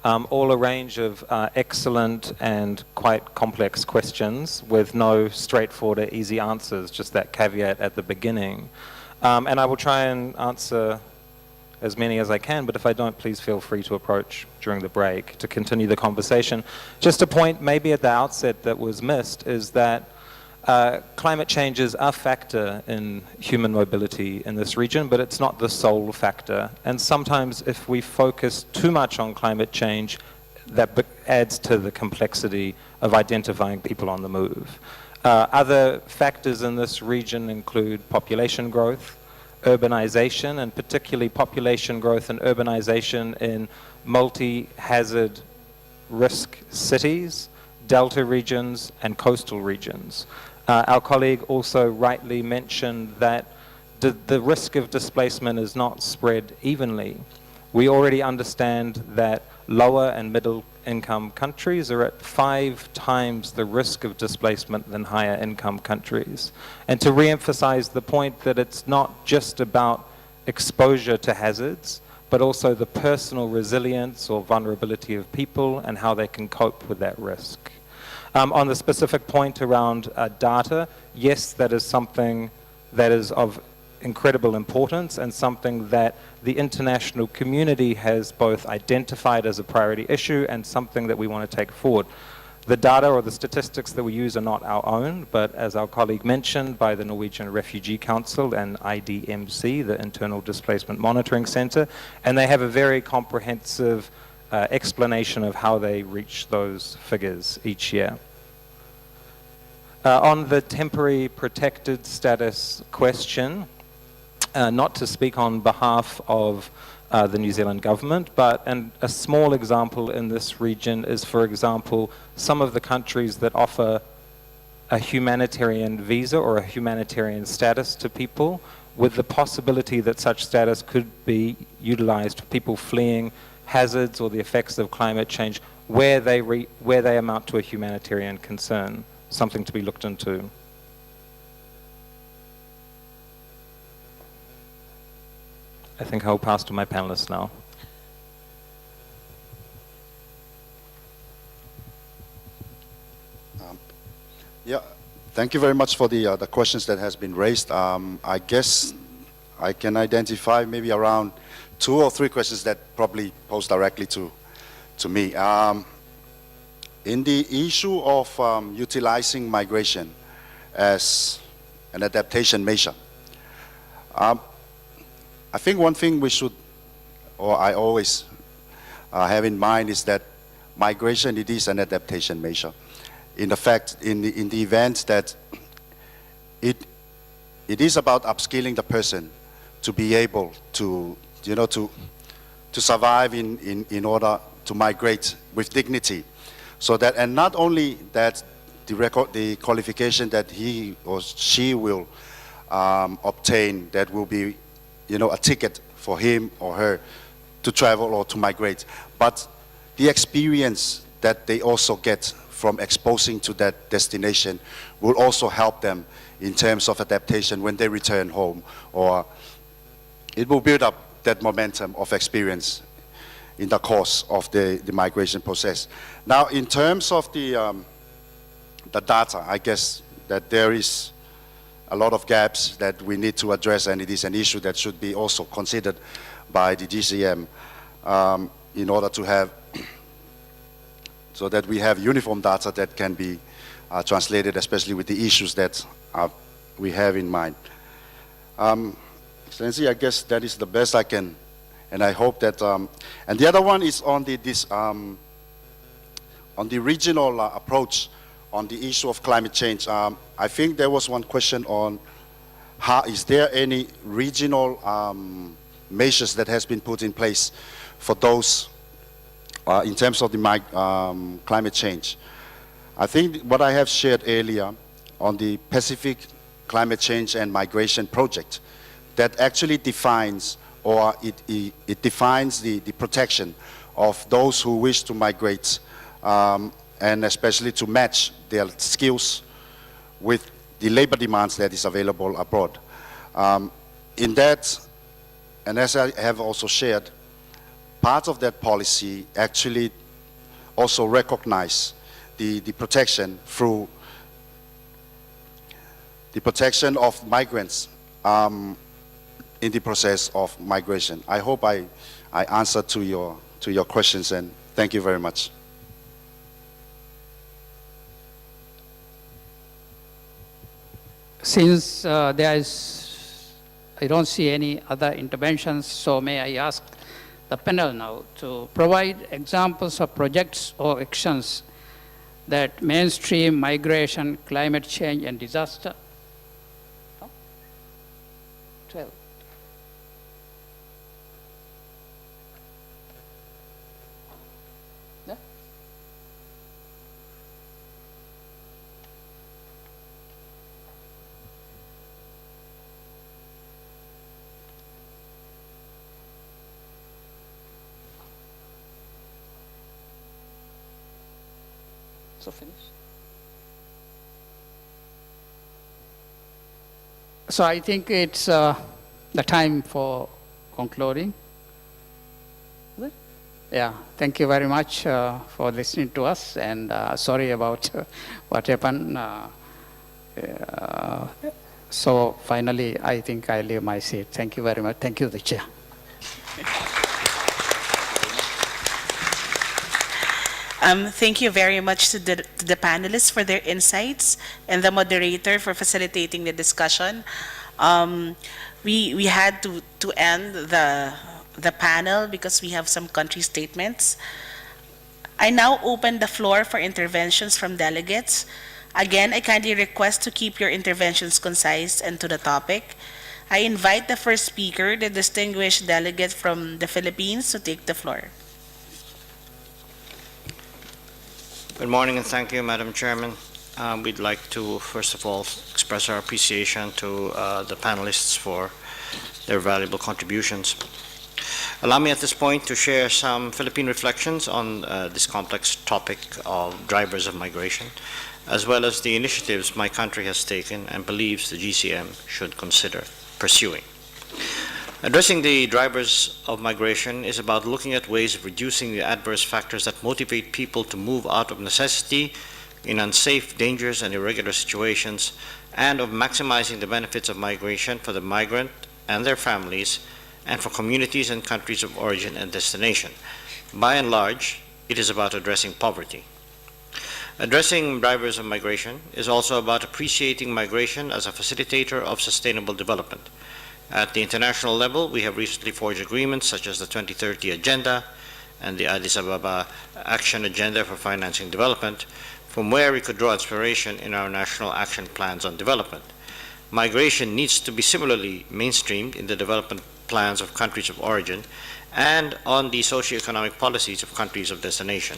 all a range of excellent and quite complex questions with no straightforward or easy answers, just that caveat at the beginning. And I will try and answer as many as I can, but if I don't, please feel free to approach during the break to continue the conversation. Just a point maybe at the outset that was missed is that climate change is a factor in human mobility in this region, but it's not the sole factor. And sometimes if we focus too much on climate change, that adds to the complexity of identifying people on the move. Other factors in this region include population growth, urbanization, and particularly population growth and urbanization in multi-hazard risk cities, delta regions, and coastal regions. Our colleague also rightly mentioned that the risk of displacement is not spread evenly We already understand that lower and middle income countries are at 5 times the risk of displacement than higher income countries. And to re-emphasize the point that it's not just about exposure to hazards, but also the personal resilience or vulnerability of people and how they can cope with that risk. On the specific point around data, yes, that is something that is of incredible importance and something that the international community has both identified as a priority issue and something that we want to take forward. The data or the statistics that we use are not our own, but as our colleague mentioned, by the Norwegian Refugee Council and IDMC, the Internal Displacement Monitoring Center, and they have a very comprehensive explanation of how they reach those figures each year. On the temporary protected status question, not to speak on behalf of the New Zealand government, but a small example in this region is, for example, some of the countries that offer a humanitarian visa or a humanitarian status to people, with the possibility that such status could be utilized for people fleeing hazards or the effects of climate change where they amount to a humanitarian concern, something to be looked into. I think I'll pass to my panelists now. Yeah, thank you very much for the questions that has been raised. I guess I can identify maybe around 2 or 3 questions that probably pose directly to me. In the issue of utilizing migration as an adaptation measure, I think one thing we should, or I always have in mind, is that migration, it is an adaptation measure. In the event that it is about upskilling the person to be able to, to survive in order to migrate with dignity. So that, and not only that, the qualification that he or she will obtain, that will be, a ticket for him or her to travel or to migrate, but the experience that they also get from exposing to that destination will also help them in terms of adaptation when they return home, or it will build up that momentum of experience in the course of the migration process. Now, in terms of the data, I guess that there is a lot of gaps that we need to address, and it is an issue that should be also considered by the GCM in order to have, so that we have uniform data that can be translated, especially with the issues that we have in mind. Excellency, I guess that is the best I can, and I hope that, and the other one is on the regional approach on the issue of climate change. I think there was one question on how, is there any regional measures that has been put in place for those in terms of the climate change. I think what I have shared earlier on the Pacific Climate Change and Migration Project, that actually defines, or it defines the protection of those who wish to migrate, and especially to match their skills with the labor demands that is available abroad. In that, and as I have also shared, part of that policy actually also recognize the protection through the protection of migrants in the process of migration. I hope I answered to your questions, and thank you very much. Since I don't see any other interventions, so may I ask the panel now to provide examples of projects or actions that mainstream migration, climate change, and disaster. 12. Yeah? also finish? So I think it's the time for concluding. Yeah, thank you very much for listening to us, and sorry about what happened. So finally, I think I leave my seat. Thank you very much. Thank you, the chair. Thank you very much to the panelists for their insights and the moderator for facilitating the discussion. We had to end the panel because we have some country statements. I now open the floor for interventions from delegates. Again, I kindly request to keep your interventions concise and to the topic. I invite the first speaker, the distinguished delegate from the Philippines, to take the floor. Good morning and thank you, Madam Chairman. We'd like to, first of all, express our appreciation to the panelists for their valuable contributions. Allow me at this point to share some Philippine reflections on this complex topic of drivers of migration, as well as the initiatives my country has taken and believes the GCM should consider pursuing. Addressing the drivers of migration is about looking at ways of reducing the adverse factors that motivate people to move out of necessity in unsafe, dangerous, and irregular situations, and of maximizing the benefits of migration for the migrant and their families, and for communities and countries of origin and destination. By and large, it is about addressing poverty. Addressing drivers of migration is also about appreciating migration as a facilitator of sustainable development. At the international level, we have recently forged agreements such as the 2030 Agenda and the Addis Ababa Action Agenda for Financing Development, from where we could draw inspiration in our national action plans on development. Migration needs to be similarly mainstreamed in the development plans of countries of origin and on the socioeconomic policies of countries of destination.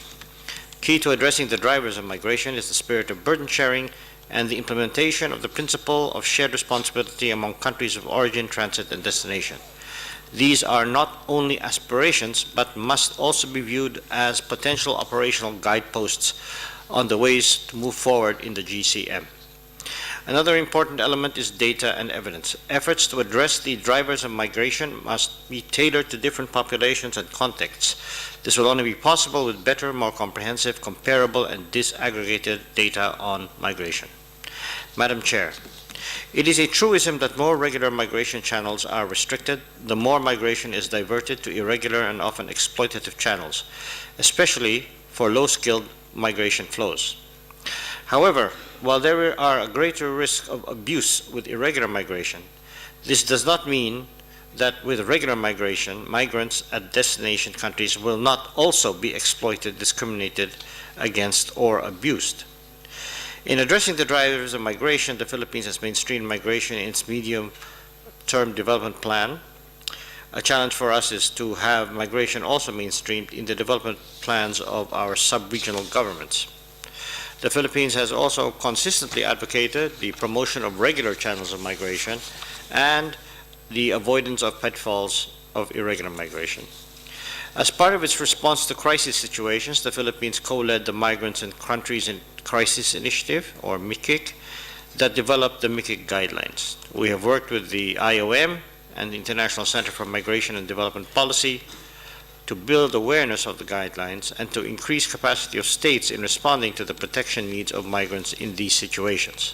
Key to addressing the drivers of migration is the spirit of burden sharing and the implementation of the principle of shared responsibility among countries of origin, transit, and destination. These are not only aspirations, but must also be viewed as potential operational guideposts on the ways to move forward in the GCM. Another important element is data and evidence. Efforts to address the drivers of migration must be tailored to different populations and contexts. This will only be possible with better, more comprehensive, comparable, and disaggregated data on migration. Madam Chair, it is a truism that more regular migration channels are restricted, the more migration is diverted to irregular and often exploitative channels, especially for low-skilled migration flows. However, while there are a greater risk of abuse with irregular migration, this does not mean that with regular migration, migrants at destination countries will not also be exploited, discriminated against, or abused. In addressing the drivers of migration, the Philippines has mainstreamed migration in its medium-term development plan. A challenge for us is to have migration also mainstreamed in the development plans of our sub-regional governments. The Philippines has also consistently advocated the promotion of regular channels of migration and the avoidance of pitfalls of irregular migration. As part of its response to crisis situations, the Philippines co-led the Migrants and Countries in Crisis Initiative, or MICIC, that developed the MICIC guidelines. We have worked with the IOM and the International Center for Migration and Development Policy to build awareness of the guidelines and to increase capacity of states in responding to the protection needs of migrants in these situations.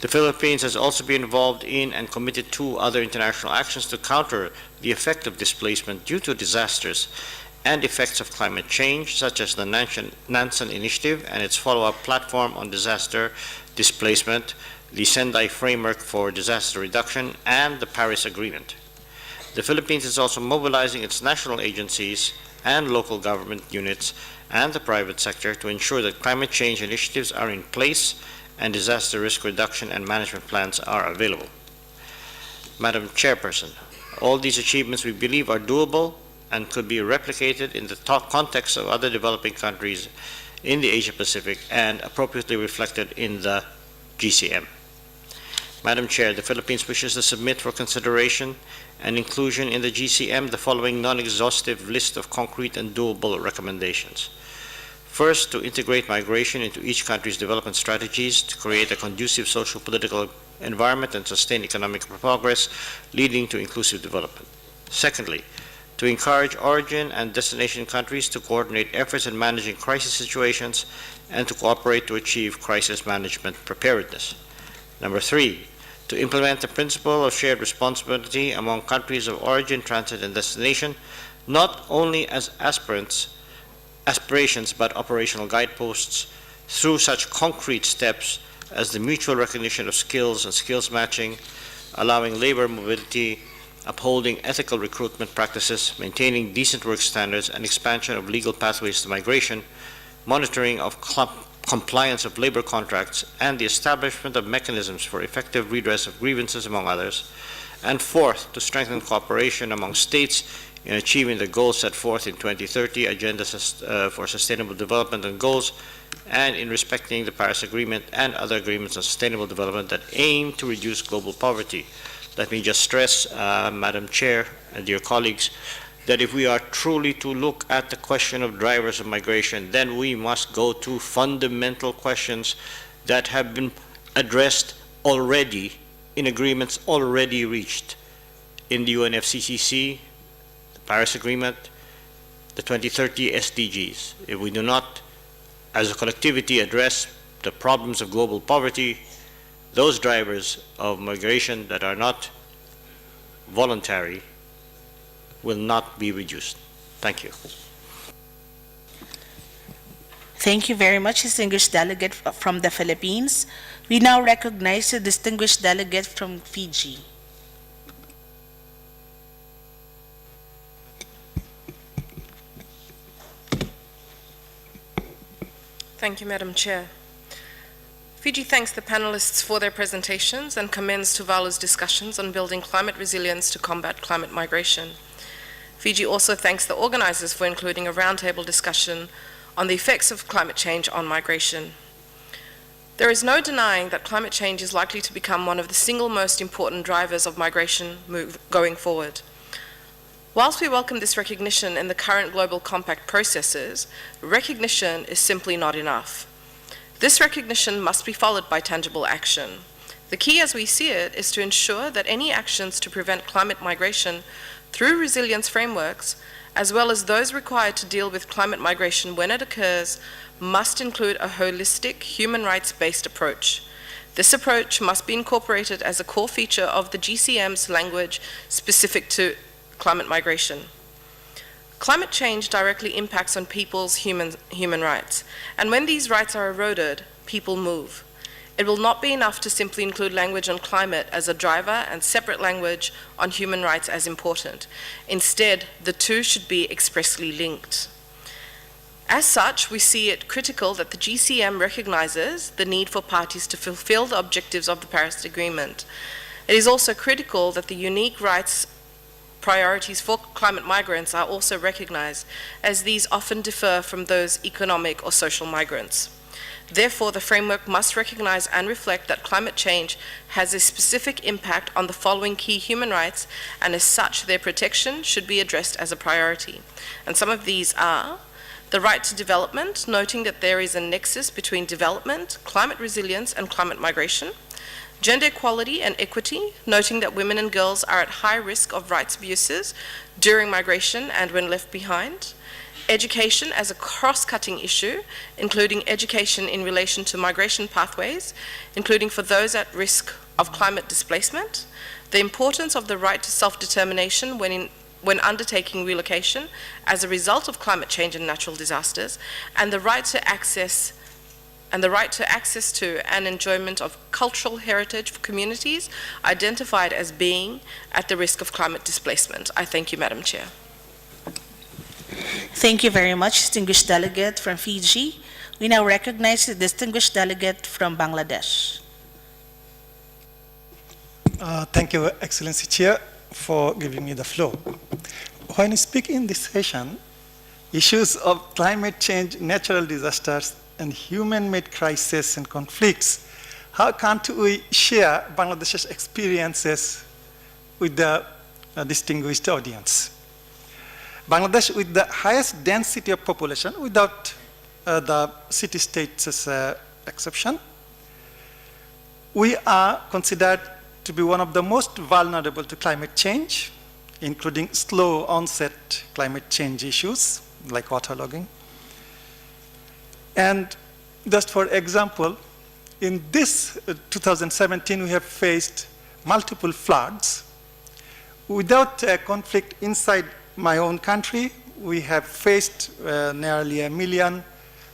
The Philippines has also been involved in and committed to other international actions to counter the effect of displacement due to disasters and effects of climate change, such as the Nansen Initiative and its follow-up platform on disaster displacement, the Sendai Framework for Disaster Reduction, and the Paris Agreement. The Philippines is also mobilizing its national agencies and local government units and the private sector to ensure that climate change initiatives are in place and disaster risk reduction and management plans are available. Madam Chairperson, all these achievements we believe are doable and could be replicated in the context of other developing countries in the Asia-Pacific and appropriately reflected in the GCM. Madam Chair, the Philippines wishes to submit for consideration and inclusion in the GCM the following non-exhaustive list of concrete and doable recommendations. First, to integrate migration into each country's development strategies to create a conducive social, political environment and sustain economic progress, leading to inclusive development. Secondly, to encourage origin and destination countries to coordinate efforts in managing crisis situations and to cooperate to achieve crisis management preparedness. Number three, to implement the principle of shared responsibility among countries of origin, transit, and destination, not only as aspirations, but operational guideposts through such concrete steps as the mutual recognition of skills and skills matching, allowing labor mobility, upholding ethical recruitment practices, maintaining decent work standards, and expansion of legal pathways to migration, monitoring of compliance of labor contracts, and the establishment of mechanisms for effective redress of grievances, among others. And fourth, to strengthen cooperation among states in achieving the goals set forth in 2030 Agenda for Sustainable Development and Goals, and in respecting the Paris Agreement and other agreements on sustainable development that aim to reduce global poverty. Let me just stress, Madam Chair and dear colleagues, that if we are truly to look at the question of drivers of migration, then we must go to fundamental questions that have been addressed already in agreements already reached in the UNFCCC, the Paris Agreement, the 2030 SDGs. If we do not, as a collectivity, address the problems of global poverty, those drivers of migration that are not voluntary will not be reduced. Thank you. Thank you very much, distinguished delegate from the Philippines. We now recognize the distinguished delegate from Fiji. Thank you, Madam Chair. Fiji thanks the panelists for their presentations and commends Tuvalu's discussions on building climate resilience to combat climate migration. Fiji also thanks the organizers for including a roundtable discussion on the effects of climate change on migration. There is no denying that climate change is likely to become one of the single most important drivers of migration going forward. Whilst we welcome this recognition in the current global compact processes, recognition is simply not enough. This recognition must be followed by tangible action. The key as we see it is to ensure that any actions to prevent climate migration through resilience frameworks, as well as those required to deal with climate migration when it occurs, must include a holistic, human rights-based approach. This approach must be incorporated as a core feature of the GCM's language specific to climate migration. Climate change directly impacts on people's human rights, and when these rights are eroded, people move. It will not be enough to simply include language on climate as a driver and separate language on human rights as important. Instead, the two should be expressly linked. As such, we see it critical that the GCM recognizes the need for parties to fulfill the objectives of the Paris Agreement. It is also critical that the unique rights priorities for climate migrants are also recognized, as these often differ from those economic or social migrants. Therefore, the framework must recognize and reflect that climate change has a specific impact on the following key human rights, and as such, their protection should be addressed as a priority. And some of these are the right to development, noting that there is a nexus between development, climate resilience, and climate migration. Gender equality and equity, noting that women and girls are at high risk of rights abuses during migration and when left behind. Education as a cross-cutting issue, including education in relation to migration pathways, including for those at risk of climate displacement. The importance of the right to self-determination when undertaking relocation as a result of climate change and natural disasters, and the right to access to and enjoyment of cultural heritage for communities identified as being at the risk of climate displacement. I thank you, Madam Chair. Thank you very much, distinguished delegate from Fiji. We now recognize the distinguished delegate from Bangladesh. Thank you, Excellency Chair, for giving me the floor. When we speak in this session, issues of climate change, natural disasters, and human-made crises and conflicts, how can't we share Bangladesh's experiences with the distinguished audience? Bangladesh, with the highest density of population, without the city-states as an exception, we are considered to be one of the most vulnerable to climate change, including slow onset climate change issues like waterlogging. And just for example, in this 2017, we have faced multiple floods. Without a conflict inside my own country, we have faced nearly 1 million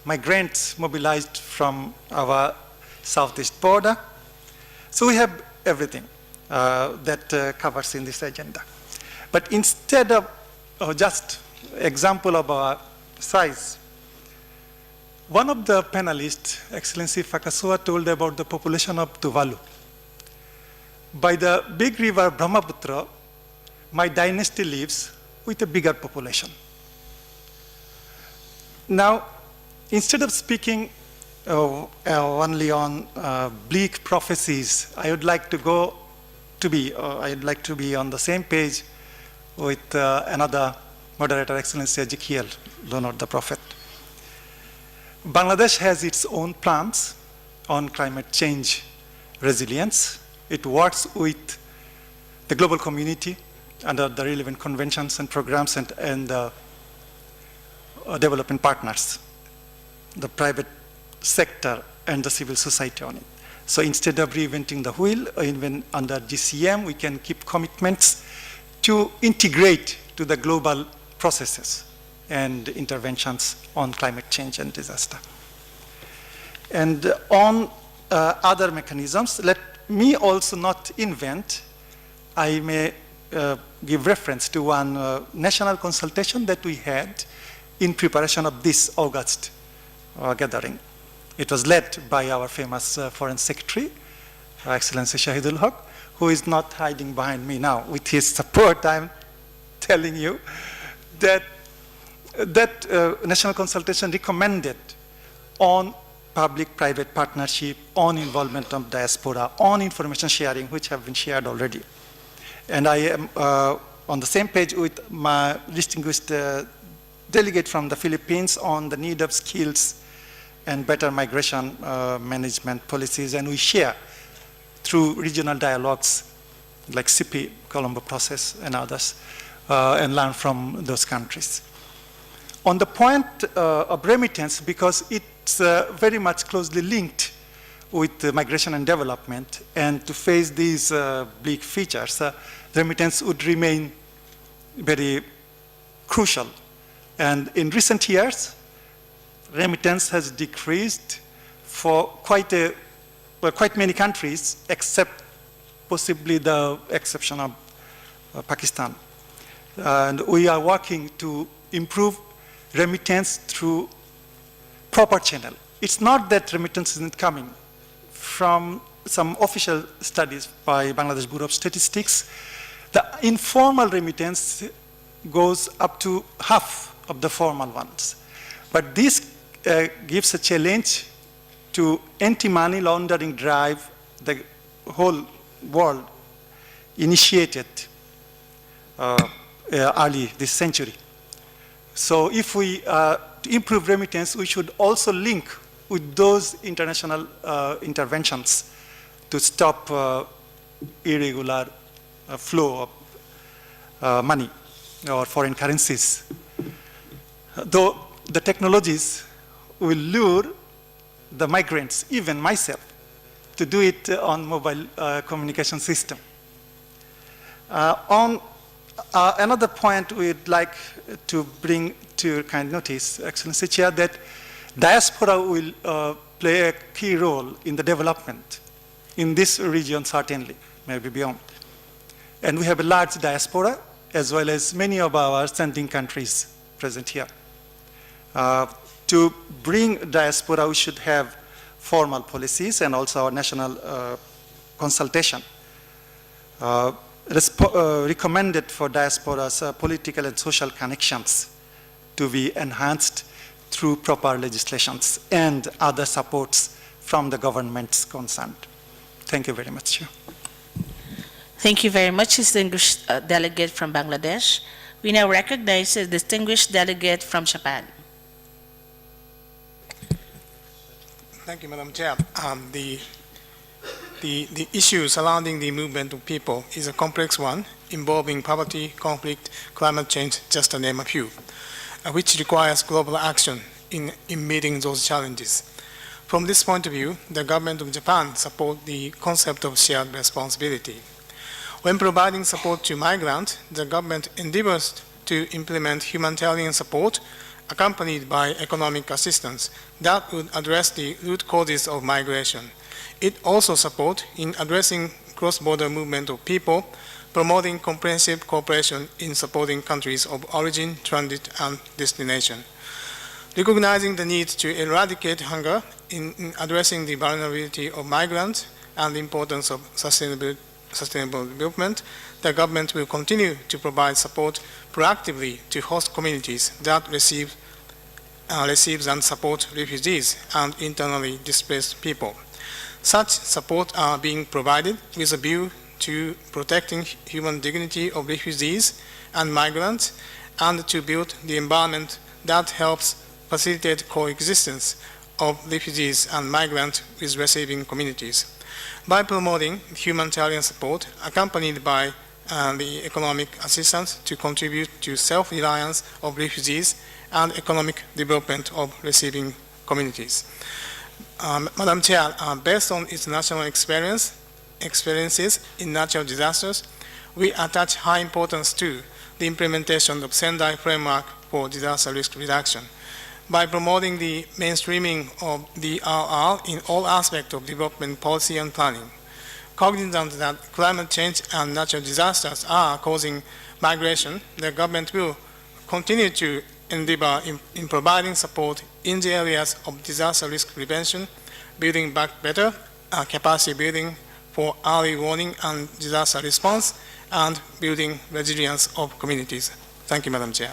migrants mobilized from our southeast border. So we have everything that covers in this agenda. But instead of just example of our size, one of the panelists, Excellency Fakasua, told about the population of Tuvalu. By the big river Brahmaputra, my dynasty lives with a bigger population. Now, instead of speaking only on bleak prophecies, I would like to be on the same page with another moderator, Excellency Ezekiel, Leonard the Prophet. Bangladesh has its own plans on climate change resilience. It works with the global community under the relevant conventions and programs and development partners, the private sector and the civil society on it. So instead of reinventing the wheel, even under GCM, we can keep commitments to integrate to the global processes and interventions on climate change and disaster. And on other mechanisms, let me also not invent. I may give reference to one national consultation that we had in preparation of this August gathering. It was led by our famous Foreign Secretary, Excellency Shahidul Haq, who is not hiding behind me now. With his support, I'm telling you that national consultation recommended on public-private partnership, on involvement of diaspora, on information sharing, which have been shared already. And I am on the same page with my distinguished delegate from the Philippines on the need of skills and better migration management policies, and we share through regional dialogues like CP, Colombo Process, and others, and learn from those countries. On the point of remittance, because it's very much closely linked with migration and development, and to face these bleak features, remittance would remain very crucial. And in recent years, remittance has decreased for quite many countries, except possibly the exception of Pakistan. And we are working to improve remittance through proper channel. It's not that remittance isn't coming. From some official studies by Bangladesh Bureau of Statistics, the informal remittance goes up to half of the formal ones. But this gives a challenge to anti-money laundering drive the whole world initiated early this century. So if we to improve remittance, we should also link with those international interventions to stop irregular flow of money or foreign currencies. Though the technologies will lure the migrants, even myself, to do it on mobile communication system. On another point we'd like to bring to your kind notice, Excellency Chair, that diaspora will play a key role in the development in this region, certainly, maybe beyond. And we have a large diaspora, as well as many of our sending countries present here. To bring diaspora, we should have formal policies and also our national consultation. Recommended for diaspora's political and social connections to be enhanced through proper legislations and other supports from the governments concerned. Thank you very much, Chair. Thank you very much, distinguished delegate from Bangladesh. We now recognize a distinguished delegate from Japan. Thank you, Madam Chair. The issue surrounding the movement of people is a complex one involving poverty, conflict, climate change, just to name a few, which requires global action in meeting those challenges. From this point of view, the government of Japan supports the concept of shared responsibility. When providing support to migrants, the government endeavors to implement humanitarian support accompanied by economic assistance that would address the root causes of migration. It also supports in addressing cross-border movement of people, promoting comprehensive cooperation in supporting countries of origin, transit, and destination. Recognizing the need to eradicate hunger in addressing the vulnerability of migrants and the importance of sustainable development, the government will continue to provide support proactively to host communities that receives and support refugees and internally displaced people. Such support are being provided with a view to protecting human dignity of refugees and migrants and to build the environment that helps facilitate coexistence of refugees and migrants with receiving communities. By promoting humanitarian support accompanied by the economic assistance to contribute to self-reliance of refugees and economic development of receiving communities. Madam Chair, based on its national experiences in natural disasters, we attach high importance to the implementation of Sendai Framework for Disaster Risk Reduction. By promoting the mainstreaming of DRR in all aspects of development policy and planning, cognizant that climate change and natural disasters are causing migration, the government will continue to endeavor in providing support in the areas of disaster risk prevention, building back better, capacity building for early warning and disaster response, and building resilience of communities. Thank you, Madam Chair.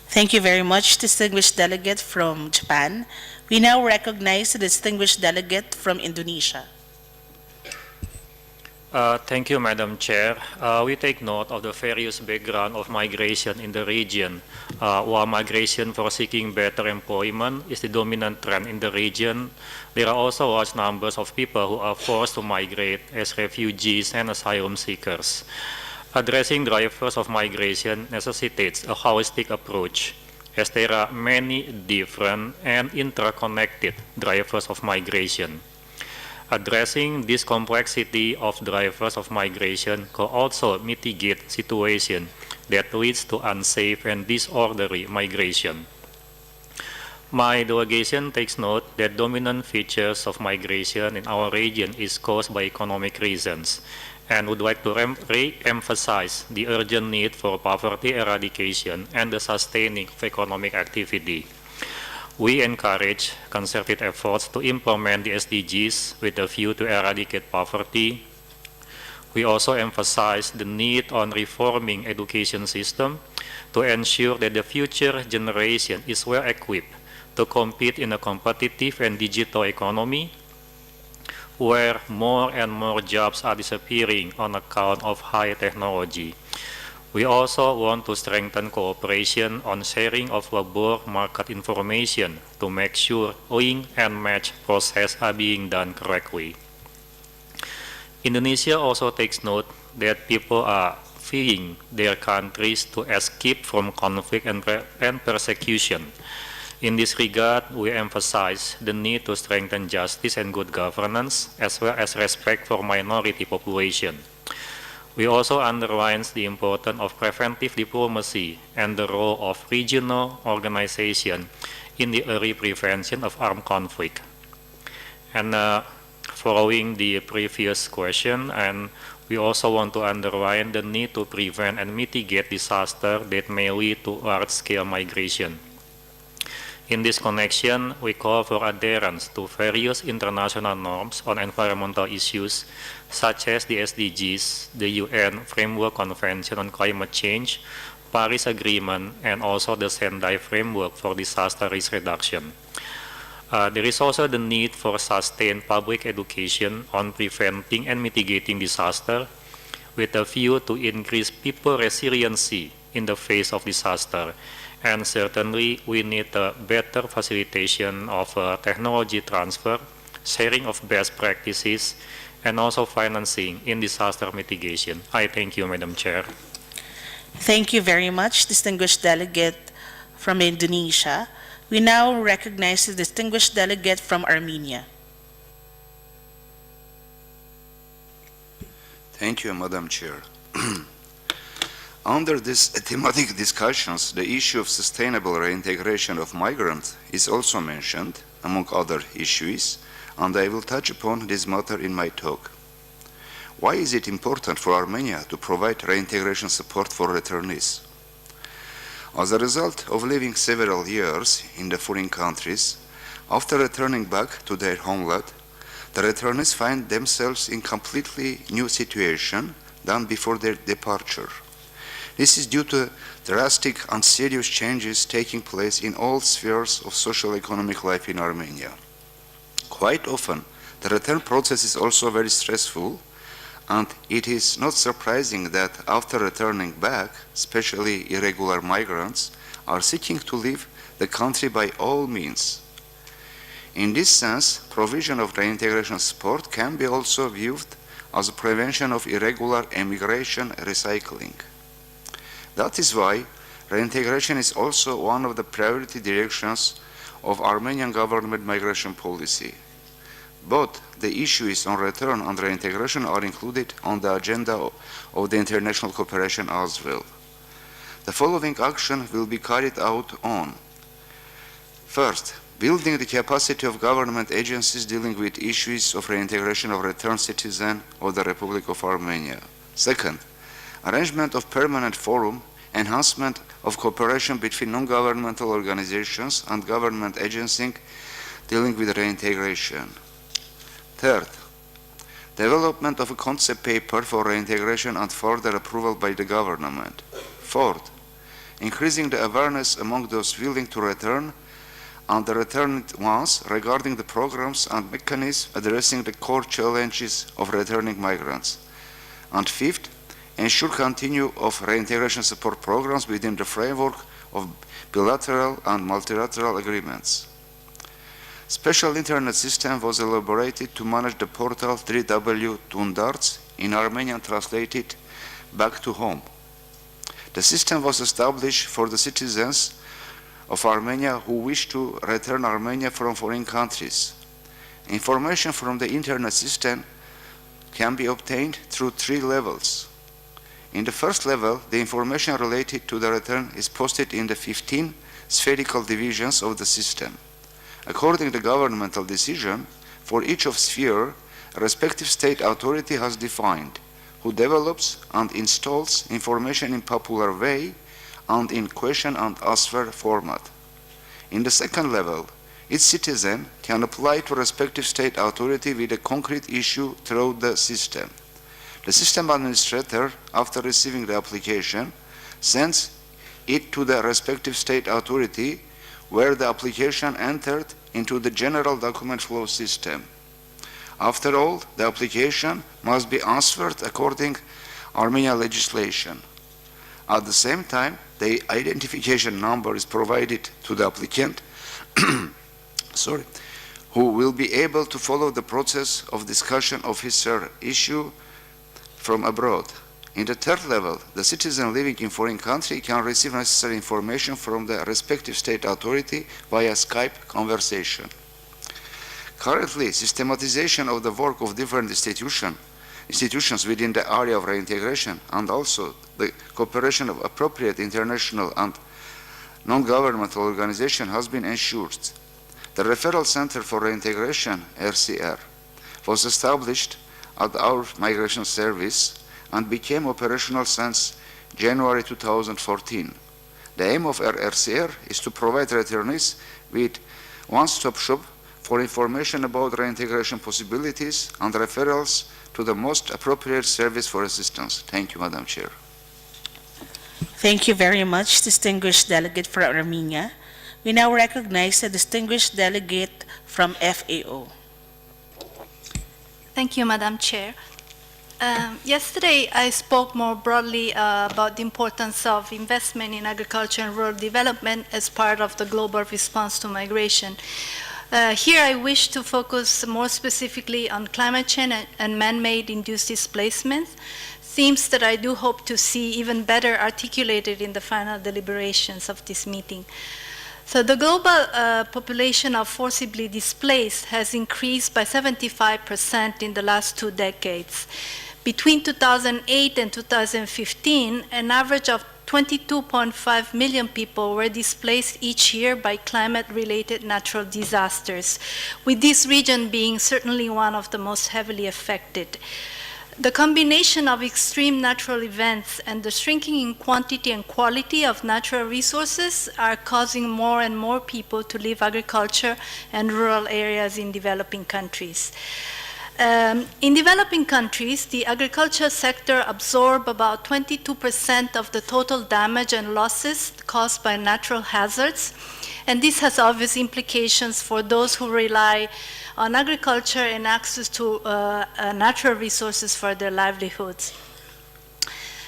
Thank you very much, distinguished delegate from Japan. We now recognize the distinguished delegate from Indonesia. Thank you, Madam Chair. We take note of the various background of migration in the region. While migration for seeking better employment is the dominant trend in the region, there are also large numbers of people who are forced to migrate as refugees and asylum seekers. Addressing drivers of migration necessitates a holistic approach, as there are many different and interconnected drivers of migration. Addressing this complexity of drivers of migration could also mitigate situations that leads to unsafe and disorderly migration. My delegation takes note that dominant features of migration in our region is caused by economic reasons, and would like to re-emphasize the urgent need for poverty eradication and the sustaining of economic activity. We encourage concerted efforts to implement the SDGs with a view to eradicate poverty. We also emphasize the need on reforming education system to ensure that the future generation is well equipped to compete in a competitive and digital economy where more and more jobs are disappearing on account of high technology. We also want to strengthen cooperation on sharing of labor market information to make sure link and match process are being done correctly. Indonesia also takes note that people are fleeing their countries to escape from conflict and persecution. In this regard, we emphasize the need to strengthen justice and good governance, as well as respect for minority population. We also underline the importance of preventive diplomacy and the role of regional organization in the early prevention of armed conflict. And following the previous question, and we also want to underline the need to prevent and mitigate disaster that may lead to large-scale migration. In this connection, we call for adherence to various international norms on environmental issues, such as the SDGs, the UN Framework Convention on Climate Change, Paris Agreement, and also the Sendai Framework for Disaster Risk Reduction. There is also the need for sustained public education on preventing and mitigating disaster, with a view to increase people resiliency in the face of disaster, And certainly, we need a better facilitation of technology transfer, sharing of best practices, and also financing in disaster mitigation. I thank you, Madam Chair. Thank you very much, distinguished delegate from Indonesia. We now recognize the distinguished delegate from Armenia. Thank you, Madam Chair. Under these thematic discussions, the issue of sustainable reintegration of migrants is also mentioned, among other issues, and I will touch upon this matter in my talk. Why is it important for Armenia to provide reintegration support for returnees? As a result of living several years in the foreign countries, after returning back to their homeland, the returnees find themselves in completely new situation than before their departure. This is due to drastic and serious changes taking place in all spheres of social-economic life in Armenia. Quite often, the return process is also very stressful, and it is not surprising that after returning back, especially irregular migrants are seeking to leave the country by all means. In this sense, provision of reintegration support can be also viewed as a prevention of irregular emigration recycling. That is why reintegration is also one of the priority directions of Armenian government migration policy. Both the issues on return and reintegration are included on the agenda of the international cooperation as well. The following action will be carried out on: first, building the capacity of government agencies dealing with issues of reintegration of returned citizens of the Republic of Armenia. Second, arrangement of permanent forum, enhancement of cooperation between non-governmental organizations and government agencies dealing with reintegration. Third, development of a concept paper for reintegration and further approval by the government. Fourth, increasing the awareness among those willing to return and the returned ones regarding the programs and mechanisms addressing the core challenges of returning migrants. And fifth, ensure continue of reintegration support programs within the framework of bilateral and multilateral agreements. Special internet system was elaborated to manage the portal www.Tundarts in Armenian translated back to home. The system was established for the citizens of Armenia who wish to return Armenia from foreign countries. Information from the internet system can be obtained through 3 levels. In the first level, the information related to the return is posted in the 15 spherical divisions of the system. According to governmental decision, for each of sphere, a respective state authority has defined who develops and installs information in popular way and in question and answer format. In the second level, each citizen can apply to respective state authority with a concrete issue through the system. The system administrator, after receiving the application, sends it to the respective state authority where the application entered into the general document flow system. After all, the application must be answered according to Armenian legislation. At the same time, the identification number is provided to the applicant who will be able to follow the process of discussion of his or her issue from abroad. In the third level, the citizen living in foreign country can receive necessary information from the respective state authority via Skype conversation. Currently, systematization of the work of different institutions within the area of reintegration and also the cooperation of appropriate international and non-governmental organizations has been ensured. The Referral Center for Reintegration, RCR, was established at our migration service and became operational since January 2014. The aim of RCR is to provide returnees with one-stop shop for information about reintegration possibilities and referrals to the most appropriate service for assistance. Thank you, Madam Chair. Thank you very much, distinguished delegate from Armenia. We now recognize the distinguished delegate from FAO. Thank you, Madam Chair. Yesterday, I spoke more broadly about the importance of investment in agriculture and rural development as part of the global response to migration. Here, I wish to focus more specifically on climate change and man-made induced displacement, themes that I do hope to see even better articulated in the final deliberations of this meeting. So the global population of forcibly displaced has increased by 75% in the last 2 decades. Between 2008 and 2015, an average of 22.5 million people were displaced each year by climate-related natural disasters, with this region being certainly one of the most heavily affected. The combination of extreme natural events and the shrinking in quantity and quality of natural resources are causing more and more people to leave agriculture and rural areas in developing countries. In developing countries, the agriculture sector absorbs about 22% of the total damage and losses caused by natural hazards, and this has obvious implications for those who rely on agriculture and access to natural resources for their livelihoods.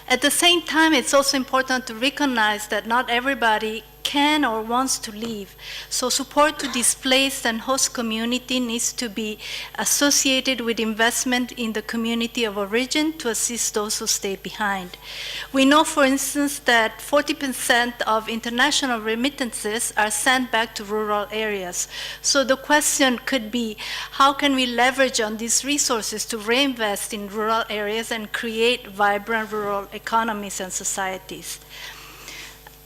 At the same time, it's also important to recognize that not everybody can or wants to leave. So support to displaced and host community needs to be associated with investment in the community of origin to assist those who stay behind. We know, for instance, that 40% of international remittances are sent back to rural areas. So the question could be, how can we leverage on these resources to reinvest in rural areas and create vibrant rural economies and societies?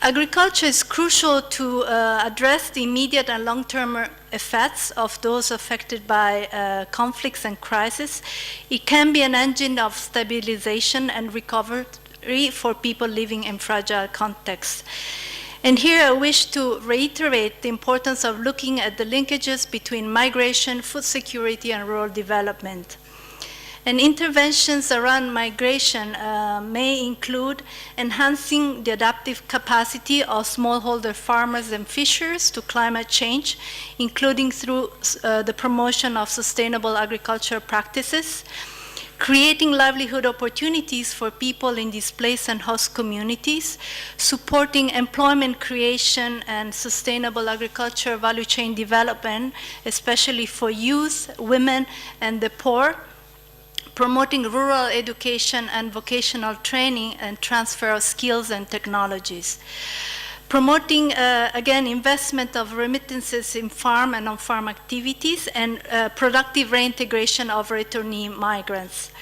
Agriculture is crucial to address the immediate and long-term effects of those affected by conflicts and crises. It can be an engine of stabilization and recovery for people living in fragile contexts. And here I wish to reiterate the importance of looking at the linkages between migration, food security, and rural development. And interventions around migration may include enhancing the adaptive capacity of smallholder farmers and fishers to climate change, including through the promotion of sustainable agricultural practices, creating livelihood opportunities for people in displaced and host communities, supporting employment creation and sustainable agricultural value chain development, especially for youth, women, and the poor, promoting rural education and vocational training and transfer of skills and technologies. Promoting, again, investment of remittances in farm and on-farm activities and productive reintegration of returnee migrants.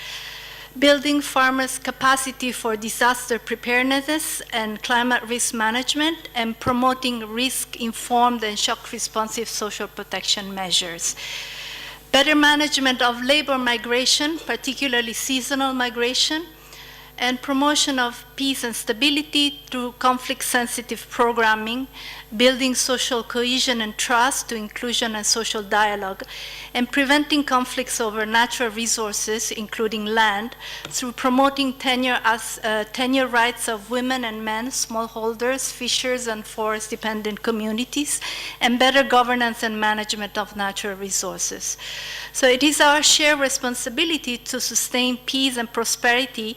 Building farmers' capacity for disaster preparedness and climate risk management, and promoting risk-informed and shock-responsive social protection measures. Better management of labor migration, particularly seasonal migration, and promotion of peace and stability through conflict-sensitive programming, building social cohesion and trust to inclusion and social dialogue, and preventing conflicts over natural resources, including land, through promoting tenure rights of women and men, smallholders, fishers, and forest-dependent communities, and better governance and management of natural resources. So it is our shared responsibility to sustain peace and prosperity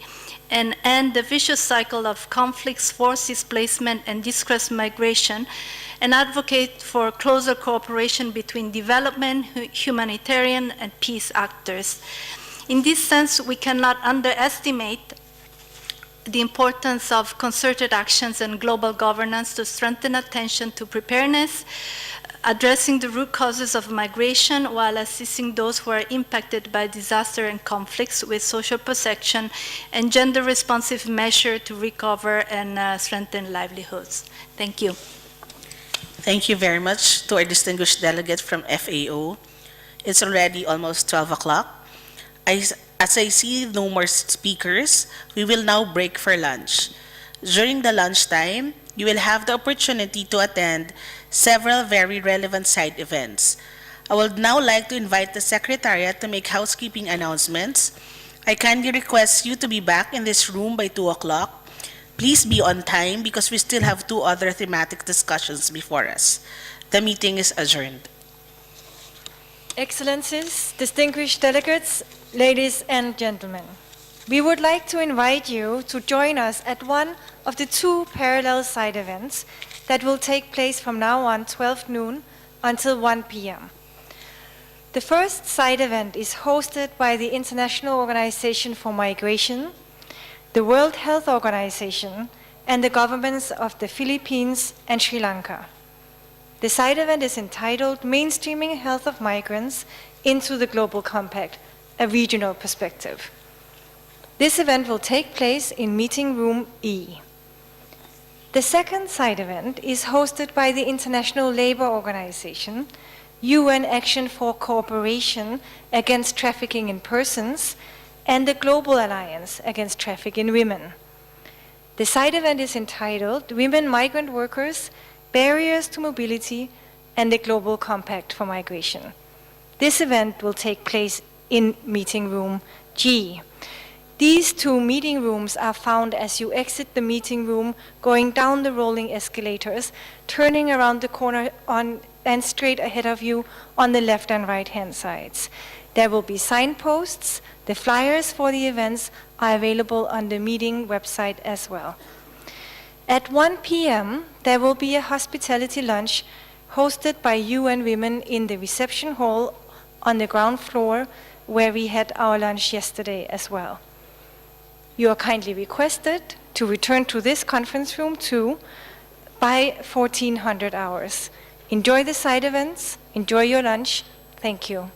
and end the vicious cycle of conflicts, forced displacement, and disgraced migration, and advocate for closer cooperation between development, humanitarian, and peace actors. In this sense, we cannot underestimate the importance of concerted actions and global governance to strengthen attention to preparedness, addressing the root causes of migration while assisting those who are impacted by disaster and conflicts with social protection and gender-responsive measures to recover and strengthen livelihoods. Thank you. Thank you very much to our distinguished delegate from FAO. It's already almost 12 o'clock. As I see no more speakers, we will now break for lunch. During the lunchtime, you will have the opportunity to attend several very relevant side events. I would now like to invite the Secretariat to make housekeeping announcements. I kindly request you to be back in this room by 2 o'clock. Please be on time because we still have 2 other thematic discussions before us. The meeting is adjourned. Excellencies, distinguished delegates, ladies and gentlemen. We would like to invite you to join us at one of the two parallel side events that will take place from now on 12 noon until 1 p.m. The first side event is hosted by the International Organization for Migration, the World Health Organization, and the governments of the Philippines and Sri Lanka. The side event is entitled Mainstreaming Health of Migrants into the Global Compact, a Regional Perspective. This event will take place in Meeting Room E. The second side event is hosted by the International Labour Organization, UN Action for Cooperation Against Trafficking in Persons, and the Global Alliance Against Trafficking in Women. The side event is entitled Women Migrant Workers, Barriers to Mobility, and the Global Compact for Migration. This event will take place in Meeting Room G. These two meeting rooms are found as you exit the meeting room, going down the rolling escalators, turning around the corner and straight ahead of you on the left and right hand sides. There will be signposts. The flyers for the events are available on the meeting website as well. At 1 p.m., there will be a hospitality lunch hosted by UN Women in the reception hall on the ground floor, where we had our lunch yesterday as well. You are kindly requested to return to this conference room too by 1400 hours. Enjoy the side events, enjoy your lunch. Thank you.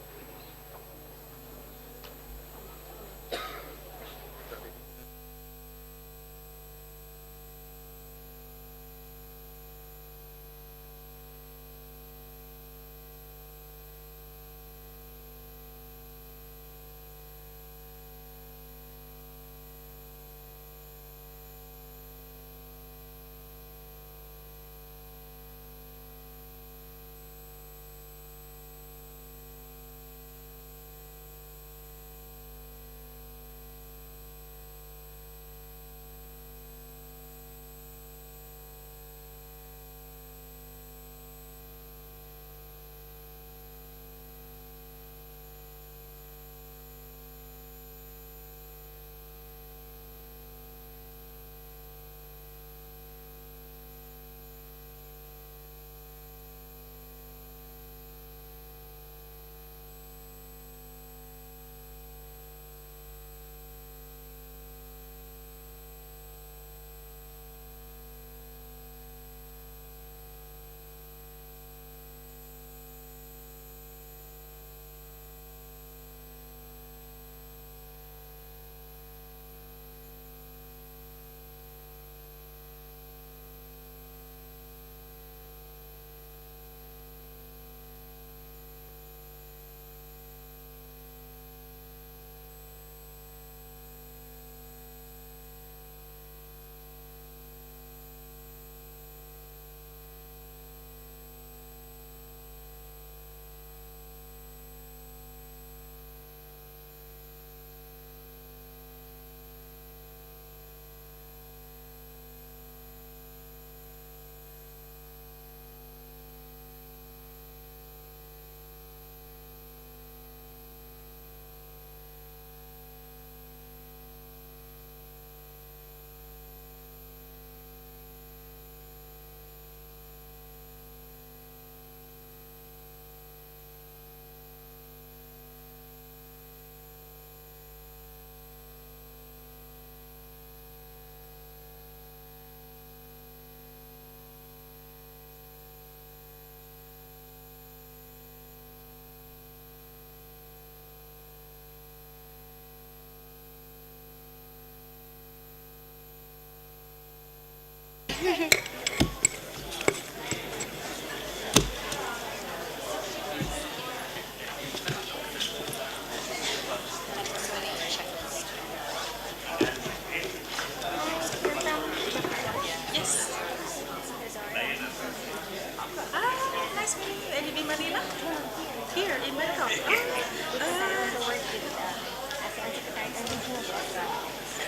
Here in Bangkok.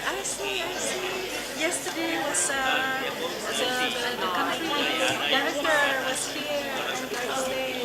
I see. Yesterday was the country director was here, and today